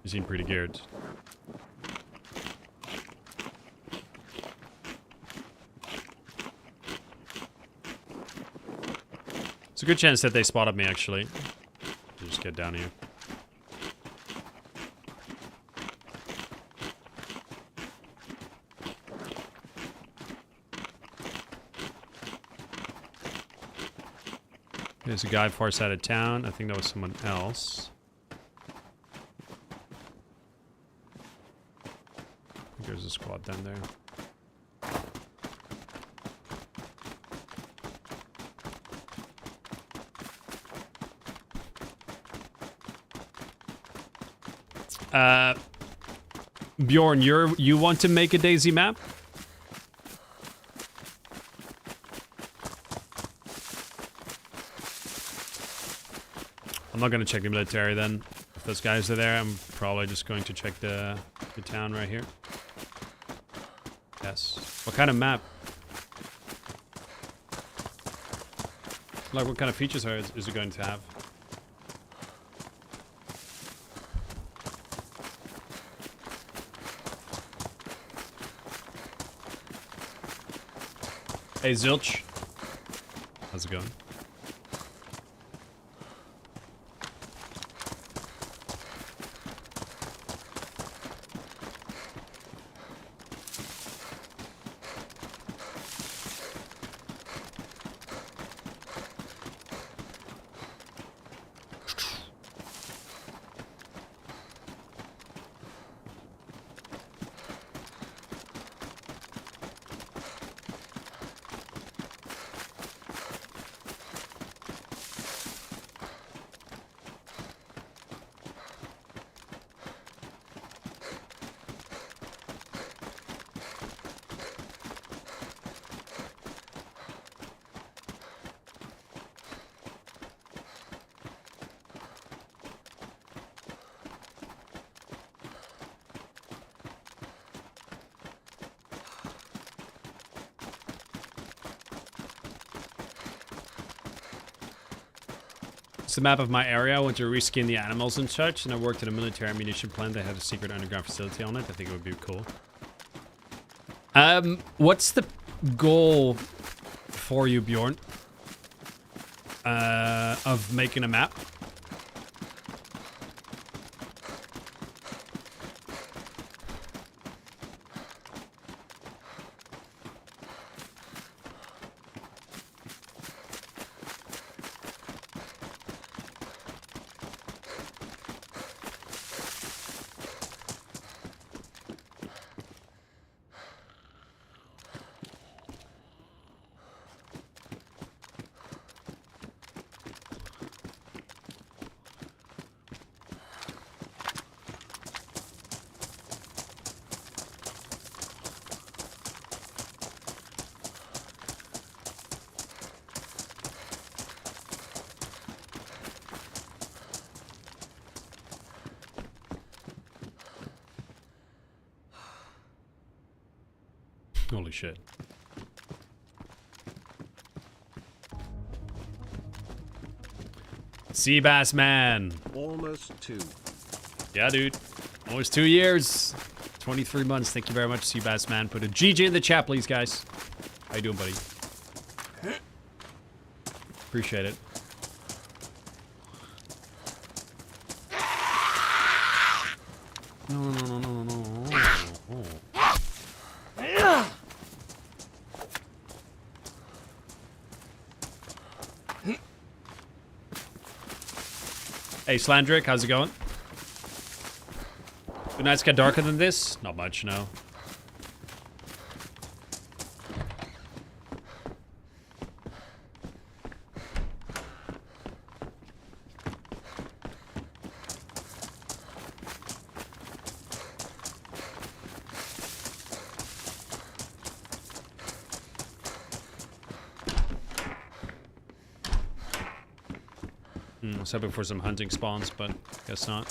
You seem pretty geared. It's a good chance that they spotted me, actually. Just get down here. There's a guy far side of town. I think that was someone else. I think there's a squad down there. Bjorn, you want to make a DayZ map? I'm not gonna check the military then. If those guys are there, I'm probably just going to check the town right here. Yes. What kind of map? Like, what kind of features is it going to have? Hey, Zilch. How's it going? It's the map of my area. I want to reskin the animals and such, and I worked at a military ammunition plant that had a secret underground facility on it. I think it would be cool. What's the goal for you, Bjorn? Of making a map? Holy shit. Seabass man. Almost 2. Yeah, dude. Almost 2 years. 23 months. Thank you very much, Seabass man. Put a GG in the chat, please, guys. How you doing, buddy? Appreciate it. No, no, no, no, no, no. Oh. Hey, Slandrick, how's it going? Do nights get darker than this? Not much, no. I was hoping for some hunting spawns, but guess not.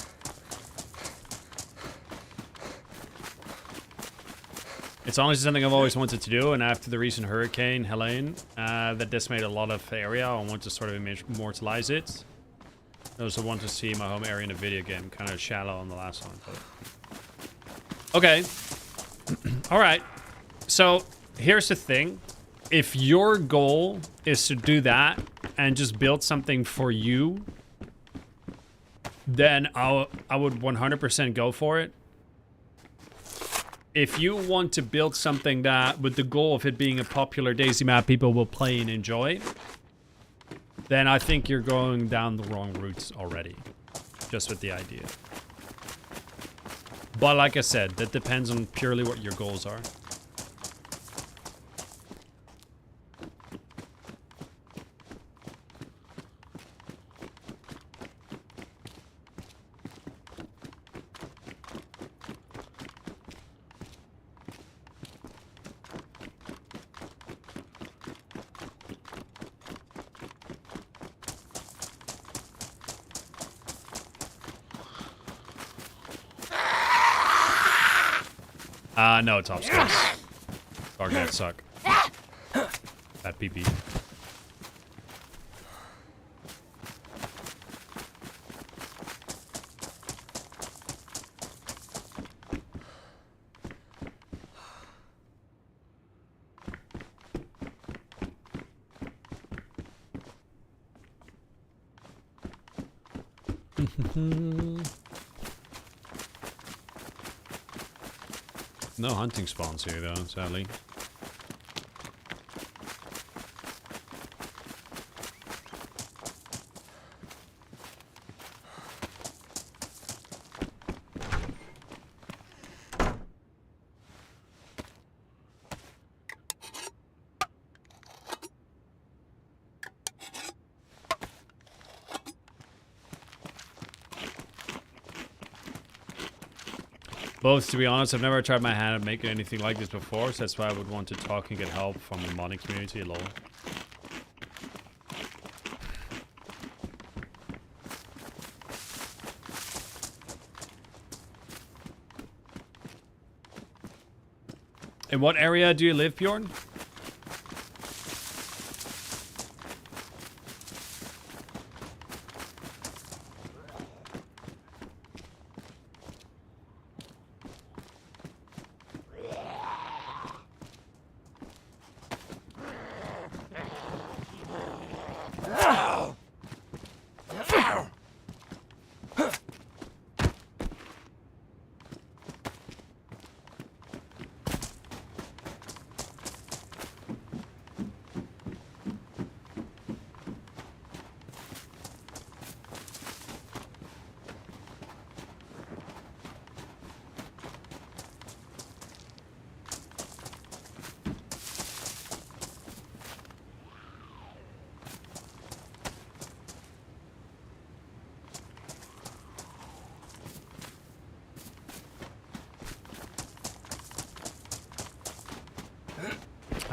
It's honestly something I've always wanted to do, and after the recent hurricane, Helene, that decimated a lot of area, I want to sort of immortalize it. Those who want to see my home area in a video game. Kind of shallow on the last one. But... Okay. Alright. So, here's the thing. If your goal is to do that and just build something for you, then I would 100% go for it. If you want to build something that, with the goal of it being a popular DayZ map people will play and enjoy, then I think you're going down the wrong routes already. Just with the idea. But like I said, that depends on purely what your goals are. No, top space. Gargants suck. That PP. No hunting spawns here though, sadly. Both, to be honest, I've never tried my hand at making anything like this before, so that's why I would want to talk and get help from the modding community, lol. In what area do you live, Bjorn?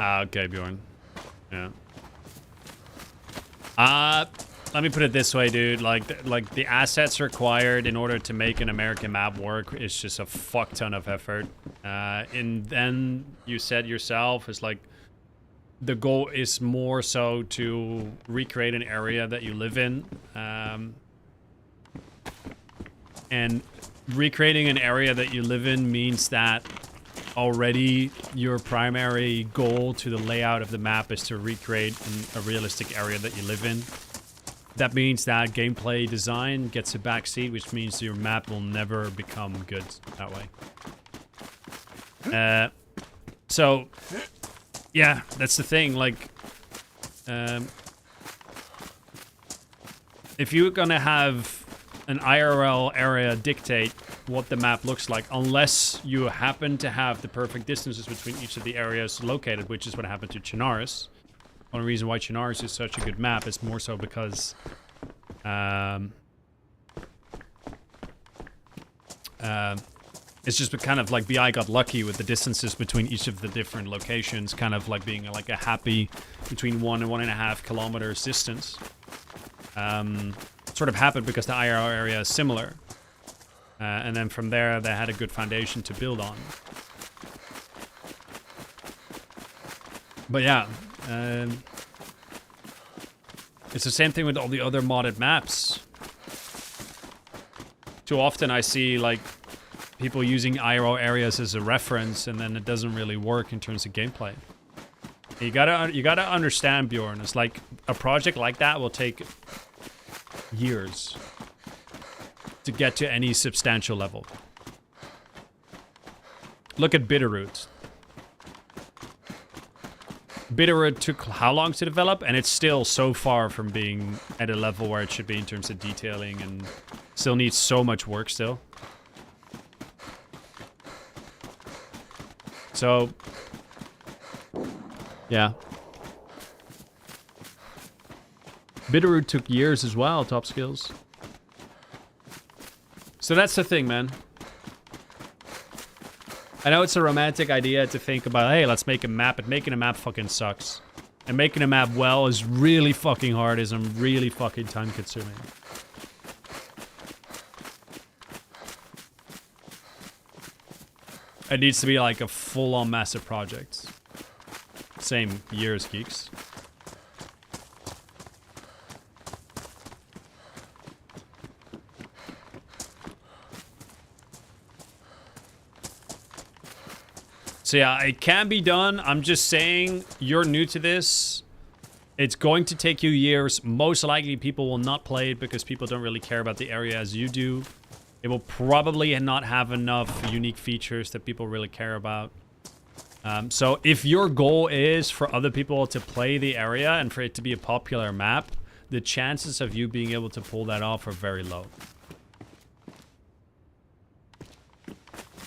Okay, Bjorn. Yeah. Let me put it this way, dude. Like the assets required in order to make an American map work is just a fuck ton of effort. And then you said yourself, it's like the goal is more so to recreate an area that you live in. And recreating an area that you live in means that already your primary goal to the layout of the map is to recreate a realistic area that you live in. That means that gameplay design gets a backseat, which means your map will never become good that way. So, yeah, that's the thing. Like, if you're gonna have an IRL area dictate what the map looks like, unless you happen to have the perfect distances between each of the areas located, which is what happened to Chinaris. One reason why Chinaris is such a good map is more so because it's just kind of like BI got lucky with the distances between each of the different locations, kind of like being like a happy between 1 and 1.5 kilometers distance. Sort of happened because the IRL area is similar. And then from there, they had a good foundation to build on. But yeah, it's the same thing with all the other modded maps. Too often I see like people using IRO areas as a reference, and then it doesn't really work in terms of gameplay. You gotta understand, Bjorn. It's like a project like that will take years to get to any substantial level. Look at Bitterroot. Bitterroot took how long to develop, and it's still so far from being at a level where it should be in terms of detailing, and still needs so much work still. So, yeah. Bitterroot took years as well, top skills. So that's the thing, man. I know it's a romantic idea to think about, hey, let's make a map, but making a map fucking sucks. And making a map well is really fucking hard, is really fucking time consuming. It needs to be like a full-on massive project. Same years, geeks. So yeah, it can be done. I'm just saying, you're new to this. It's going to take you years. Most likely people will not play it because people don't really care about the area as you do. It will probably not have enough unique features that people really care about. So if your goal is for other people to play the area and for it to be a popular map, the chances of you being able to pull that off are very low.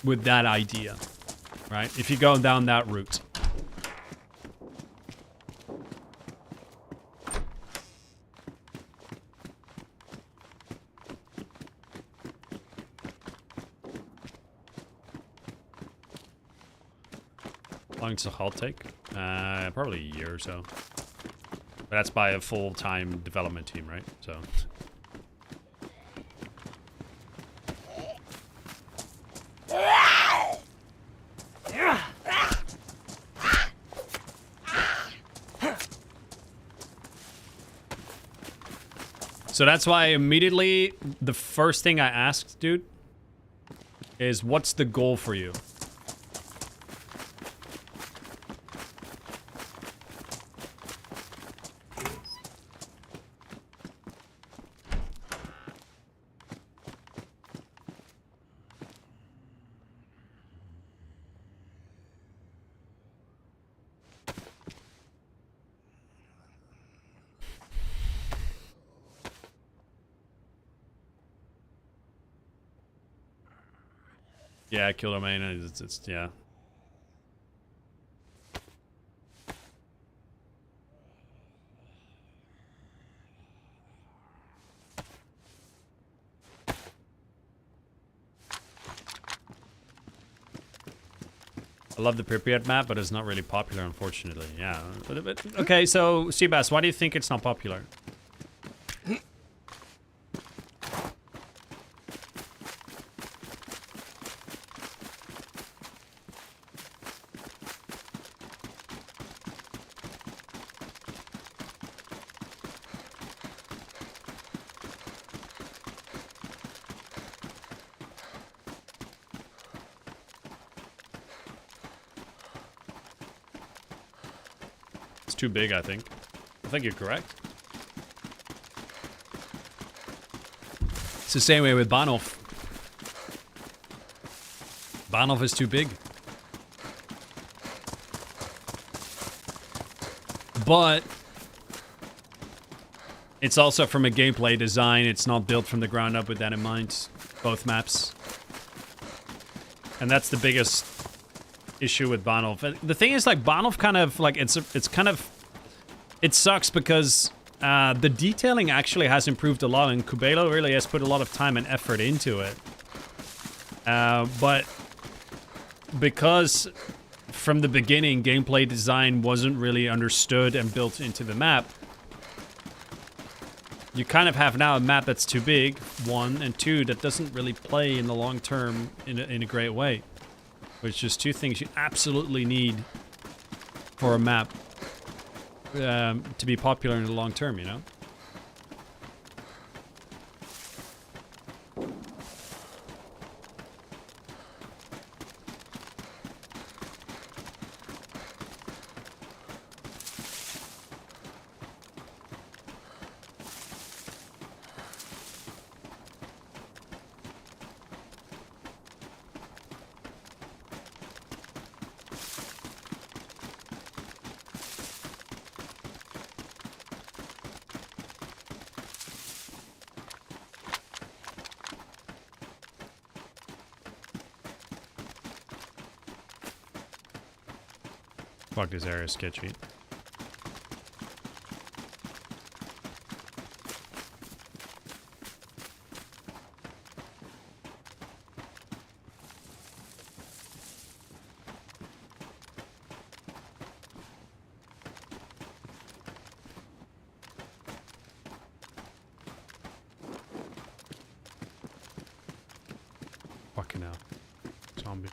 With that idea. Right? If you go down that route. How long does Sakhal take? Probably a year or so. But that's by a full-time development team, right? So... So that's why immediately the first thing I asked, dude, is what's the goal for you? Yeah, kill domain, it's yeah. I love the Pripyat map, but it's not really popular, unfortunately. Yeah. But, okay, so, Seabass, why do you think it's not popular? Too big, I think. I think you're correct. It's the same way with Banov. Banov is too big. But it's also from a gameplay design. It's not built from the ground up with that in mind. Both maps. And that's the biggest issue with Banov. And the thing is, like, Banov kind of, like, it's kind of... It sucks because the detailing actually has improved a lot, and Kubelo really has put a lot of time and effort into it. But because from the beginning, gameplay design wasn't really understood and built into the map, you kind of have now a map that's too big, one, and two, that doesn't really play in the long term in a great way. Which is two things you absolutely need for a map to be popular in the long term, you know? Fuck, this area is sketchy. Fucking hell. Zombie.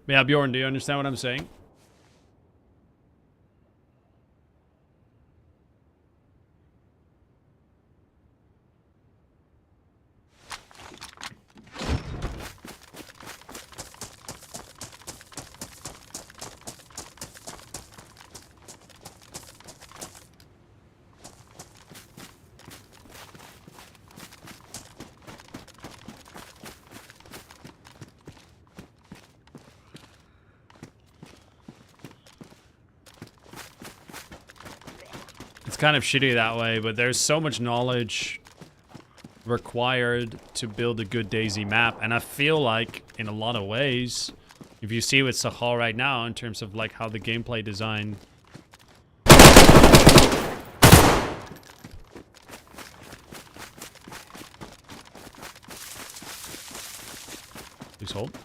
Yeah, Bjorn, do you understand what I'm saying? It's kind of shitty that way, but there's so much knowledge required to build a good DayZ map, and I feel like in a lot of ways, if you see with Sakhal right now in terms of like how the gameplay design please hold.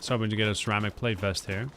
So hoping to get a ceramic plate vest here.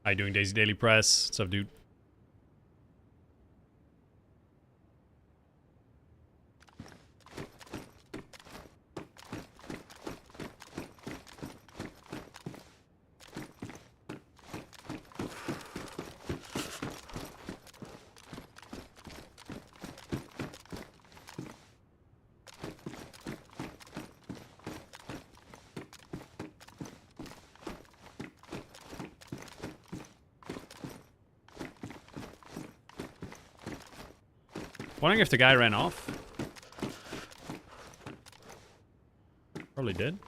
How you doing, DayZ Daily Press? What's up, dude? Wondering if the guy ran off. Probably did.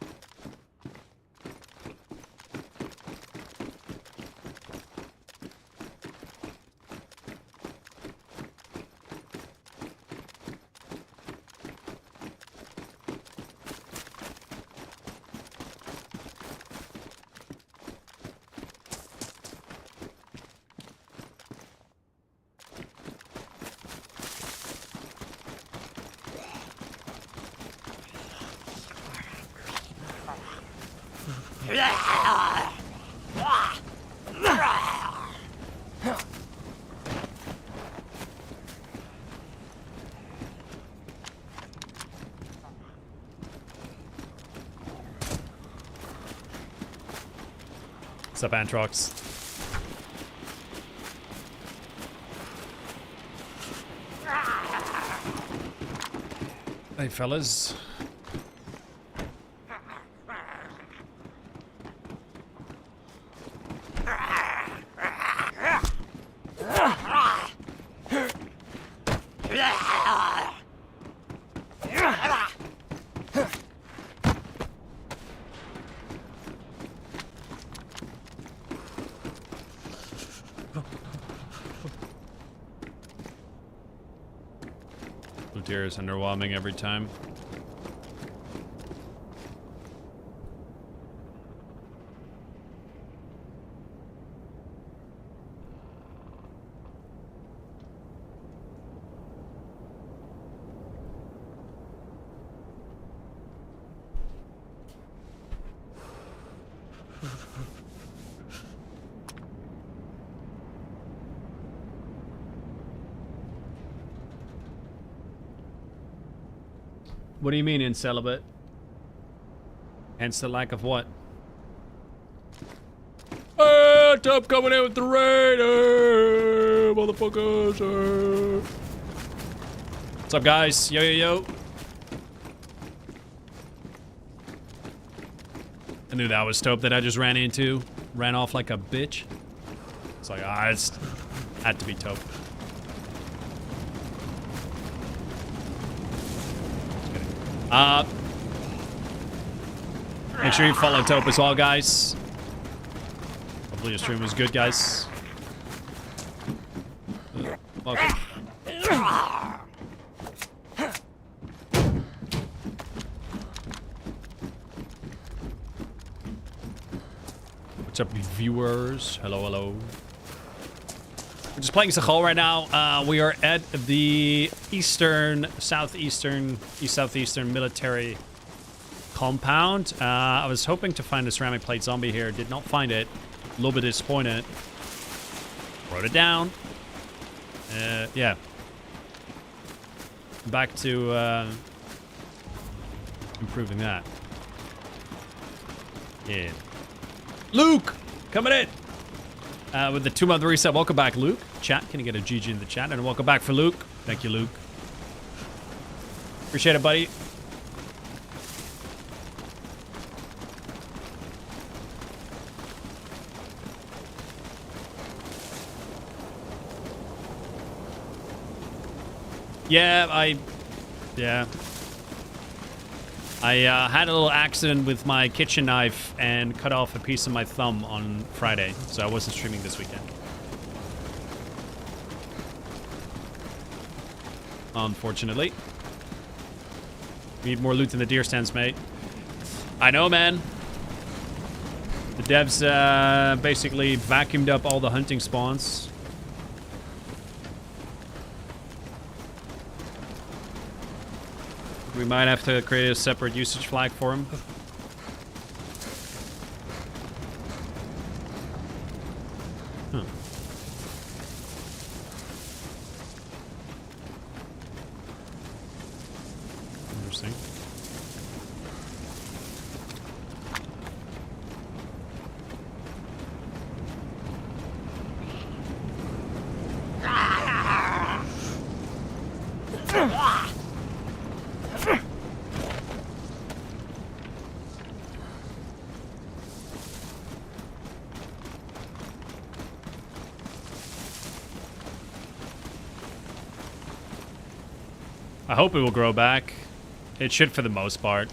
What's up, Antrox? Hey, fellas. Deer is underwhelming every time. What do you mean incelibate? Hence the lack of what? Top coming in with the raid! Motherfuckers! What's up, guys? Yo, yo, yo. I knew that was Taupe that I just ran into. Ran off like a bitch. It's like, it's had to be Taupe. Make sure you follow Taupe as well, guys. Hopefully your stream was good, guys. Okay. What's up, viewers? Hello, hello. We're just playing Sakhal right now. We are at the southeastern military compound. I was hoping to find a ceramic plate zombie here. Did not find it. A little bit disappointed. Wrote it down. Yeah. Back to improving that. Yeah. Luke! Coming in! With the 2-month reset. Welcome back, Luke. Chat, can you get a GG in the chat? And welcome back for Luke. Thank you, Luke. Appreciate it, buddy. Yeah, I had a little accident with my kitchen knife and cut off a piece of my thumb on Friday, so I wasn't streaming this weekend. Unfortunately. Need more loot in the deer stands, mate. I know, man. The devs basically vacuumed up all the hunting spawns. We might have to create a separate usage flag for him. Huh. Interesting. I hope it will grow back. It should for the most part.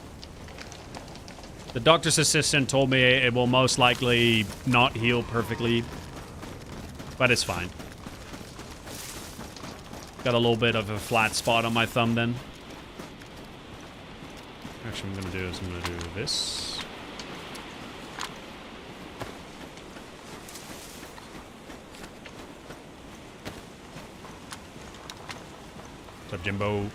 The doctor's assistant told me it will most likely not heal perfectly, but it's fine. Got a little bit of a flat spot on my thumb then. Actually, what I'm gonna do is I'm gonna do this. What's up, Jimbo?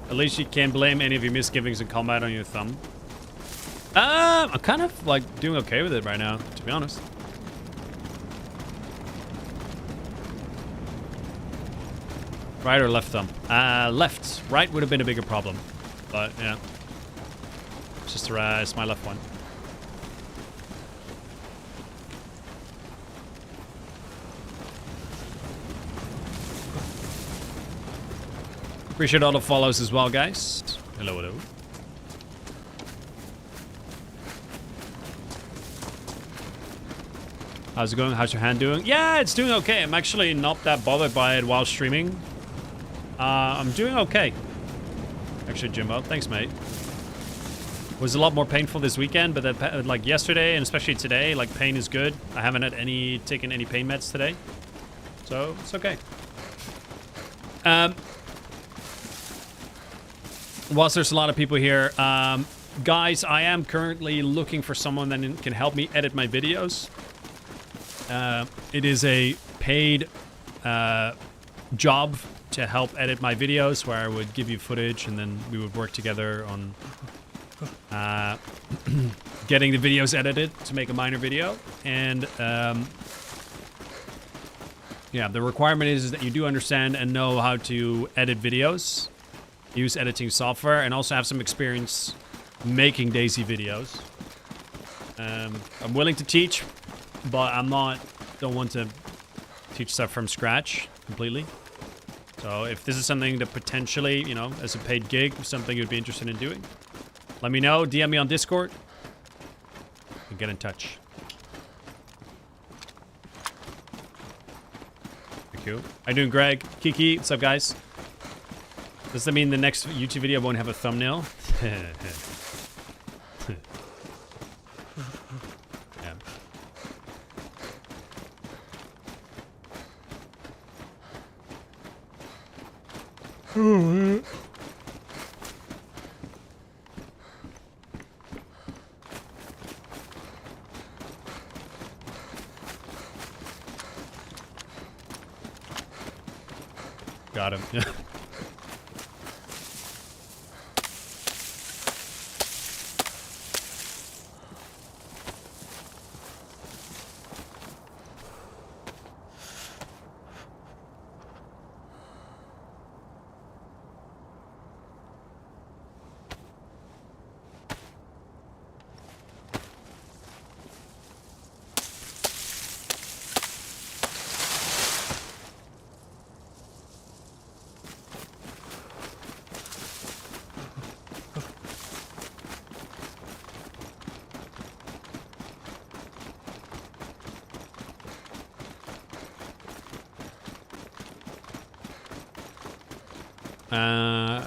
At least you can't blame any of your misgivings in combat on your thumb. I'm kind of like doing okay with it right now, to be honest. Right or left thumb? Left. Right would have been a bigger problem, but yeah. It's just it's my left one. Appreciate all the follows as well, guys. Hello, hello. How's it going? How's your hand doing? Yeah, it's doing okay. I'm actually not that bothered by it while streaming. I'm doing okay. Actually, Jimbo, thanks, mate. Was a lot more painful this weekend, but that, like yesterday and especially today, like pain is good. I haven't had taken any pain meds today, so it's okay. Whilst there's a lot of people here, guys, I am currently looking for someone that can help me edit my videos. It is a paid job to help edit my videos, where I would give you footage and then we would work together on getting the videos edited to make a minor video. And yeah, the requirement is that you do understand and know how to edit videos, use editing software, and also have some experience making DayZ videos. I'm willing to teach, but don't want to teach stuff from scratch completely. So if this is something that potentially, you know, as a paid gig, something you'd be interested in doing, let me know. DM me on Discord and get in touch. Thank you. How you doing, Greg? Kiki, what's up, guys? Does that mean the next YouTube video won't have a thumbnail? Yeah. Got him. Yeah.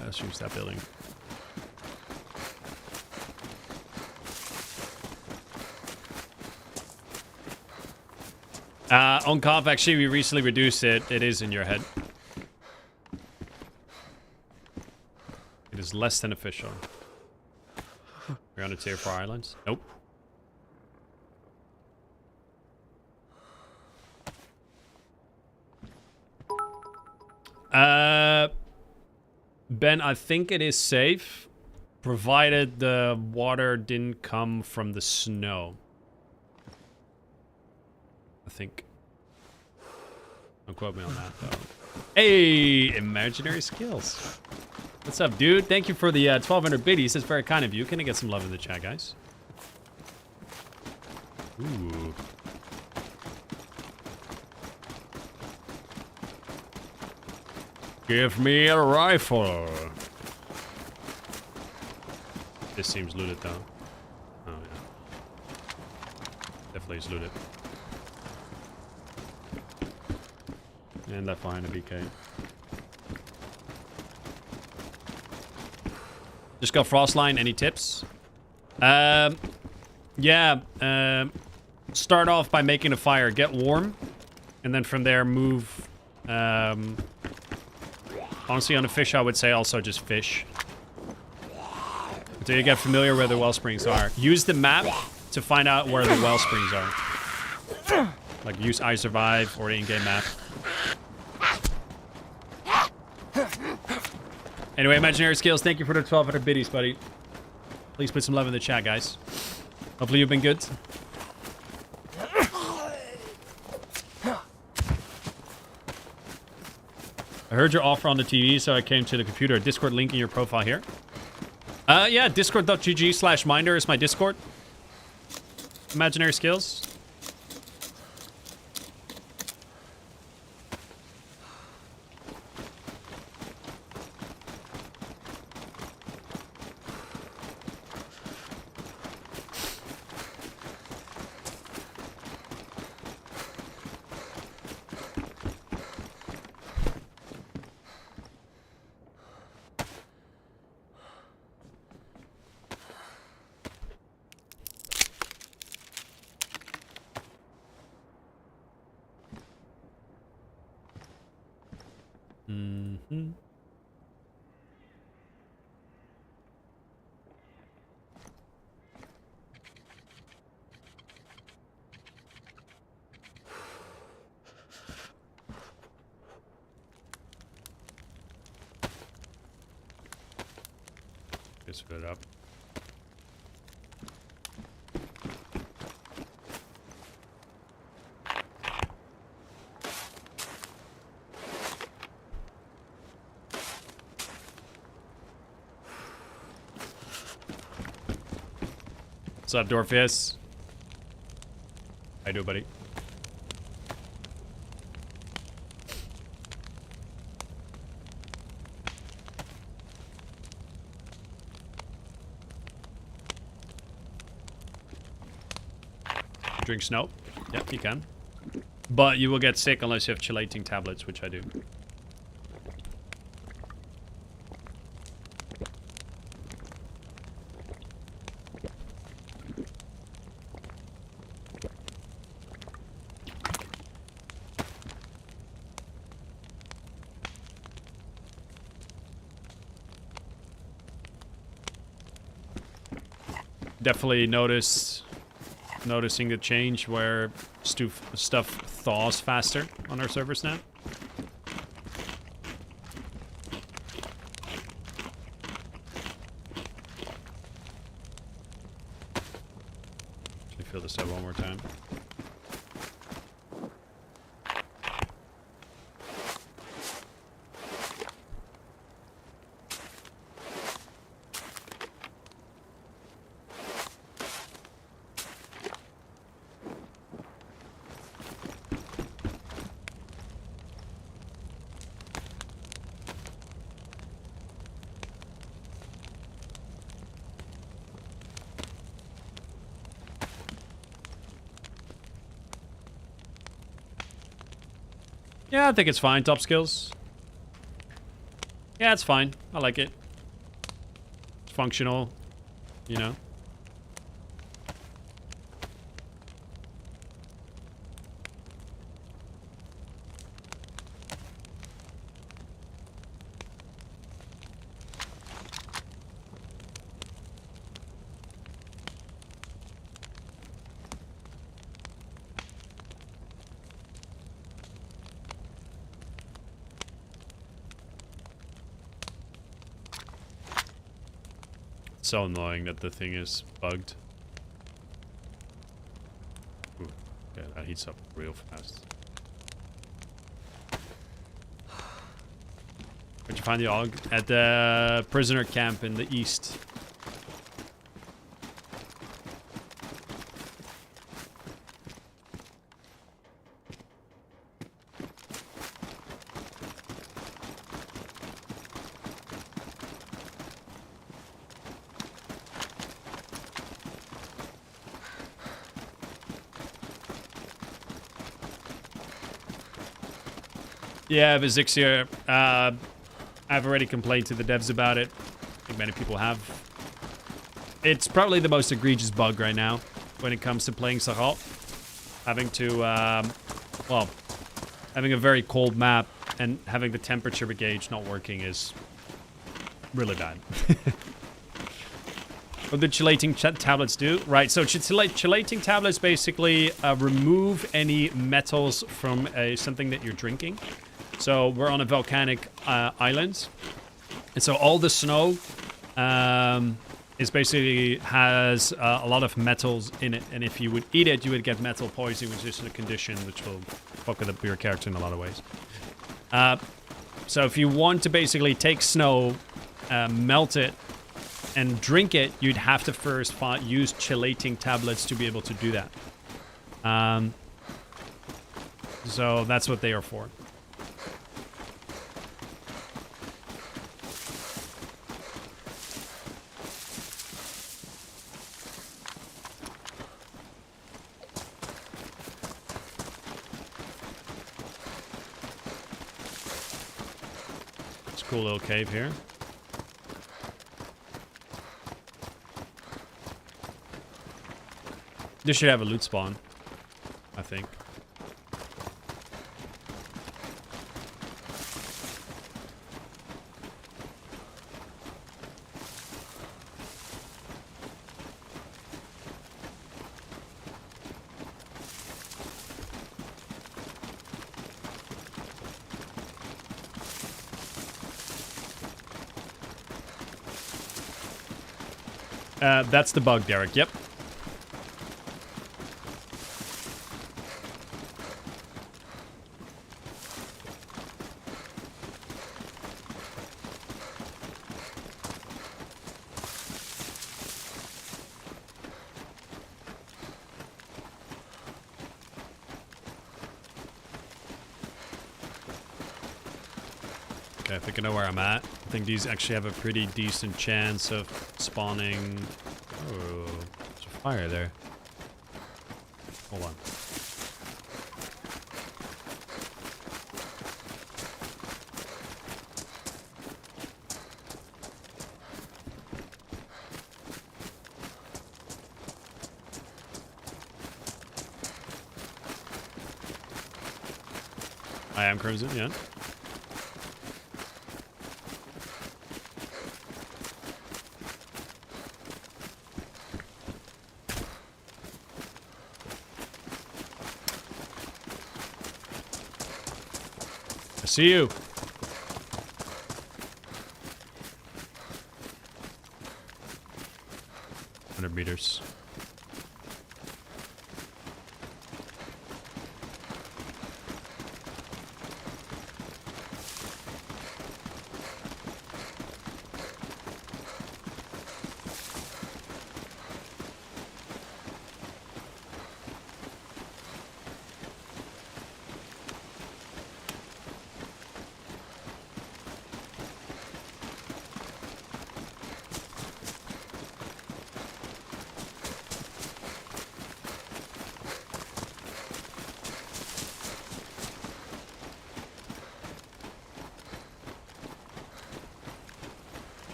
Let's use that building. On comp, actually, we recently reduced it. It is in your head. It is less than official. We're on a tier 4 islands. Nope. Ben, I think it is safe, provided the water didn't come from the snow. I think. Don't quote me on that, though. Hey, imaginary skills. What's up, dude? Thank you for the 1,200 biddies. It's very kind of you. Can I get some love in the chat, guys? Ooh. Give me a rifle. This seems looted, though. Oh, yeah. Definitely is looted. And left behind a BK. Just got Frostline. Any tips? Yeah. Start off by making a fire. Get warm. And then from there, move. Honestly, on a fish, I would say also just fish. Until you get familiar where the well springs are. Use the map to find out where the well springs are. Like, use iSurvive or the in-game map. Anyway, imaginary skills, thank you for the 1,200 biddies, buddy. Please put some love in the chat, guys. Hopefully you've been good. I heard your offer on the TV, so I came to the computer. Discord link in your profile here. Yeah, discord.gg/minder is my Discord. Imaginary skills. Just fill it up. What's up, Dorfius? How you doing, buddy? Drink snow? Yep, you can. But you will get sick unless you have chelating tablets, which I do. Definitely noticing the change where stuff thaws faster on our servers now. Let me fill this up one more time. Yeah, I think it's fine. Top skills. Yeah, it's fine. I like it. It's functional, you know. So annoying that the thing is bugged. Ooh, yeah, that heats up real fast. find the AUG at the prisoner camp in the east. Yeah, Vizixia, I've already complained to the devs about it. I think many people have. It's probably the most egregious bug right now when it comes to playing Sakhal. Having to, well, having a very cold map and having the temperature gauge not working is really bad. What the chelating tablets do? Right, so chelating tablets basically remove any metals from something that you're drinking. So we're on a volcanic island, and so all the snow is basically has a lot of metals in it, and if you would eat it, you would get metal poisoning, which is a condition which will fuck with your character in a lot of ways. So if you want to basically take snow, melt it, and drink it, you'd have to first use chelating tablets to be able to do that. So that's what they are for. Cool little cave here. This should have a loot spawn, I think. That's the bug, Derek. Yep. Okay, I think I know where I'm at. I think these actually have a pretty decent chance of spawning. Oh, there's a fire there. Hold on. I am Crimson, yeah. See you. Meters.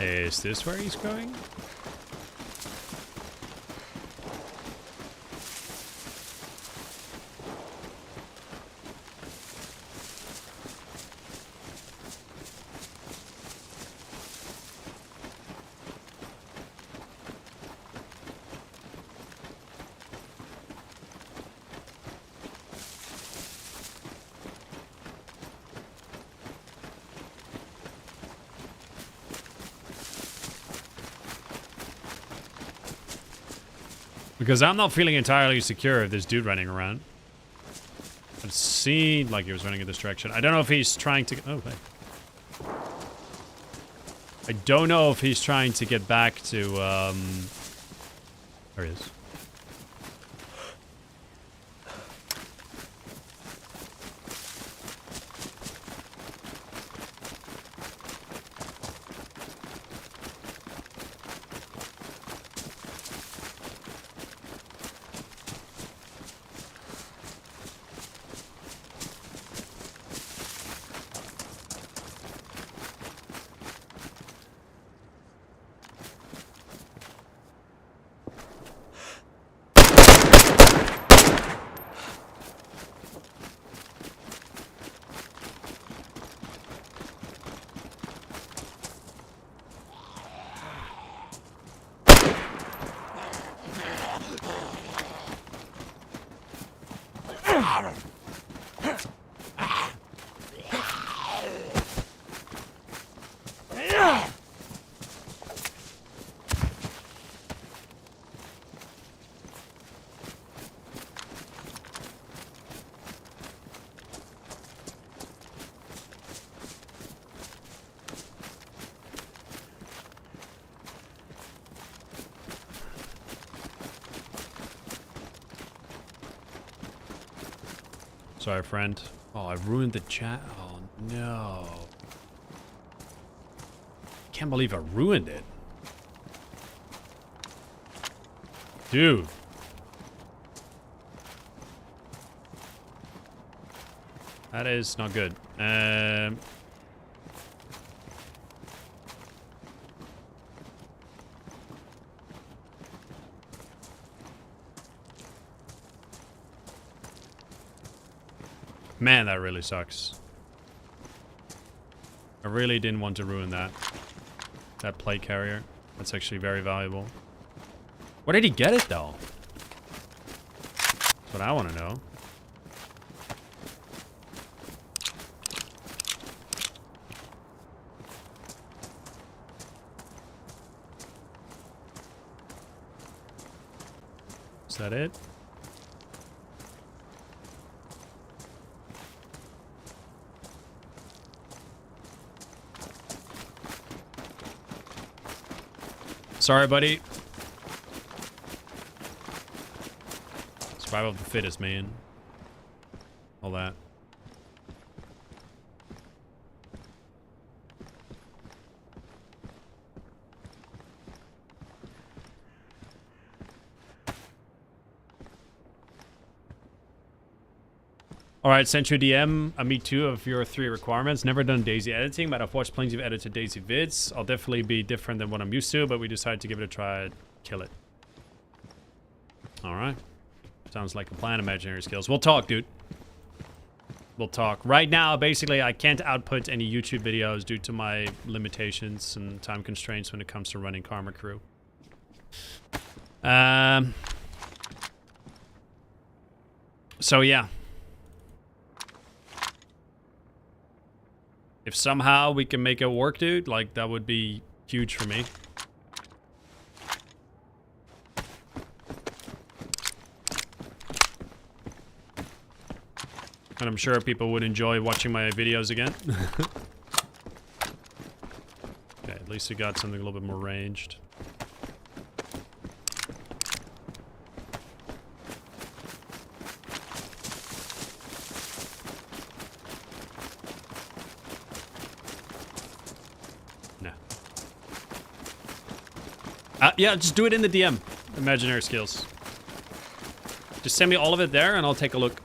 Is this where he's going? Because I'm not feeling entirely secure of this dude running around. seemed like he was running in this direction. I don't know if he's trying to... Oh, hey. I don't know if he's trying to get back to, There he is. Sorry, friend. Oh, I ruined the chat. Oh, no. Can't believe I ruined it. Dude. That is not good. Man, that really sucks. I really didn't want to ruin that. That plate carrier. That's actually very valuable. Where did he get it, though? That's what I want to know. Is that it? Sorry, buddy. Survival of the fittest, man. All that. Alright, sent you a DM, me too, of your 3 requirements. Never done DayZ editing, but I've watched plenty of edited DayZ vids. I'll definitely be different than what I'm used to, but we decided to give it a try, kill it. Alright. Sounds like a plan, imaginary skills. We'll talk, dude. We'll talk. Right now, basically, I can't output any YouTube videos due to my limitations and time constraints when it comes to running Karma Crew. So, yeah. If somehow we can make it work, dude, like, that would be huge for me. And I'm sure people would enjoy watching my videos again. Okay, at least we got something a little bit more ranged. Yeah, just do it in the DM. Imaginary skills. Just send me all of it there and I'll take a look.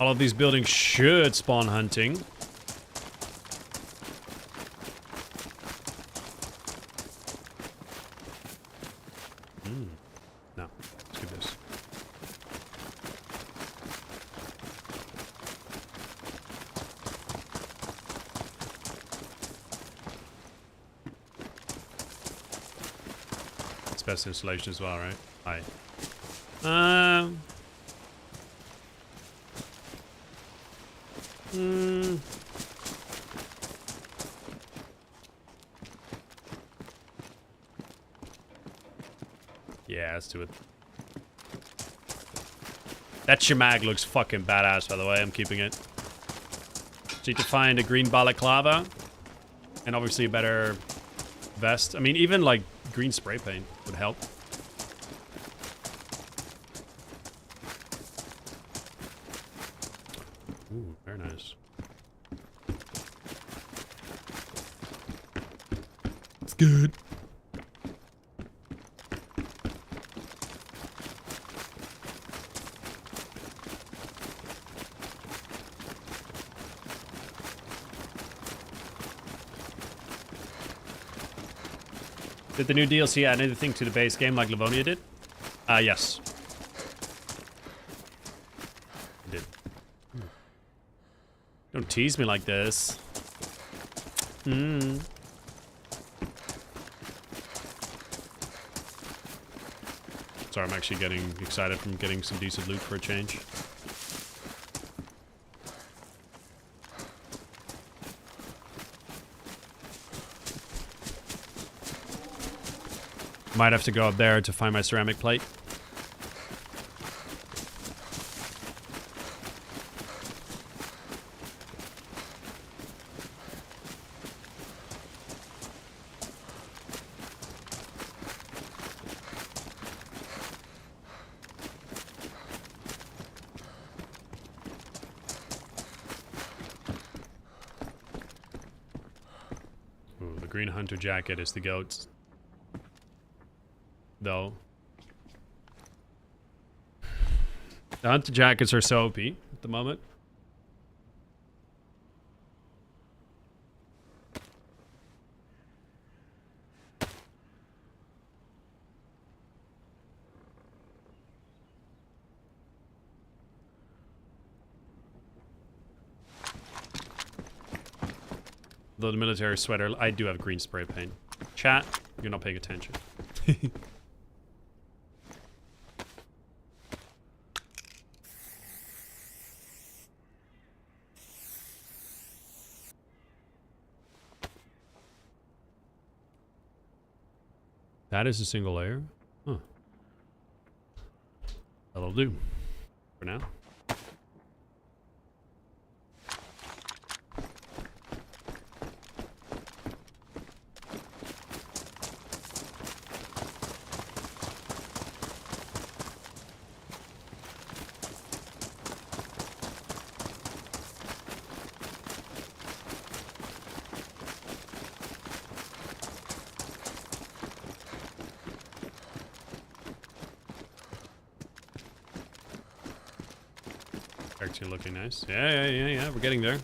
All of these buildings should spawn hunting. No, let's do this. It's best installation as well, right? Aye. Yeah, let's do it. That Shemag looks fucking badass, by the way. I'm keeping it. Just need to find a green balaclava. And obviously a better vest. I mean, even like green spray paint would help. Ooh, very nice. It's good. Did the new DLC add anything to the base game like Livonia did? Yes. It did. Don't tease me like this. Sorry, I'm actually getting excited from getting some decent loot for a change. Might have to go up there to find my ceramic plate. Ooh, the green hunter jacket is the goat. Though. The hunter jackets are so OP at the moment. Though the military sweater, I do have green spray paint. Chat, you're not paying attention. That is a single layer? Huh. That'll do. For now. Actually looking nice. Yeah. We're getting there.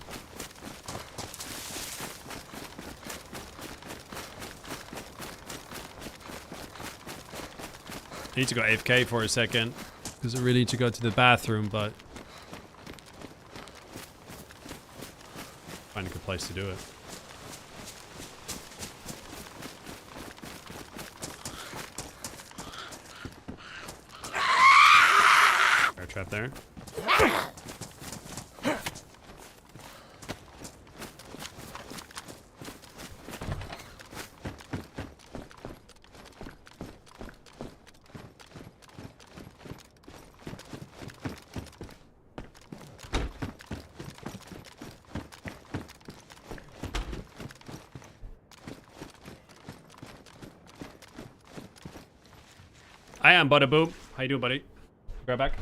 I need to go AFK for a second. Because I really need to go to the bathroom, but... find a good place to do it. Bear trap there. I am Bada Boop. How you doing, buddy? Grab back.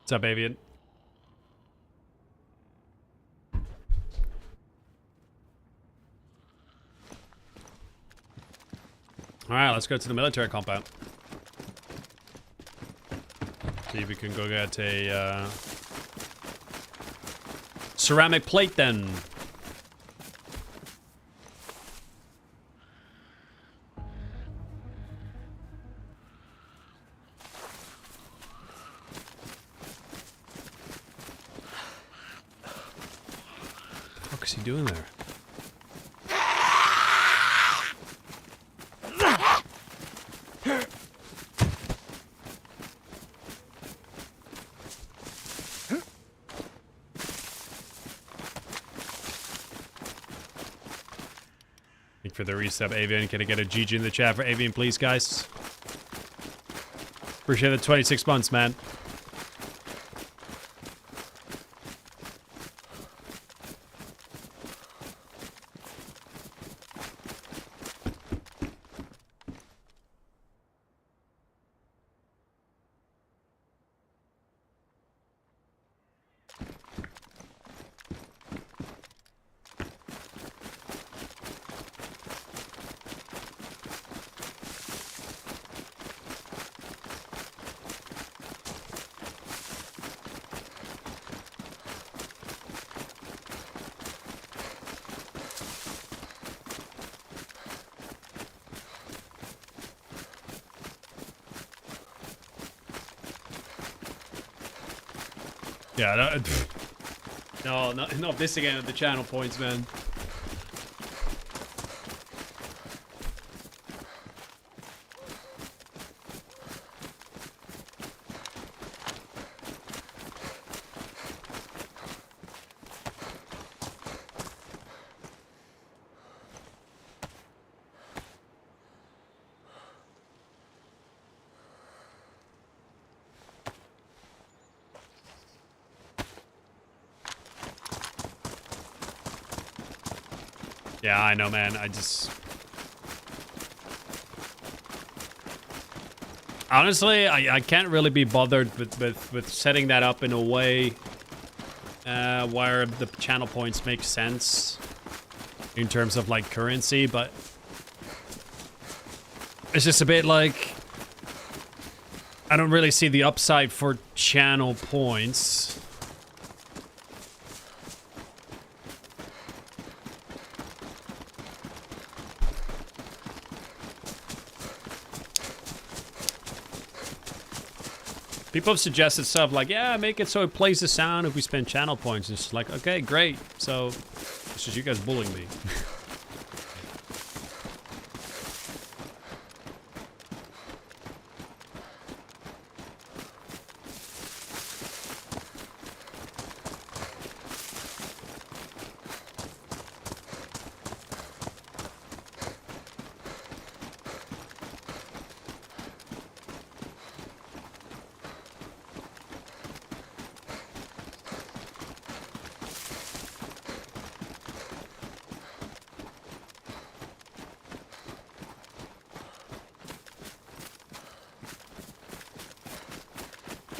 What's up, Avian? Alright, let's go to the military compound. See if we can go get a ceramic plate then. What is he doing there? For the resub, Avian. Can I get a GG in the chat for Avian, please, guys? Appreciate the 26 months, man. Yeah, no, not this again at the channel points, man. Yeah, I know, man. I just... Honestly, I can't really be bothered with setting that up in a way where the channel points make sense in terms of, like, currency, but it's just a bit like... I don't really see the upside for channel points. People have suggested stuff like, yeah, make it so it plays the sound if we spend channel points. It's like, okay, great. So, it's just you guys bullying me.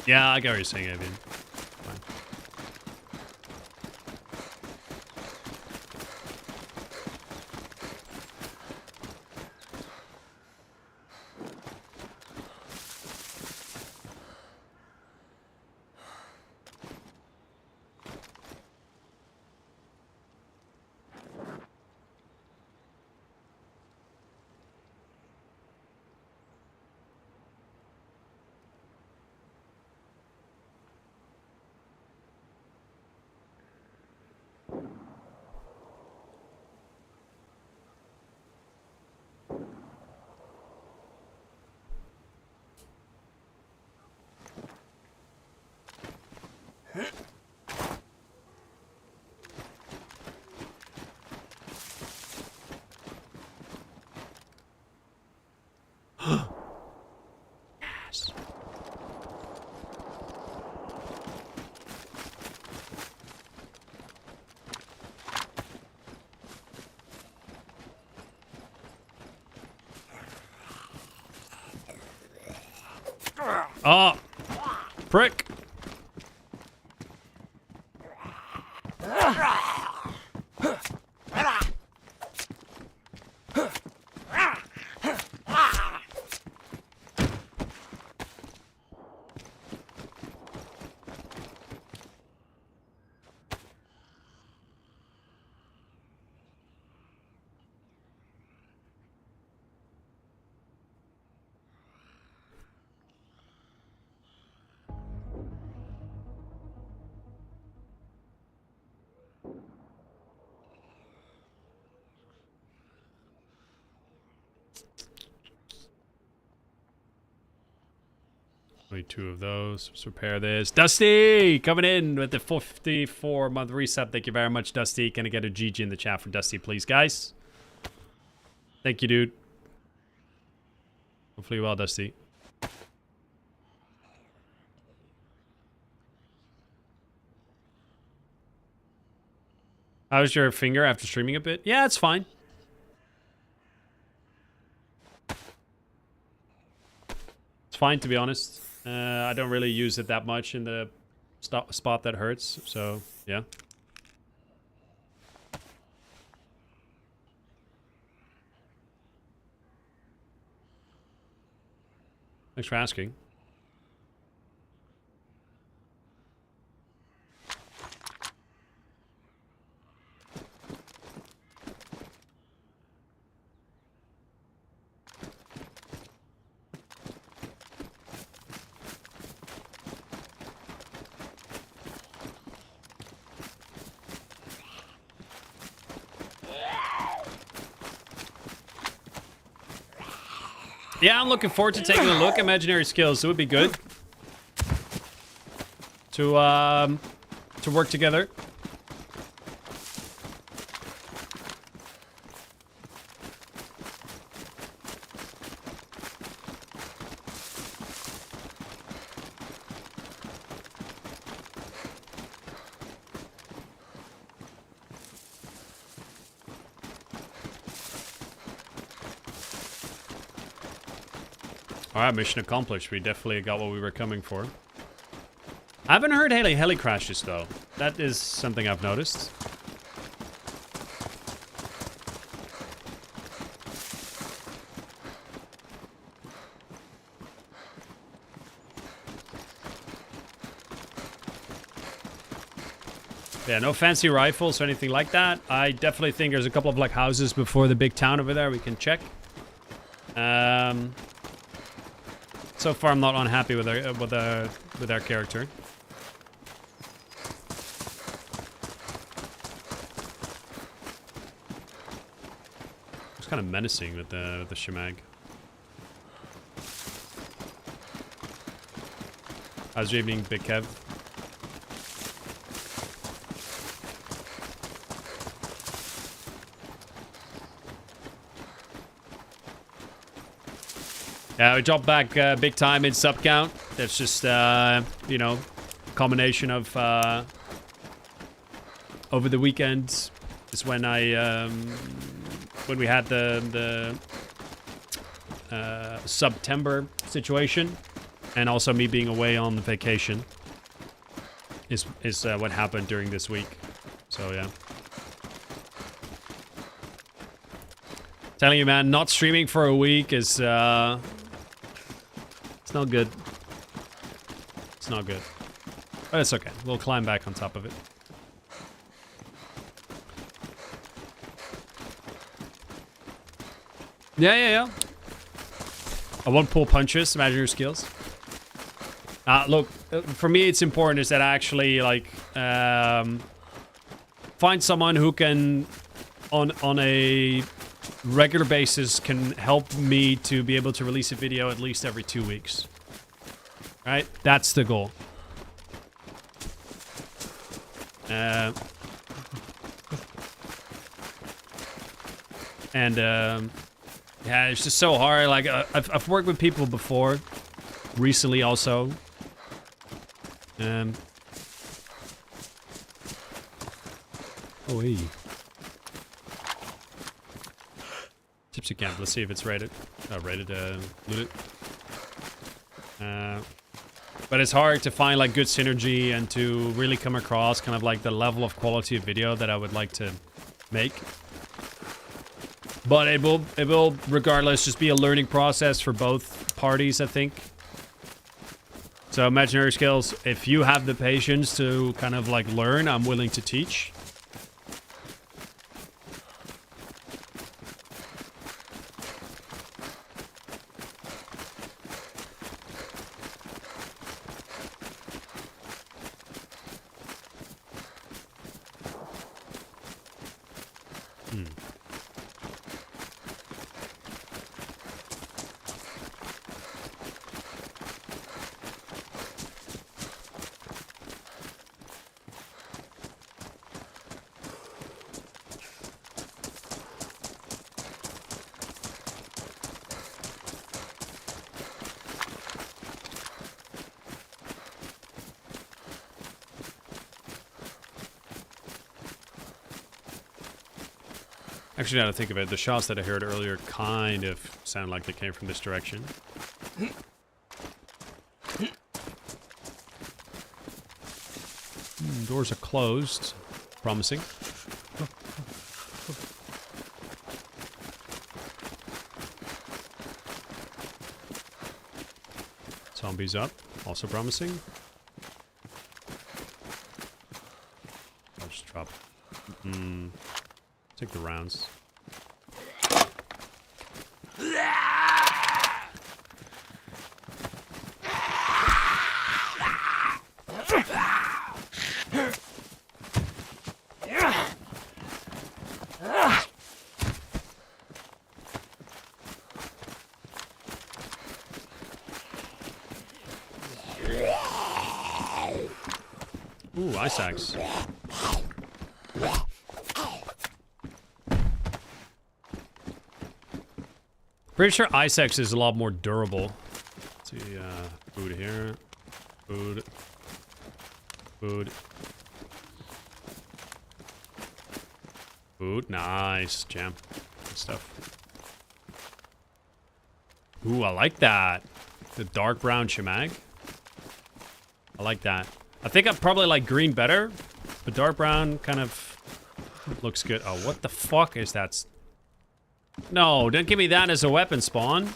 Yeah, I get what you're saying, Avian. Fine. Yes. Oh, prick. Only 2 of those. Let's repair this. Dusty coming in with the 54-month reset. Thank you very much, Dusty. Can I get a GG in the chat for Dusty, please, guys? Thank you, dude. Hopefully well, Dusty. How's your finger after streaming a bit? Yeah, it's fine. It's fine, to be honest. I don't really use it that much in the spot that hurts, so yeah. Thanks for asking. Yeah, I'm looking forward to taking a look. Imaginary skills, it would be good to work together. Alright, mission accomplished. We definitely got what we were coming for. I haven't heard heli crashes, though. That is something I've noticed. Yeah, no fancy rifles or anything like that. I definitely think there's a couple of like houses before the big town over there we can check. So far, I'm not unhappy with our character. It's kind of menacing with the shemag. How's your evening, Big Kev? Yeah, we dropped back big time in sub count. That's just, you know, combination of over the weekend is when when we had the September situation, and also me being away on vacation is what happened during this week. So yeah. Telling you, man, not streaming for a week is it's not good. It's not good. But it's okay. We'll climb back on top of it. Yeah. I won't pull punches. Imagine your skills. Look, for me, it's important is that I actually like find someone who can, on a regular basis, can help me to be able to release a video at least every 2 weeks. Right? That's the goal. Yeah, it's just so hard. Like, I've worked with people before, recently also. Oh, hey. Tipsy camp. Let's see if it's rated. Oh, rated. Loot it. But it's hard to find like good synergy and to really come across kind of like the level of quality of video that I would like to make. But it will regardless just be a learning process for both parties, I think. So imaginary skills, if you have the patience to kind of like learn, I'm willing to teach. Actually, now to think of it, the shots that I heard earlier kind of sound like they came from this direction. Doors are closed. Promising. Zombies up. Also promising. I'll just drop. Take the rounds. Ooh, ice axe. Pretty sure ice axe is a lot more durable. Let's see, food here. Food. Food. Food. Nice. Jam. Good stuff. Ooh, I like that. The dark brown shemag. I like that. I think I probably like green better, but dark brown kind of looks good. Oh, what the fuck is that? No, don't give me that as a weapon spawn.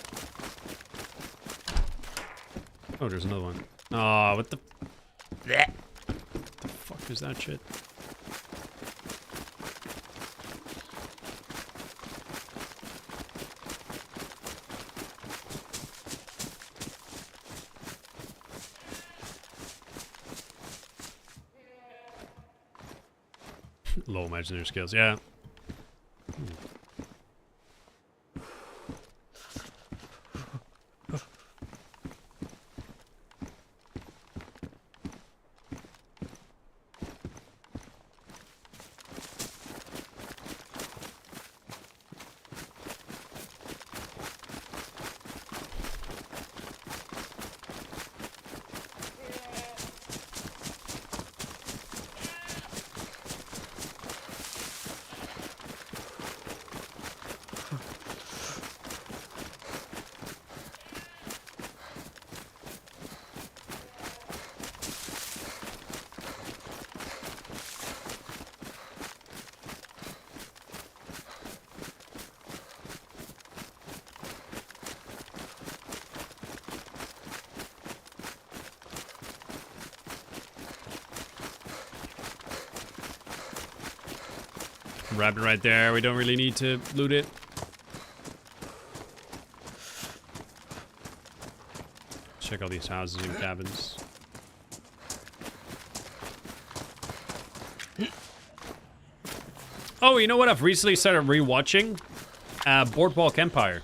Oh, there's another one. Oh, what the... What the fuck is that shit? Low imaginary skills, yeah. Rabbit right there. We don't really need to loot it. Check all these houses and cabins. Oh, you know what? I've recently started rewatching Boardwalk Empire.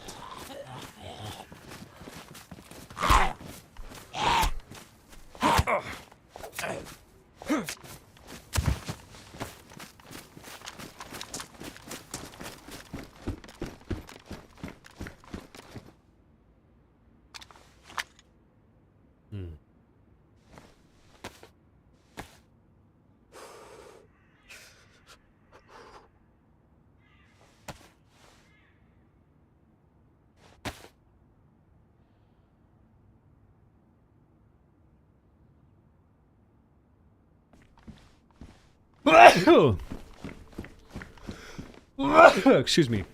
Excuse me.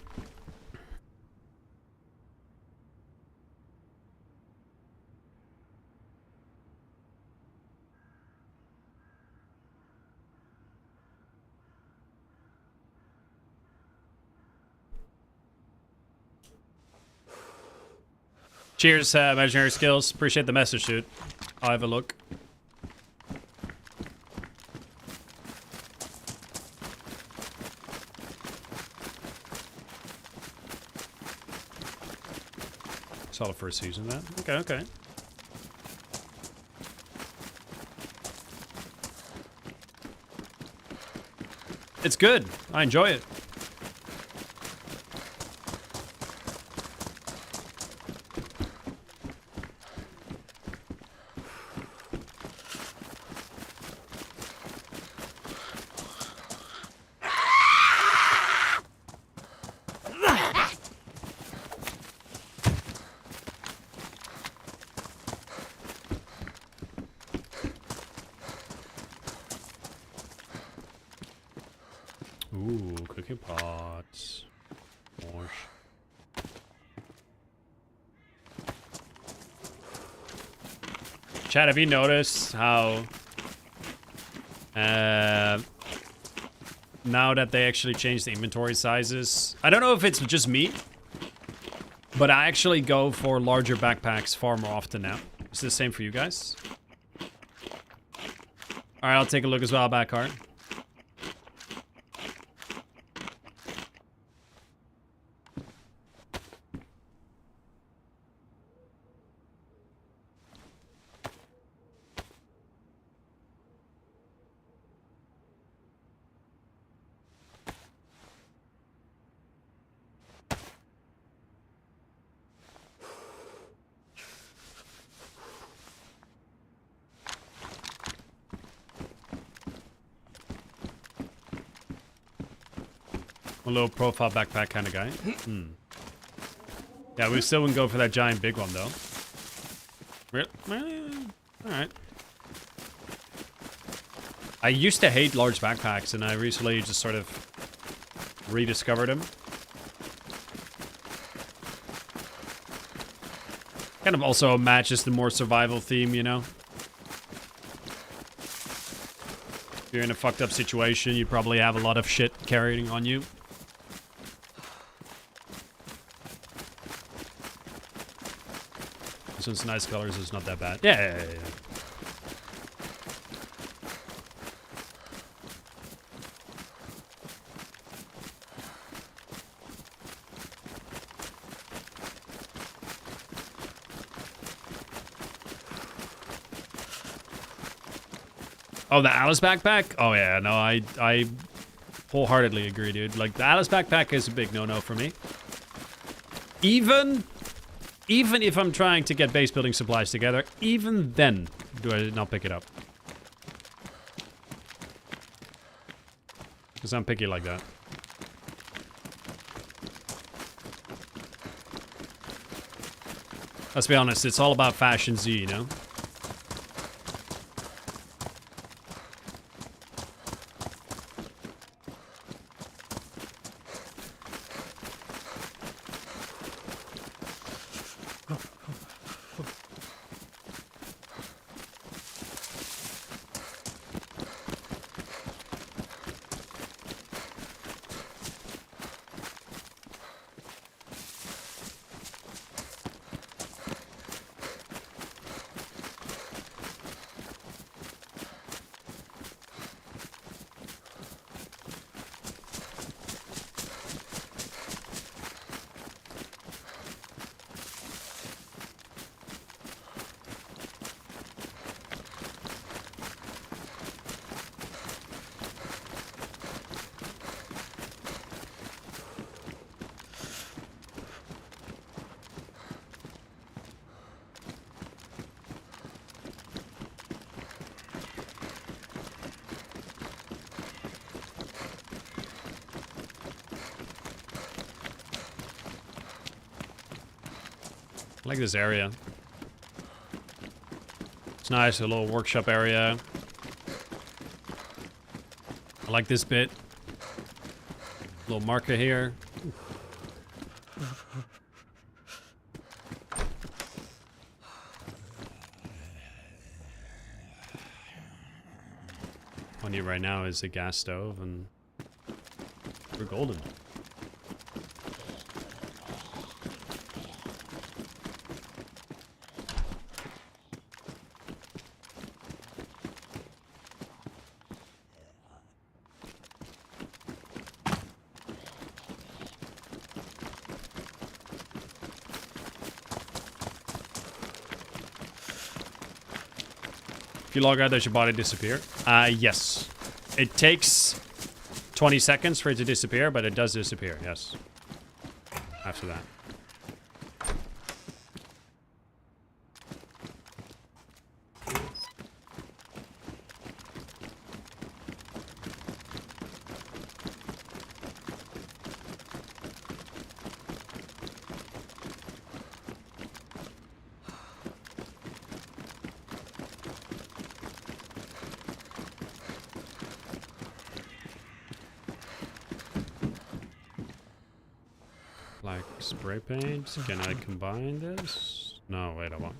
Cheers, Imaginary Skills. Appreciate the message, dude. I'll have a look. Saw the first season of that. Okay, okay. It's good. I enjoy it. Ooh, cooking pots. Wash. Chad, have you noticed how now that they actually changed the inventory sizes, I don't know if it's just me, but I actually go for larger backpacks far more often now. Is this the same for you guys? Alright, I'll take a look as well, Backheart. A low profile backpack kind of guy. Yeah, we still wouldn't go for that giant big one though. Alright. I used to hate large backpacks and I recently just sort of rediscovered them. Kind of also matches the more survival theme, you know? If you're in a fucked up situation, you probably have a lot of shit carrying on you. This one's nice colors, it's not that bad. Yeah. Oh, the Alice backpack? Oh yeah, no, I wholeheartedly agree, dude. Like, the Alice backpack is a big no-no for me. Even if I'm trying to get base building supplies together, even then do I not pick it up. Because I'm picky like that. Let's be honest, it's all about fashion Z, you know? I like this area. It's nice, a little workshop area. A I like this bit. Little marker here. What I need right now is a gas stove, and we're golden. If you log out, does your body disappear? Yes. It takes 20 seconds for it to disappear, but it does disappear, yes. After that. Like spray paint. Can I combine this? No, wait, I won't.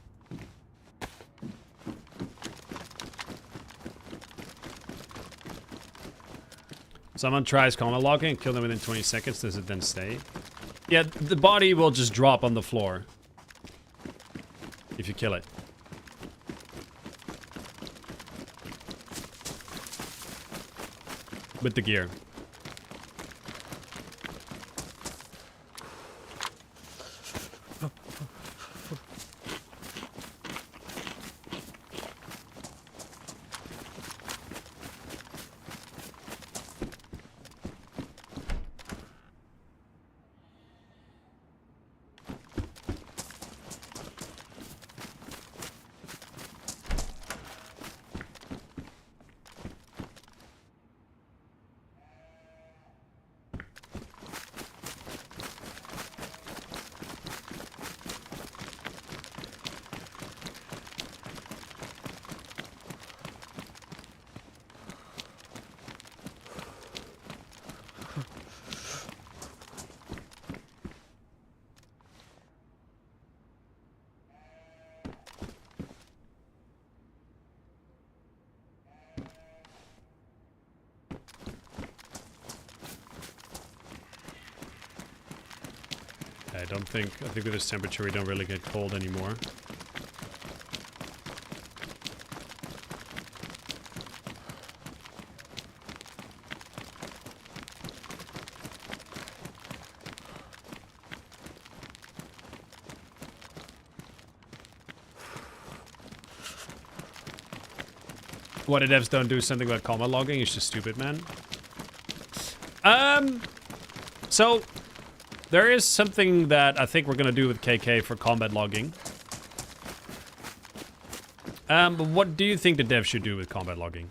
Someone tries coma logging and kill them within 20 seconds. Does it then stay? Yeah, the body will just drop on the floor if you kill it. With the gear. I think with this temperature we don't really get cold anymore. What the devs don't do something about coma logging is just stupid, man. So there is something that I think we're gonna do with KK for combat logging. But what do you think the devs should do with combat logging?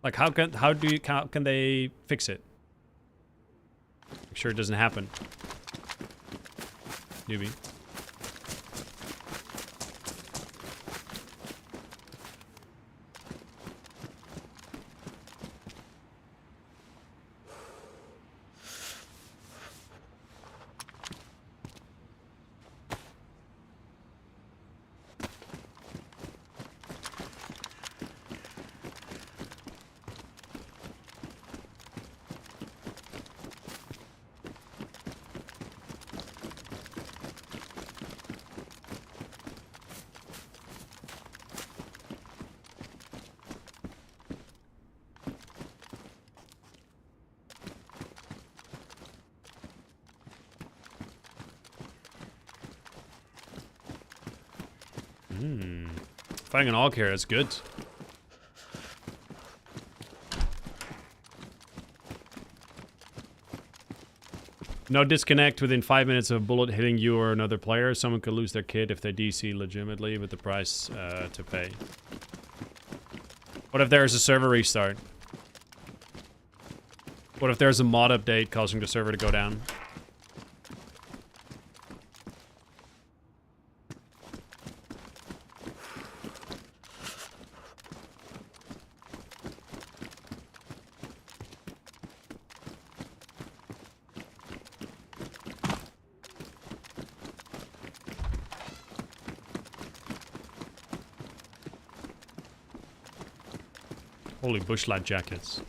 Like, how can they fix it? Make sure it doesn't happen. Newbie. Finding an AUG here, that's good. No disconnect within 5 minutes of a bullet hitting you or another player. Someone could lose their kit if they DC legitimately with the price to pay. What if there's a server restart? What if there's a mod update causing the server to go down? Holy bushlight jackets.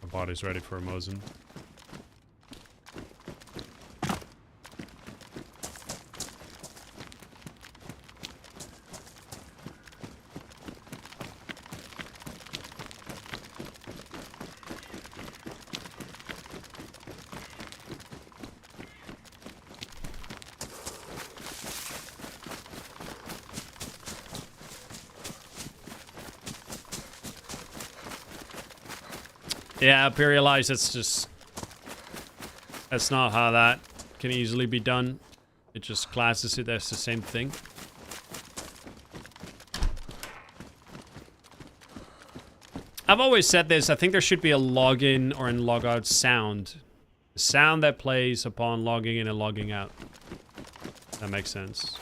My body's ready for a Mosin. Yeah, Imperialize, it's just... That's not how that can easily be done. It just classes it as the same thing. I've always said this, I think there should be a login or an logout sound. The sound that plays upon logging in and logging out. That makes sense.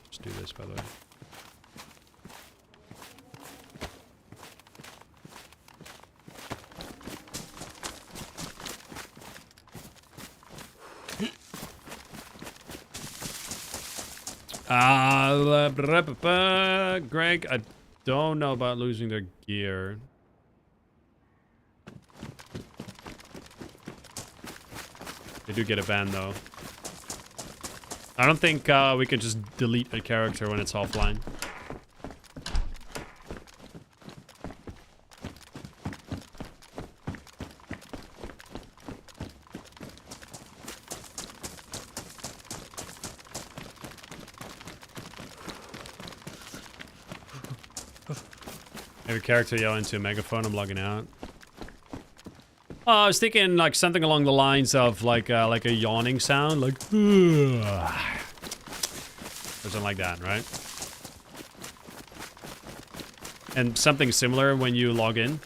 Let's do this, by the way. Greg, I don't know about losing their gear. They do get a ban though. I don't think we can just delete a character when it's offline. Every character yell into a megaphone, I'm logging out. Oh, I was thinking like something along the lines of like a yawning sound, like or something like that, right? And something similar when you log in.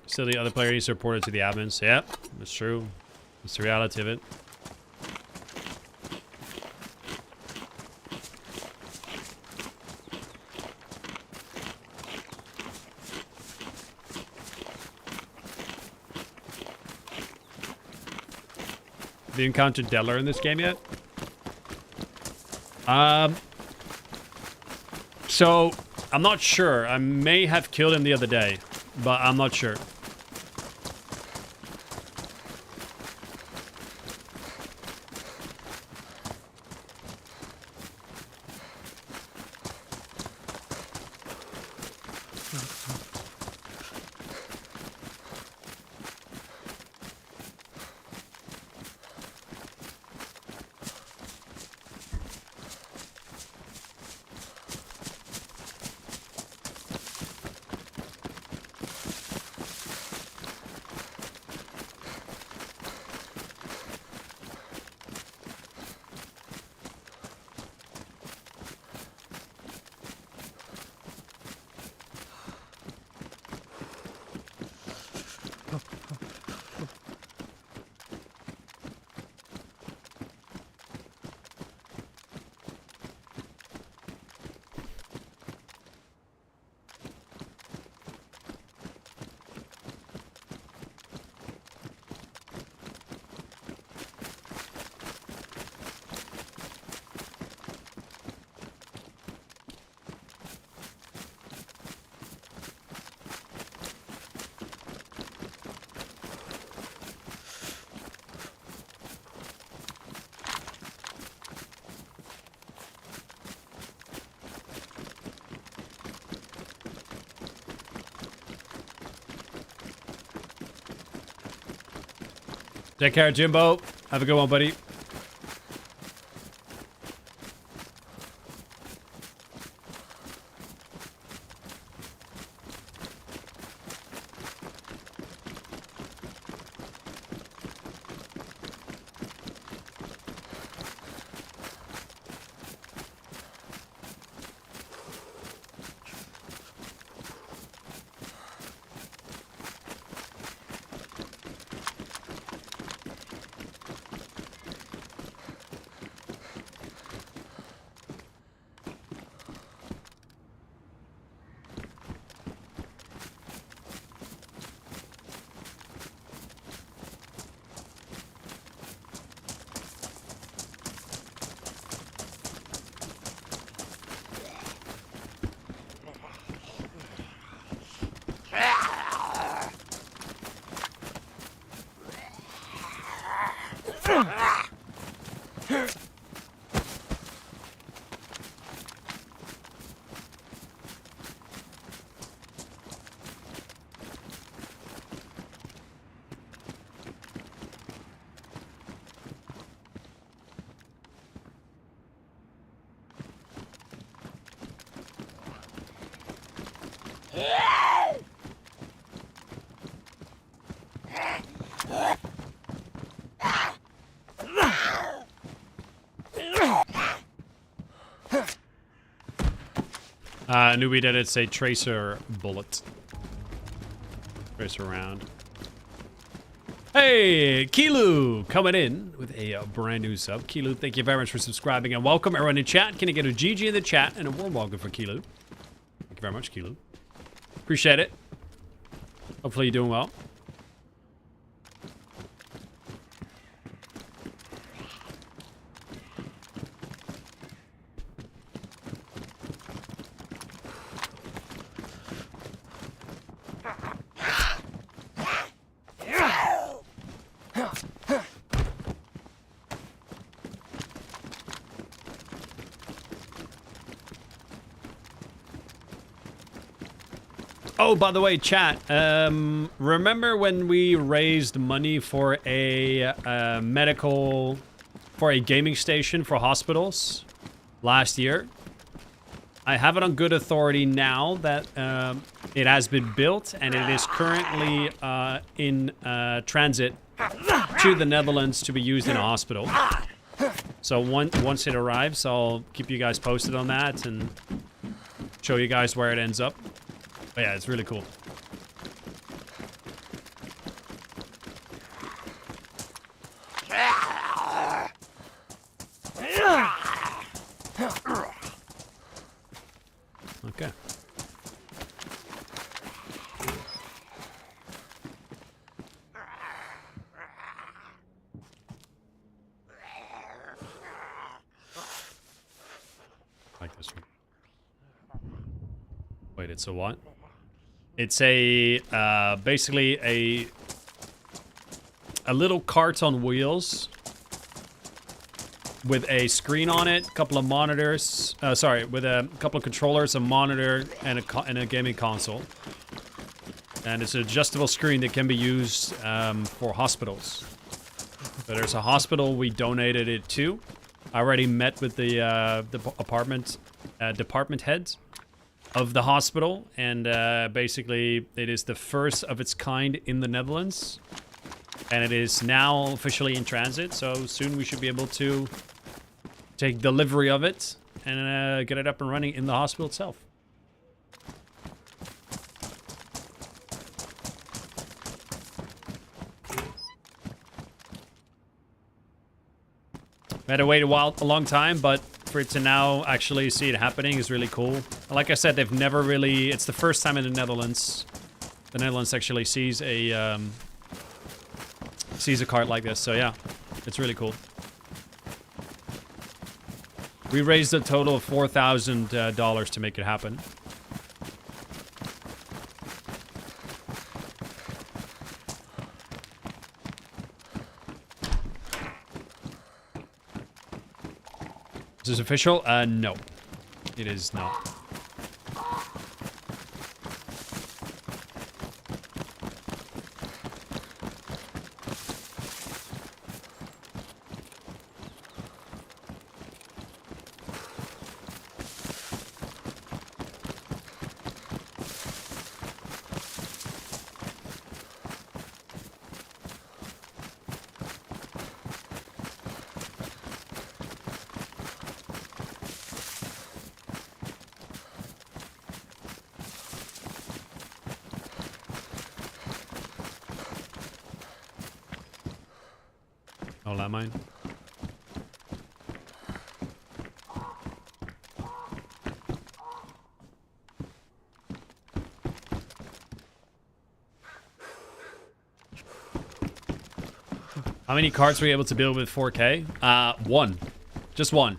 So the other player needs to report it to the admins. Yep, that's true. That's the reality of it. Have you encountered Deller in this game yet? So, I'm not sure. I may have killed him the other day, but I'm not sure. Take care, Jimbo. Have a good one, buddy. Knew we did it. Say tracer bullet. Tracer round. Hey, Kilu coming in with a brand new sub. Kilu, thank you very much for subscribing and welcome everyone in chat. Can you get a GG in the chat and a warm welcome for Kilu? Thank you very much, Kilu. Appreciate it. Hopefully you're doing well. Oh, by the way, chat, remember when we raised money for a for a gaming station for hospitals last year? I have it on good authority now that it has been built and it is currently in transit to the Netherlands to be used in a hospital. So once it arrives, I'll keep you guys posted on that and show you guys where it ends up. But yeah, it's really cool. Okay. Like this one. Wait, it's a what? It's a basically a little cart on wheels with a screen on it, a couple of monitors. Sorry, with a couple of controllers, a monitor, and a gaming console. And it's an adjustable screen that can be used for hospitals. So there's a hospital we donated it to. I already met with the department heads of the hospital, and basically it is the first of its kind in the Netherlands, and it is now officially in transit, so soon we should be able to take delivery of it and get it up and running in the hospital itself. We had to wait a long time, but for it to now actually see it happening is really cool. Like I said, they've never really... It's the first time in the Netherlands actually sees a cart like this. So yeah, it's really cool. We raised a total of $4,000 to make it happen. Is this official? No. It is not. Oh, landmine. How many carts were you able to build with 4K? One. Just one.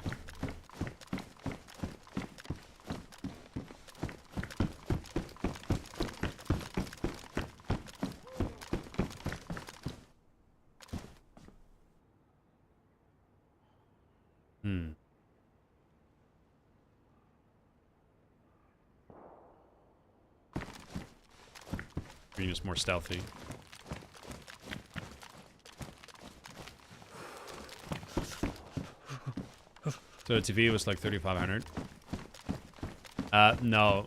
Green is more stealthy. So the TV was like 3,500. No.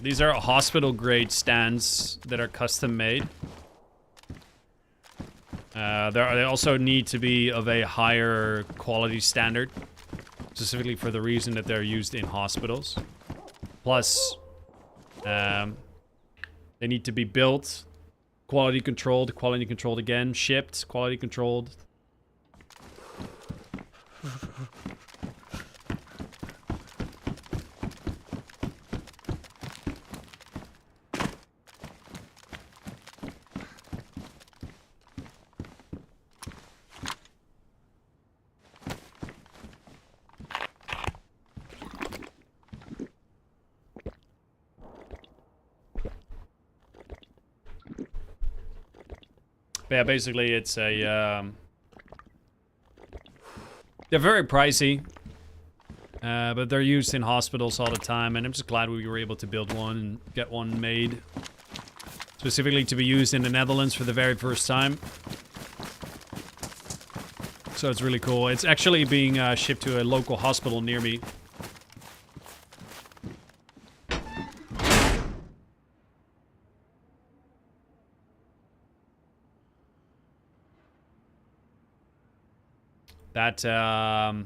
These are hospital grade stands that are custom made. They also need to be of a higher quality standard, specifically for the reason that they're used in hospitals. Plus, they need to be built, quality controlled again, shipped, quality controlled. But yeah, basically it's a, they're very pricey, but they're used in hospitals all the time, and I'm just glad we were able to build one and get one made. Specifically to be used in the Netherlands for the very first time. So it's really cool. It's actually being shipped to a local hospital near me. That, the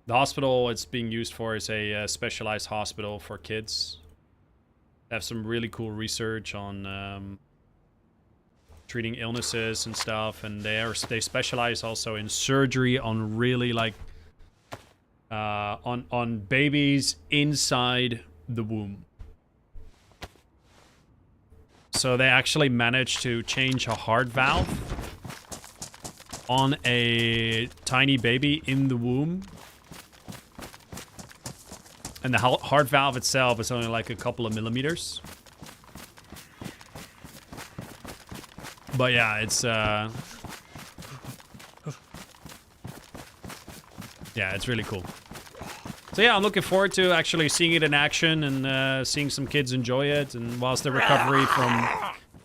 hospital it's being used for is a specialized hospital for kids. They have some really cool research on treating illnesses and stuff, and they specialize also in surgery on really like on babies inside the womb. So they actually managed to change a heart valve on a tiny baby in the womb. And the heart valve itself is only like a couple of millimeters. But yeah, it's yeah, it's really cool. So yeah, I'm looking forward to actually seeing it in action and seeing some kids enjoy it. And whilst the recovery from,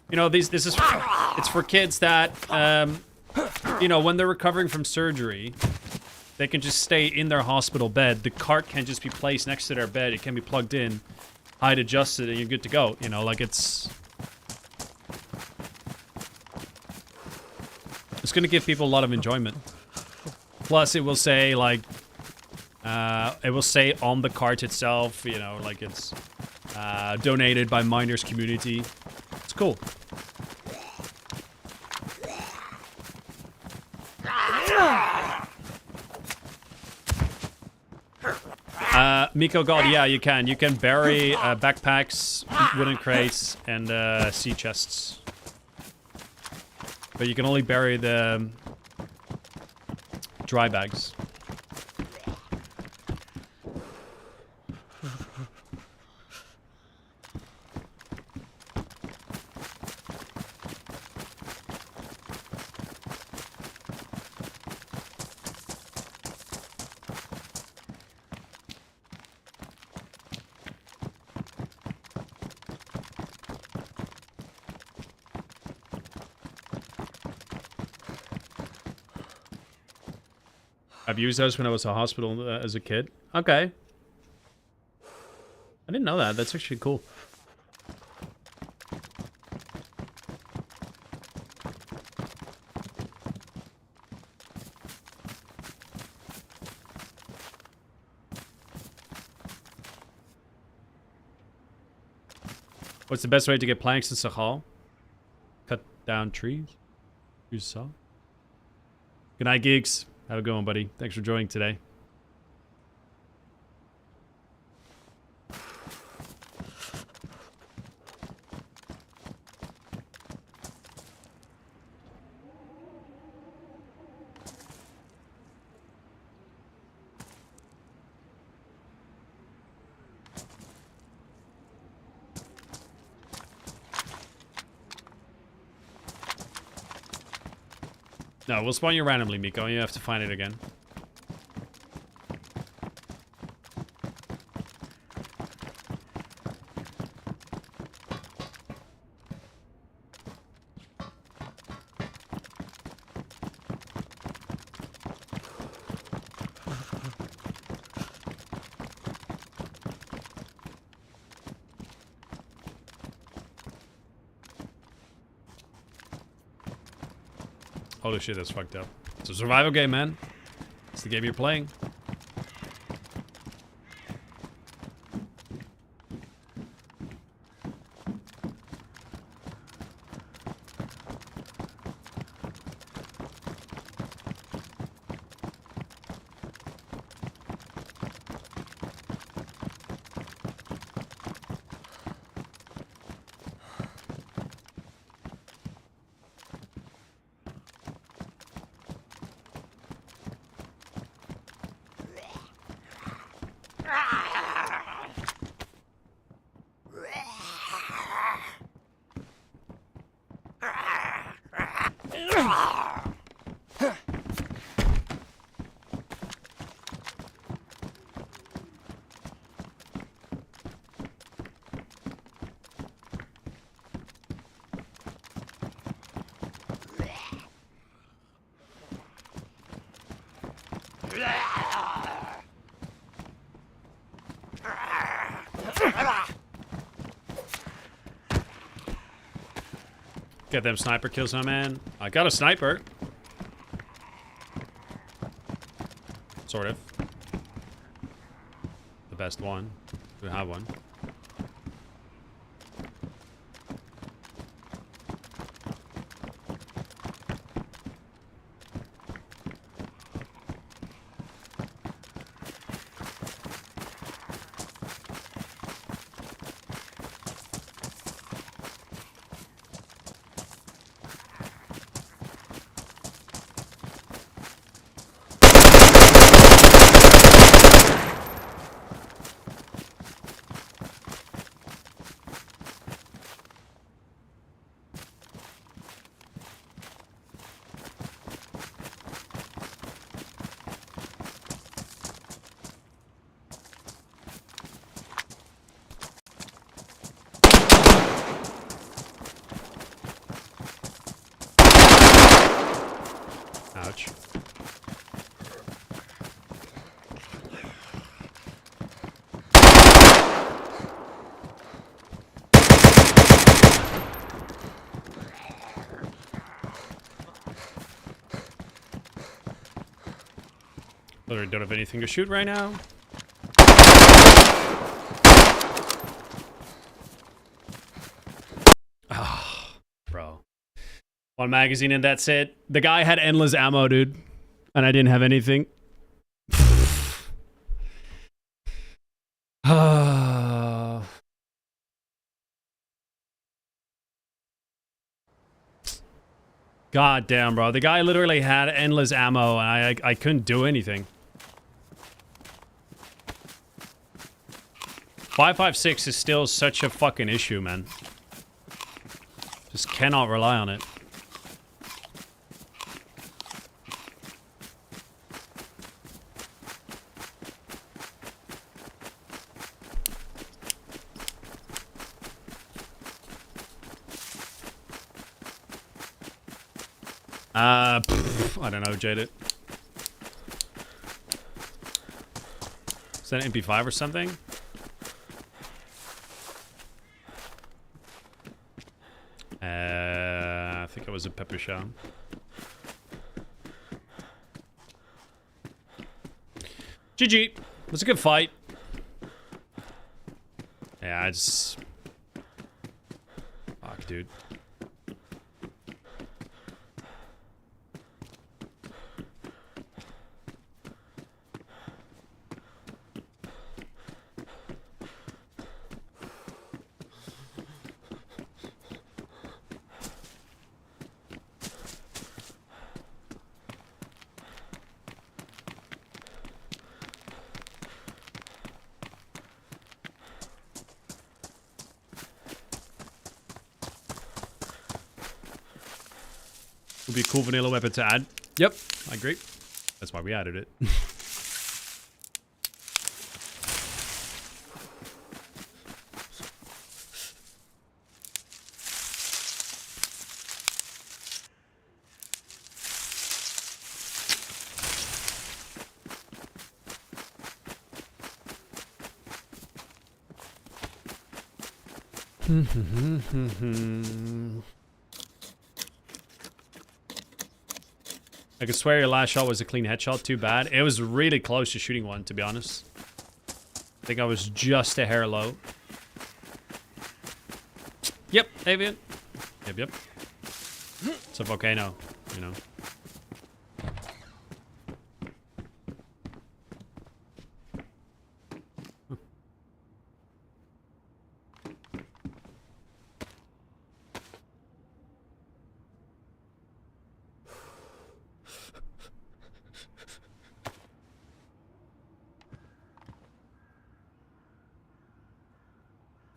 you know, it's for kids that, you know, when they're recovering from surgery, they can just stay in their hospital bed. The cart can just be placed next to their bed. It can be plugged in, height adjusted, and you're good to go. You know, like it's going to give people a lot of enjoyment. Plus, it will say like, it will say on the cart itself, you know, like it's donated by miners community. It's cool. Miko God, yeah, you can. You can bury backpacks, wooden crates, and sea chests. But you can only bury the dry bags. I've used those when I was in hospital as a kid. Okay. I didn't know that. That's actually cool. What's the best way to get planks in Sakhal? Cut down trees? Use saw? Good night, geeks. Have a good one, buddy. Thanks for joining today. No, we'll spawn you randomly, Miko. You have to find it again. Holy shit, that's fucked up. It's a survival game, man. It's the game you're playing. Get them sniper kills, my man. I got a sniper. Sort of. The best one. We have one. Ouch. Literally don't have anything to shoot right now. Ah, bro. One magazine and that's it. The guy had endless ammo, dude. And I didn't have anything. God damn, bro. The guy literally had endless ammo and I couldn't do anything. 5.56 is still such a fucking issue, man. Just cannot rely on it. I don't know, Jaded. Is that an MP5 or something? I think it was a pepper shot. GG. It was a good fight. Yeah, I just... Fuck, dude. Would be a cool vanilla weapon to add. Yep, I agree. That's why we added it. I could swear your last shot was a clean headshot. Too bad. It was really close to shooting one, to be honest. I think I was just a hair low. Yep, Avian. Yep. It's a volcano, you know.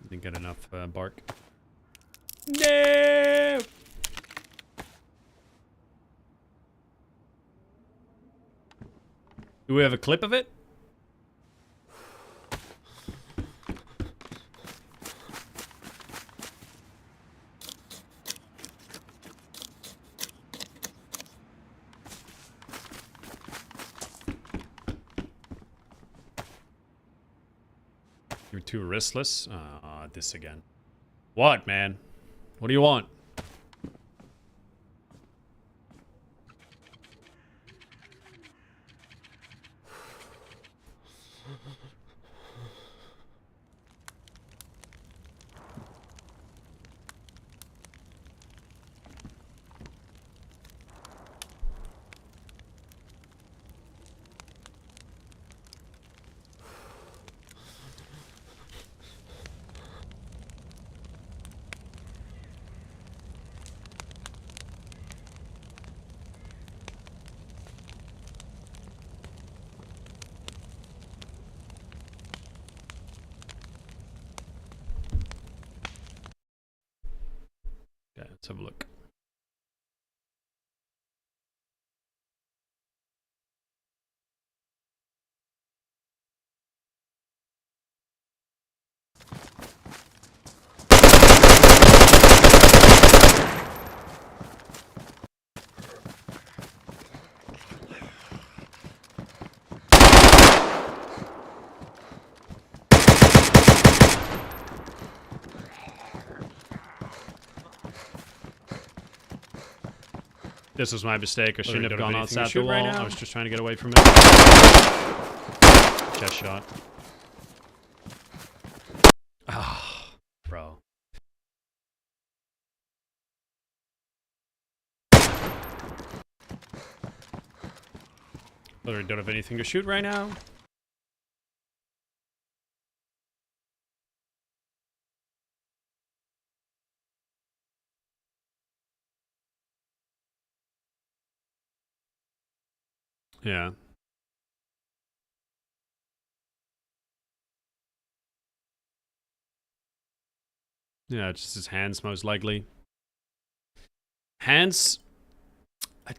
Didn't get enough bark. No! Do we have a clip of it? You're too riskless. This again. What, man? What do you want? Okay, let's have a look. This was my mistake. I shouldn't have gone outside the wall. I was just trying to get away from it. Chest shot. Ah, bro. Literally don't have anything to shoot right now. Yeah. Yeah, just his hands most likely. Hands, I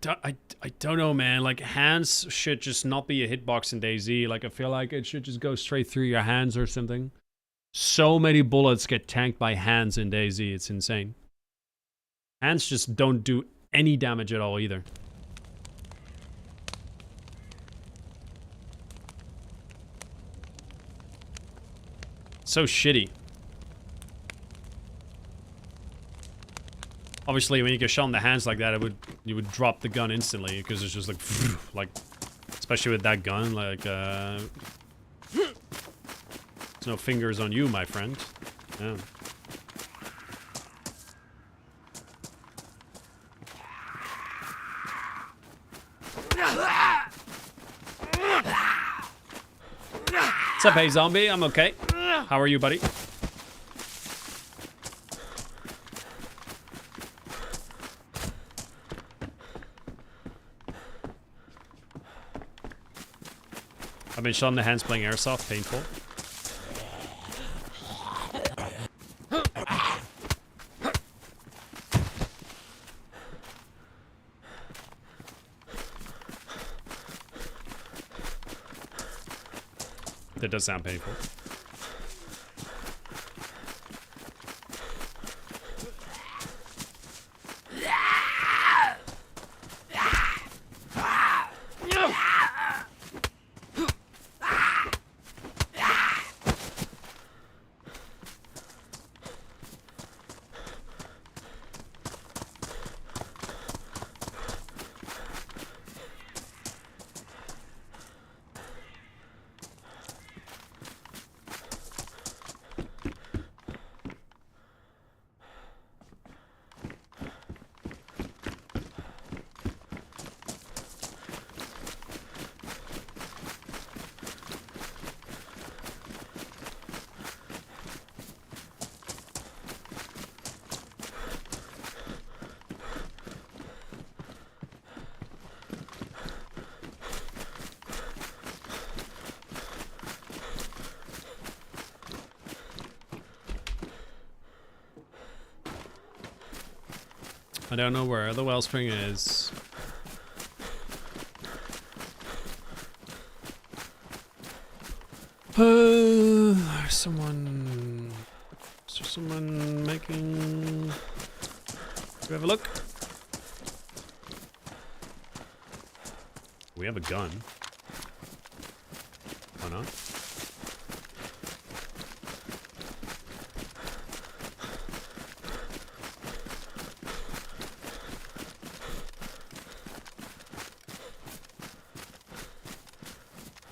don't know, man. Like, hands should just not be a hitbox in DayZ. Like, I feel like it should just go straight through your hands or something. So many bullets get tanked by hands in DayZ. It's insane. Hands just don't do any damage at all either. So shitty. Obviously, when you get shot in the hands like that, you would drop the gun instantly because it's just like, especially with that gun, like, there's no fingers on you, my friend. Yeah. What's up, hey zombie? I'm okay. How are you, buddy? I've been shot in the hands playing airsoft. Painful. That does sound painful. I don't know where the wellspring is. Someone... Is there someone making... Do we have a look? We have a gun. Why not?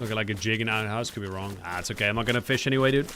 Looking like a jig in our house. Could be wrong. Ah, it's okay. I'm not gonna fish anyway, dude.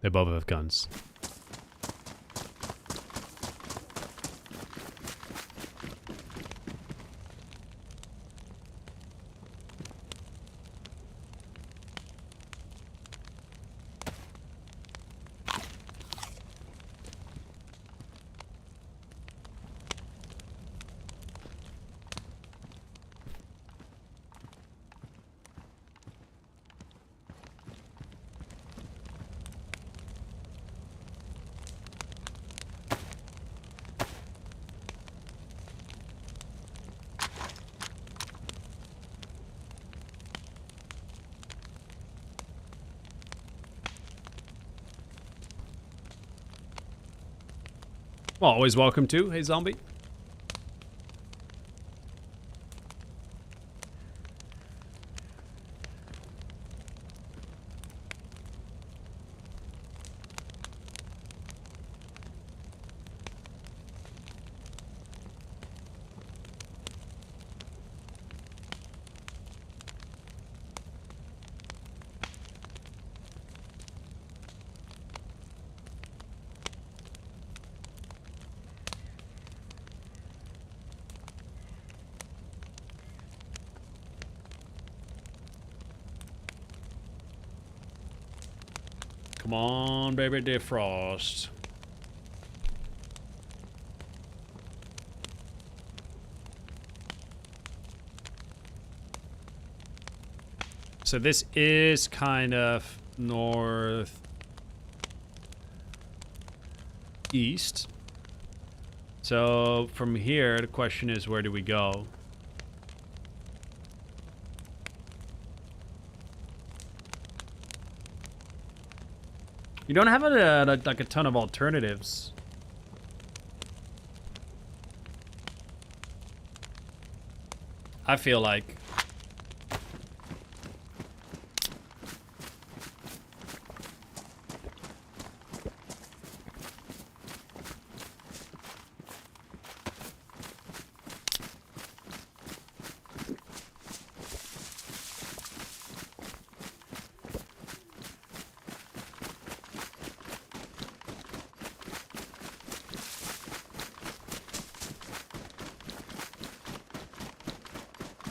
They both have guns. Well, always welcome to. Hey, zombie. Come on, baby defrost. So this is kind of north east. So from here, the question is, where do we go? You don't have like a ton of alternatives. I feel like.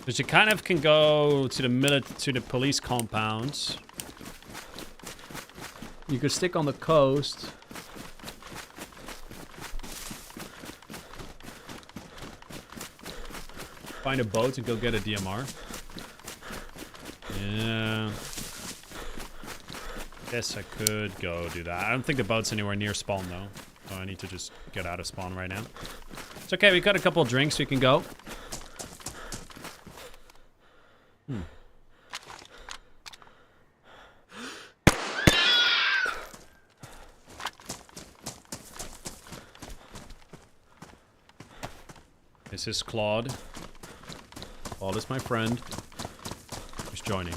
Because you kind of can go to the police compound. You could stick on the coast. Find a boat and go get a DMR. Yeah. Guess I could go do that. I don't think the boat's anywhere near spawn though. So I need to just get out of spawn right now. It's okay, we got a couple of drinks, we can go. This is Claude. Claude is my friend. Who's joining.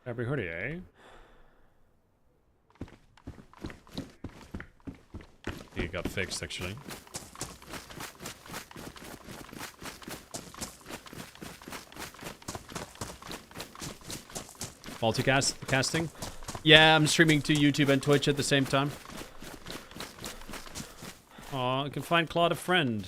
Every hoodie, eh? It got fixed, actually. Multicasting? Yeah, I'm streaming to YouTube and Twitch at the same time. Aw, I can find Claude a friend.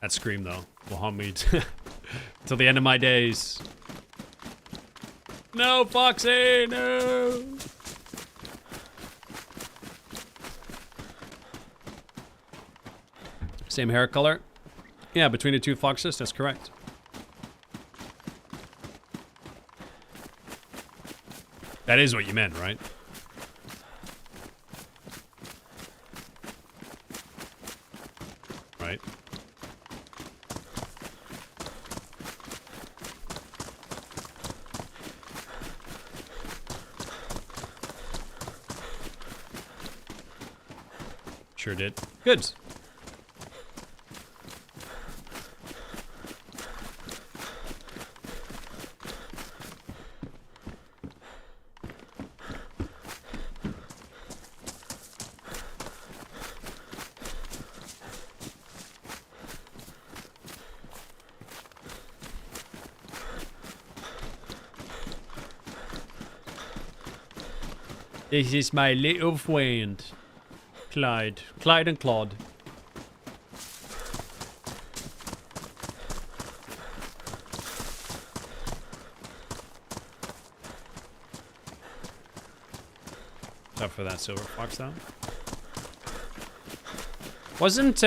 That scream, though, will haunt me till the end of my days. No, Foxy, no! Same hair color? Yeah, between the two foxes, that's correct. That is what you meant, right? Right. Sure did. Good. This is my little friend. Clyde. Clyde and Claude. Up for that Silver Fox though. Wasn't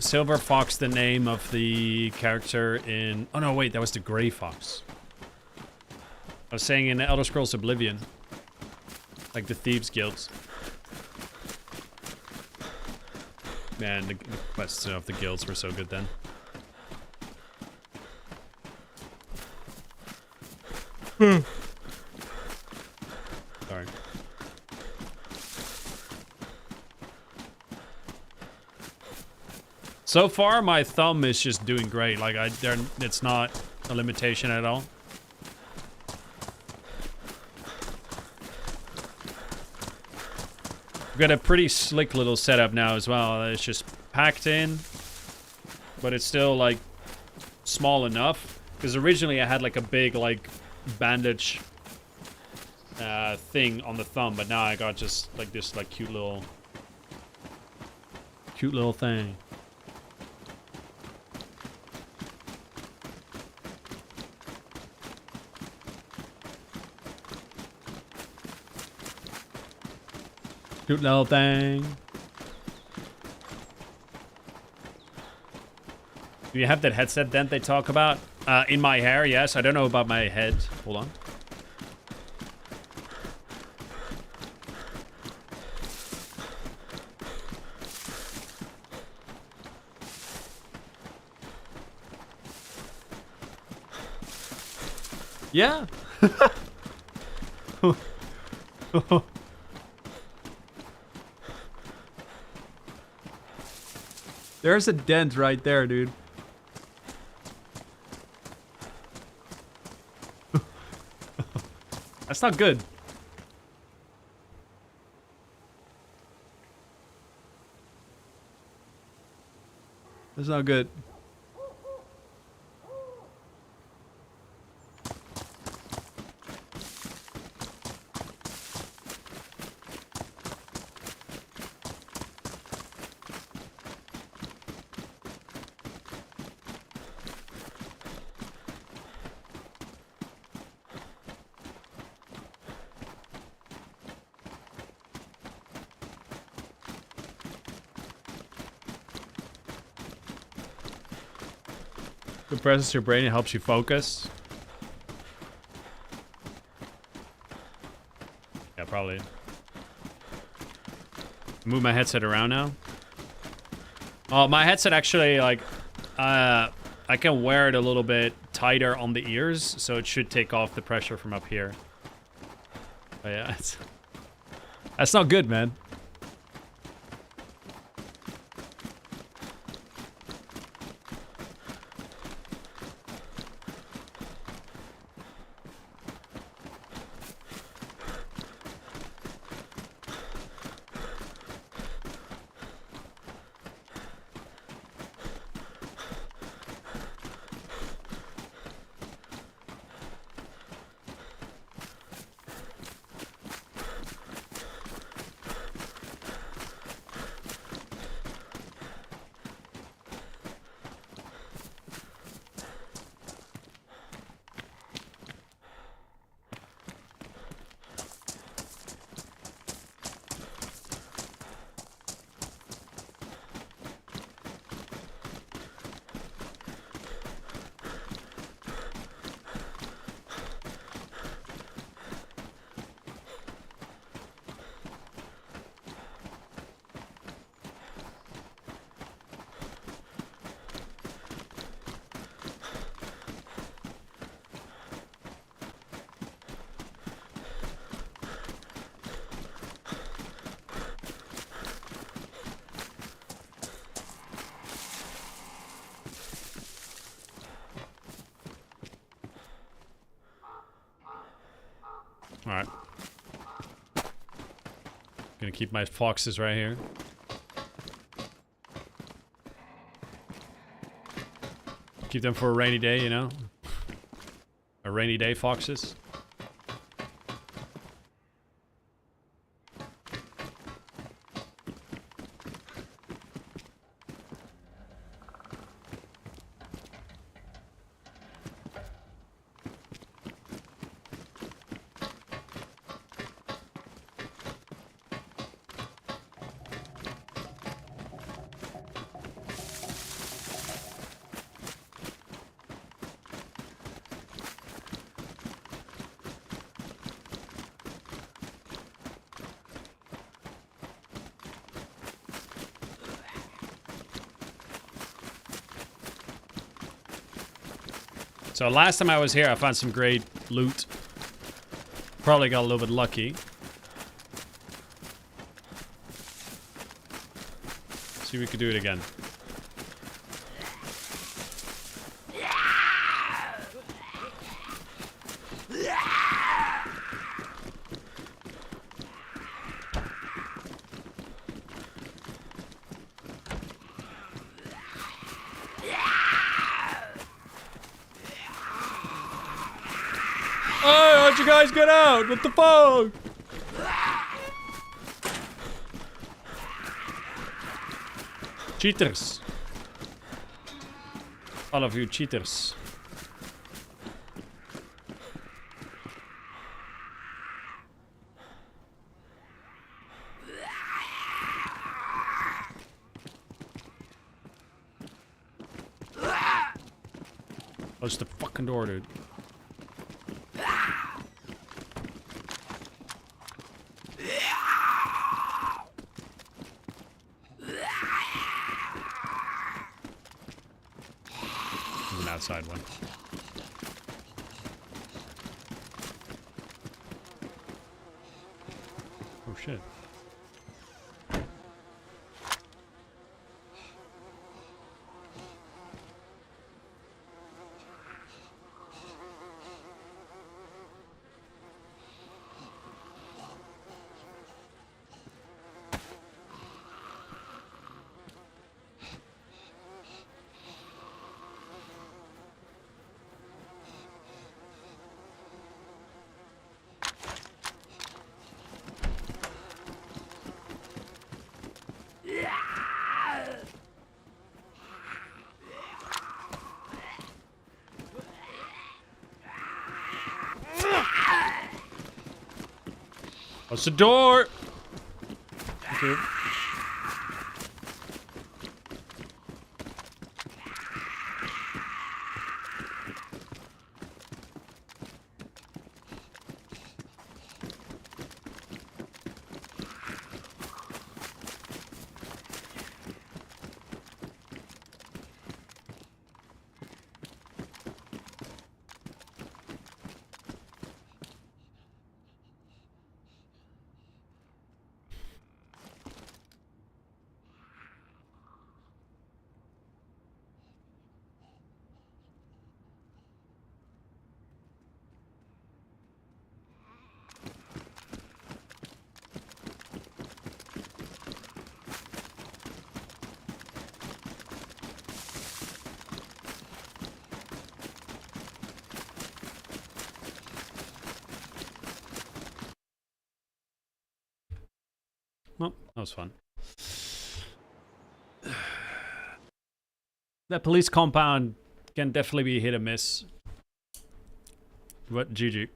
Silver Fox the name of the character in... Oh no, wait, that was the Grey Fox. I was saying in Elder Scrolls Oblivion. Like the Thieves Guilds. Man, the quests of the guilds were so good then. Sorry. So far, my thumb is just doing great. Like, it's not a limitation at all. We've got a pretty slick little setup now as well. It's just packed in, but it's still like small enough. Because originally I had like a big like bandage thing on the thumb, but now I got just like this like cute little thing. Cute little thing. Do you have that headset dent they talk about? In my hair, yes. I don't know about my head. Hold on. Yeah. There's a dent right there, dude. That's not good. That's not good. Compresses your brain and helps you focus. Yeah, probably. Move my headset around now. Oh, my headset actually, like, I can wear it a little bit tighter on the ears, so it should take off the pressure from up here. But yeah, that's not good, man. Alright. Gonna keep my foxes right here. Keep them for a rainy day, you know? A rainy day foxes. So last time I was here, I found some great loot. Probably got a little bit lucky. See if we could do it again. Oh, how'd you guys get out? What the fuck? Cheaters. All of you cheaters. Close the fucking door, dude. There's an outside one. Oh shit. Close the door! Thank you. Well, that was fun. That police compound can definitely be hit or miss. But GG.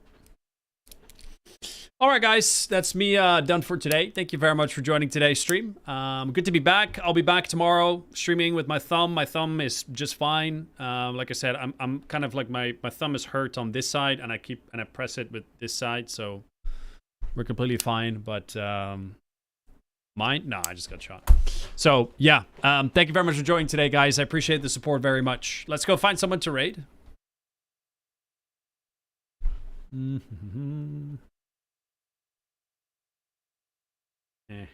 Alright guys, that's me done for today. Thank you very much for joining today's stream. Good to be back. I'll be back tomorrow streaming with my thumb. My thumb is just fine. Like I said, I'm kind of like my thumb is hurt on this side and I press it with this side, so we're completely fine, but mine? No, I just got shot. So, yeah. Thank you very much for joining today, guys. I appreciate the support very much. Let's go find someone to raid. Eh.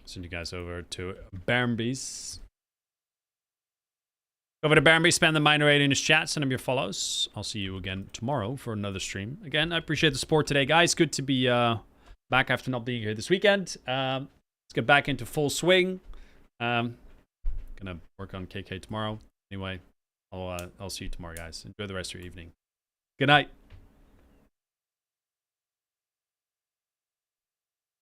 Send you guys over to Barmby's. Over to Barmby, spam the minor aid in his chat, send him your follows. I'll see you again tomorrow for another stream. Again, I appreciate the support today, guys. Good to be back after not being here this weekend. Let's get back into full swing. Gonna work on KK tomorrow. Anyway, I'll see you tomorrow, guys. Enjoy the rest of your evening. Good night.